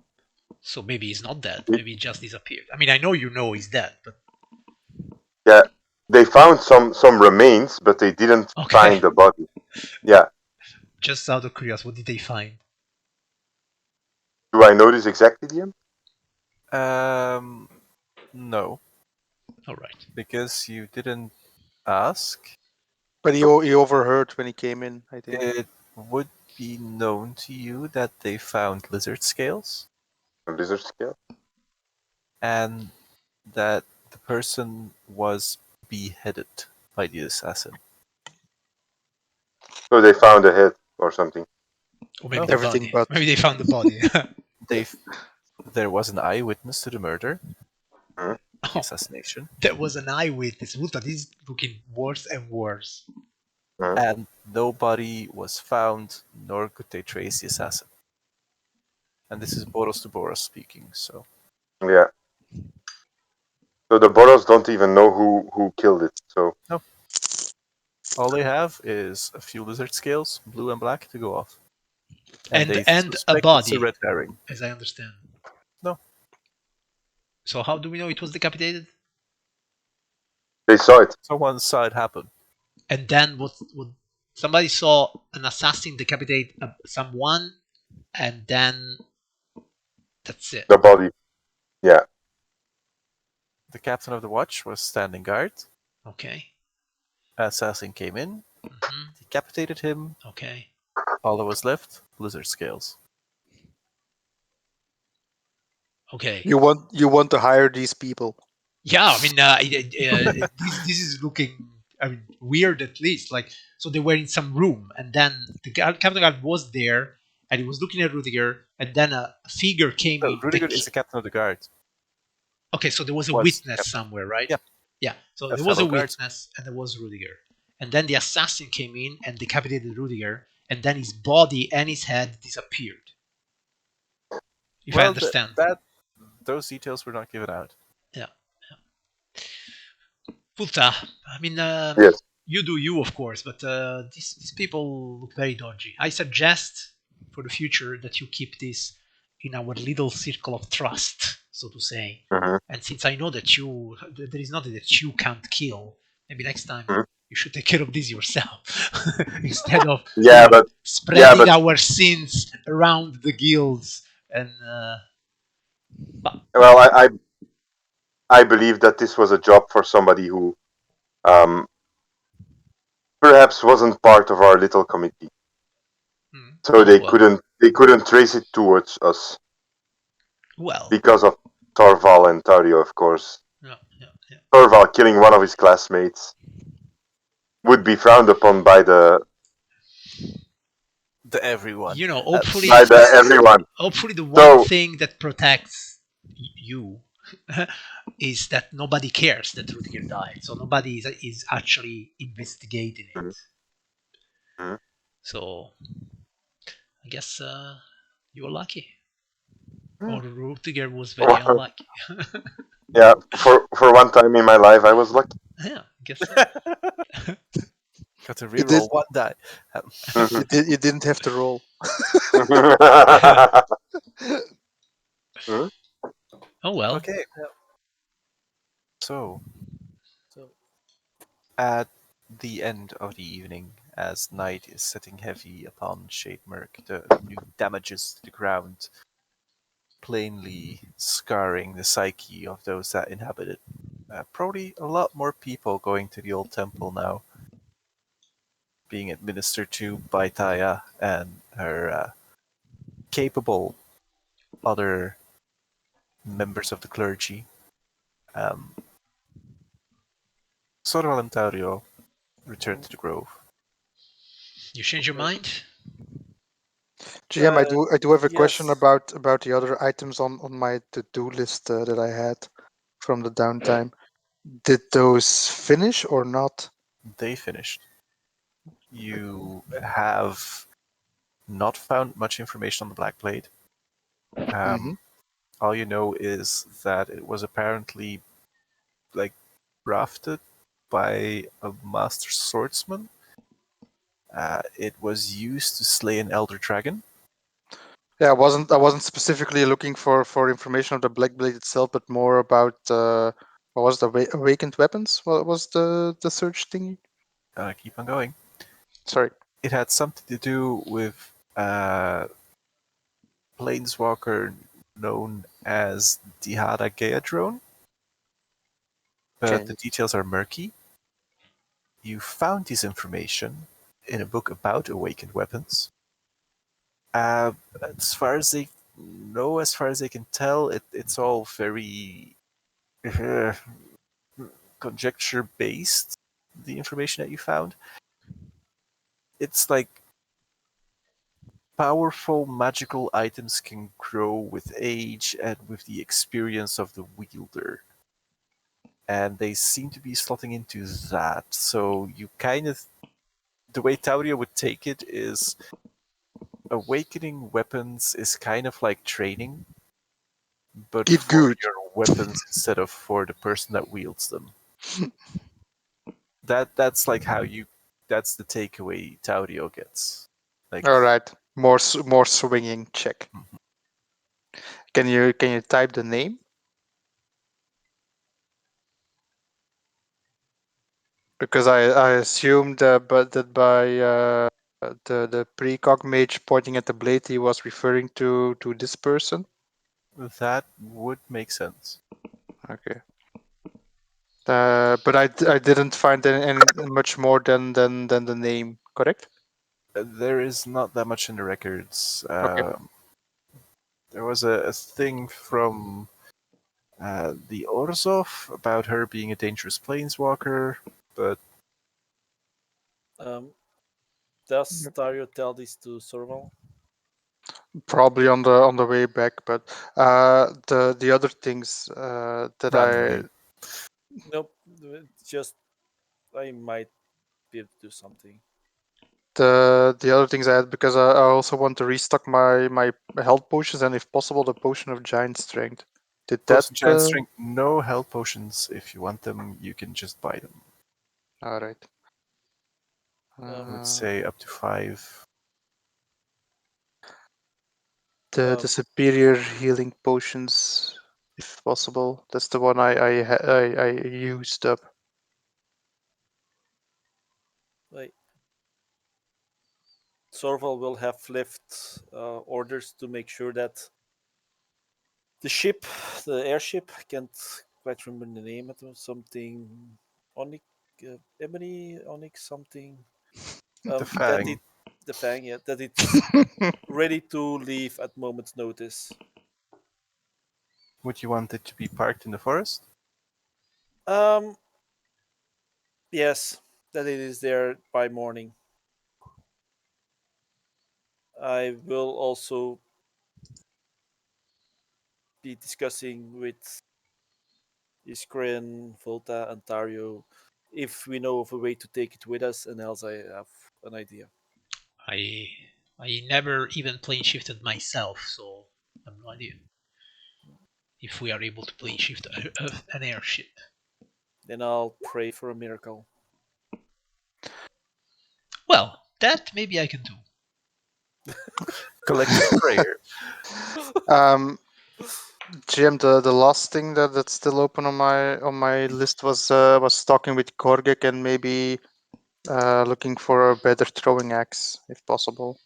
So maybe he's not dead. He- Maybe he just disappeared. I mean, I know he's dead, but Yeah, they found some remains, but they didn't okay. find the body. Yeah. Just out of curiosity, what did they find? Do I know this exactly, DM? No, All right. because you didn't ask. But he overheard when he came in, I think. It would be known to you that they found lizard scales A lizard scale. and that the person was beheaded by the assassin. So they found a head or something. Or maybe Oh. the Everything body. but. Maybe they found the body. There was an eyewitness to the murder, Mhm. the Oh, assassination, there was an eyewitness. Ulta, this is looking worse and worse. Mhm. and no body was found, nor could they trace the assassin. And this is Boros to Boros speaking, so Yeah. So the Boros don't even know who killed it. So all they have is a few lizard scales, blue and black, to go off. And they a suspect it's a body, red herring. as I understand. No. So how do we know it was decapitated? they saw it. Someone saw it happen. And then what somebody saw an assassin decapitate someone, and then that's it. The body. Yeah. The captain of the watch was standing guard. Okay. Assassin came in, Hmm. decapitated him. Okay. All that was left, lizard scales. Okay. You want to hire these people. Yeah, I mean, this is looking, I mean, weird at least. Like, so they were in some room, and then the captain guard was there, and he was looking at Rudiger, and then a figure came No, in. Rudiger is the captain of the guard. Okay, so there was a Was witness captain. somewhere, right? Yeah. Yeah. So A there was a fellow guard. witness, and there was Rudiger, and then the assassin came in and decapitated Rudiger, and then his body and his head disappeared. If I understand. Those details were not given out. Yeah. Puta, I mean, Yes. you do you, of course, but these people look very dodgy. I suggest for the future that you keep this in our little circle of trust, so to say. Mhm. And since I know that there is nothing that you can't kill, maybe next time Mhm. you should take care of this yourself instead of Yeah, but spreading our sins around the guilds. And well, I believe that this was a job for somebody who um, perhaps wasn't part of our little committee, so Oh, well. they couldn't trace it towards us Well. because of Torval and Tario, of course. Yeah, yeah, yeah. Torval killing one of his classmates would be frowned upon by the everyone. Hopefully, by the everyone. hopefully the one So thing that protects you is that nobody cares that Rudiger died, so nobody is actually investigating it. Mhm. So I guess you were lucky, Hmm. or Rudiger was very unlucky. Yeah, for one time in my life, I was lucky. Yeah, I guess so. Got to You did. reroll one die. You didn't have to roll. Mhm. Oh well. Okay, so So at the end of the evening, as night is setting heavy upon Shademirk, the new damages to the ground plainly scarring the psyche of those that inhabit it. Probably a lot more people going to the old temple now, being administered to by Taya and her capable other members of the clergy. Um, Sorval and Tario returned to the grove. You change your mind? GM, I do have a question yes, about the other items on my to-do list that I had from the downtime. Did those finish or not? They finished. You have not found much information on the Black Blade. Mm-hmm. All you know is that it was apparently like crafted by a master swordsman. It was used to slay an elder dragon. Yeah, I wasn't specifically looking for information of the Black Blade itself, but more about what was the awakened weapons? What was the search thingy? Keep on going. Sorry. It had something to do with planeswalker known as Dihada Geadrone, but Okay. the details are murky. You found this information in a book about awakened weapons. As far as they know, as far as they can tell, it's all very conjecture based. The information that you found, it's like powerful magical items can grow with age and with the experience of the wielder. And they seem to be slotting into that. So you kind of, the way Tauria would take it is awakening weapons is kind of like training, but Get for good. your weapons instead of for the person that wields them. That's like how you. That's the takeaway Taurio gets. Like All right. More swinging. Check. Can you type the name? Because I assumed but that by the precog mage pointing at the blade, he was referring to this person. that would make sense. Okay. But I didn't find any much more than the name. Correct? There is not that much in the records. Okay. There was a thing from the Orzov about her being a dangerous planeswalker, but does Dario tell this to Sorval? Probably on the way back, but the other things that I randomly. Nope. Just I might be able to do something. the other things I had because I also want to restock my health potions and if possible the potion of giant strength. Did that? Post giant strength, no health potions. If you want them, you can just buy them. All right. I would Um, say up to 5. The superior healing potions, if possible. That's the one I used up. like Sorval will have left orders to make sure that the ship, the airship, I can't quite remember the name of it, something Onyx, ebony, onyx, something. The That fang. the fang, yeah, that it's ready to leave at moment's notice. Would you want it to be parked in the forest? Um, yes, that it is there by morning. I will also be discussing with Iskren, Volta, and Tario if we know of a way to take it with us, and else I have an idea. I I never even plane shifted myself, so I have no idea if we are able to plane shift an airship. Then I'll pray for a miracle. Well, that maybe I can do. Collective prayer. GM, the last thing that's still open on my list was talking with Korgek and maybe looking for a better throwing axe if possible.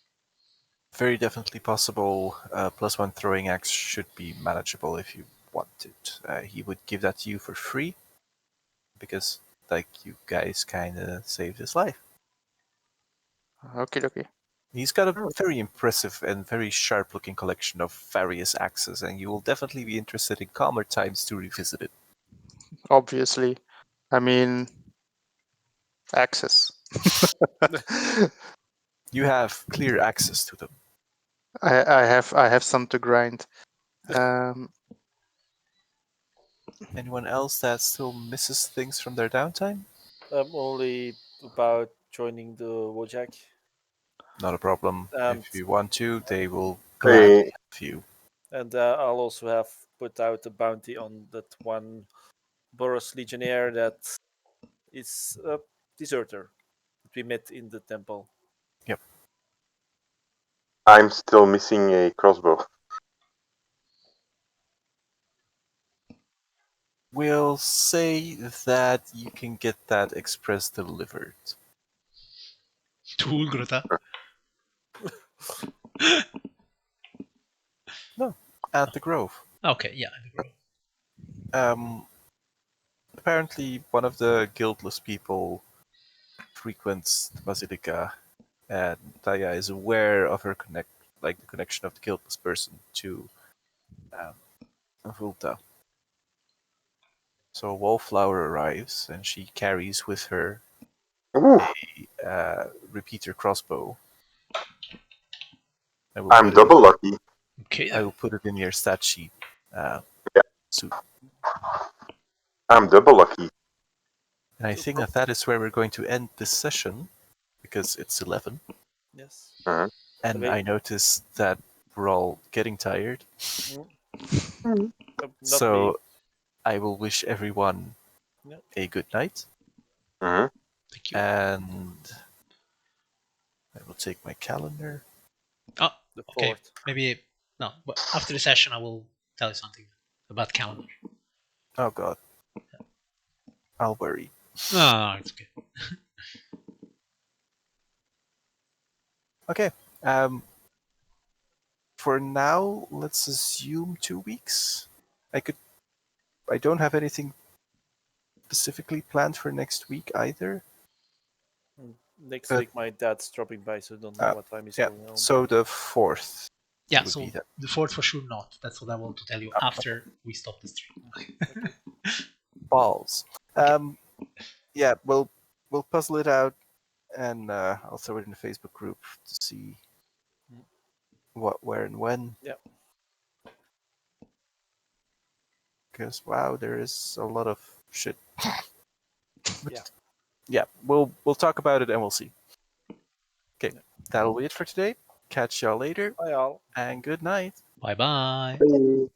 Very definitely possible. +1 throwing axe should be manageable if you want it. He would give that to you for free because, like, you guys kind of saved his life. Okay. He's got a very impressive and very sharp-looking collection of various axes, and you will definitely be interested in calmer times to revisit it. Obviously, I mean, axes. You have clear access to them. I have some to grind. Anyone else that still misses things from their downtime? I'm only about joining the Wojak. Not a problem. And If you want to, they will gladly Hey, have you. and I'll also have put out a bounty on that one Boros Legionnaire that is a deserter that we met in the temple. Yep. I'm still missing a crossbow. We'll say that you can get that express delivered. To Ulgrota. No, at the Grove. Okay, yeah, the grove. Apparently, one of the guildless people frequents the Basilica, and Taya is aware of her the connection of the guildless person to Vulta. So a wallflower arrives, and she carries with her Ooh, a repeater crossbow. I'm double lucky. Okay, I will put it in your stat sheet. Yeah. Soon. I'm double lucky. And I think that is where we're going to end this session, because it's 11. Yes. Mhm. And Wait. I noticed that we're all getting tired. Not me. So I will wish everyone Yeah. a good night. Mhm. thank you. And I will take my calendar. Oh, The okay. fourth. Maybe no. But after the session, I will tell you something about calendar. Oh god. I'll worry. No, it's okay. Okay. For now, let's assume 2 weeks. I don't have anything specifically planned for next week either. Next But- week, my dad's dropping by, so I don't know what time he's Yeah. going home. So the 4th. Yeah, would so be that. the fourth for sure not. That's what I want to tell you after we stop the stream. Balls. Okay. Yeah, we'll puzzle it out, and I'll throw it in the Facebook group to see what, where, and when. Yeah. Because wow, there is a lot of shit. Yeah. Yeah, we'll talk about it and we'll see. Okay, Yeah. that'll be it for today. Catch y'all later, Bye, all. and good night. Bye bye. Hey.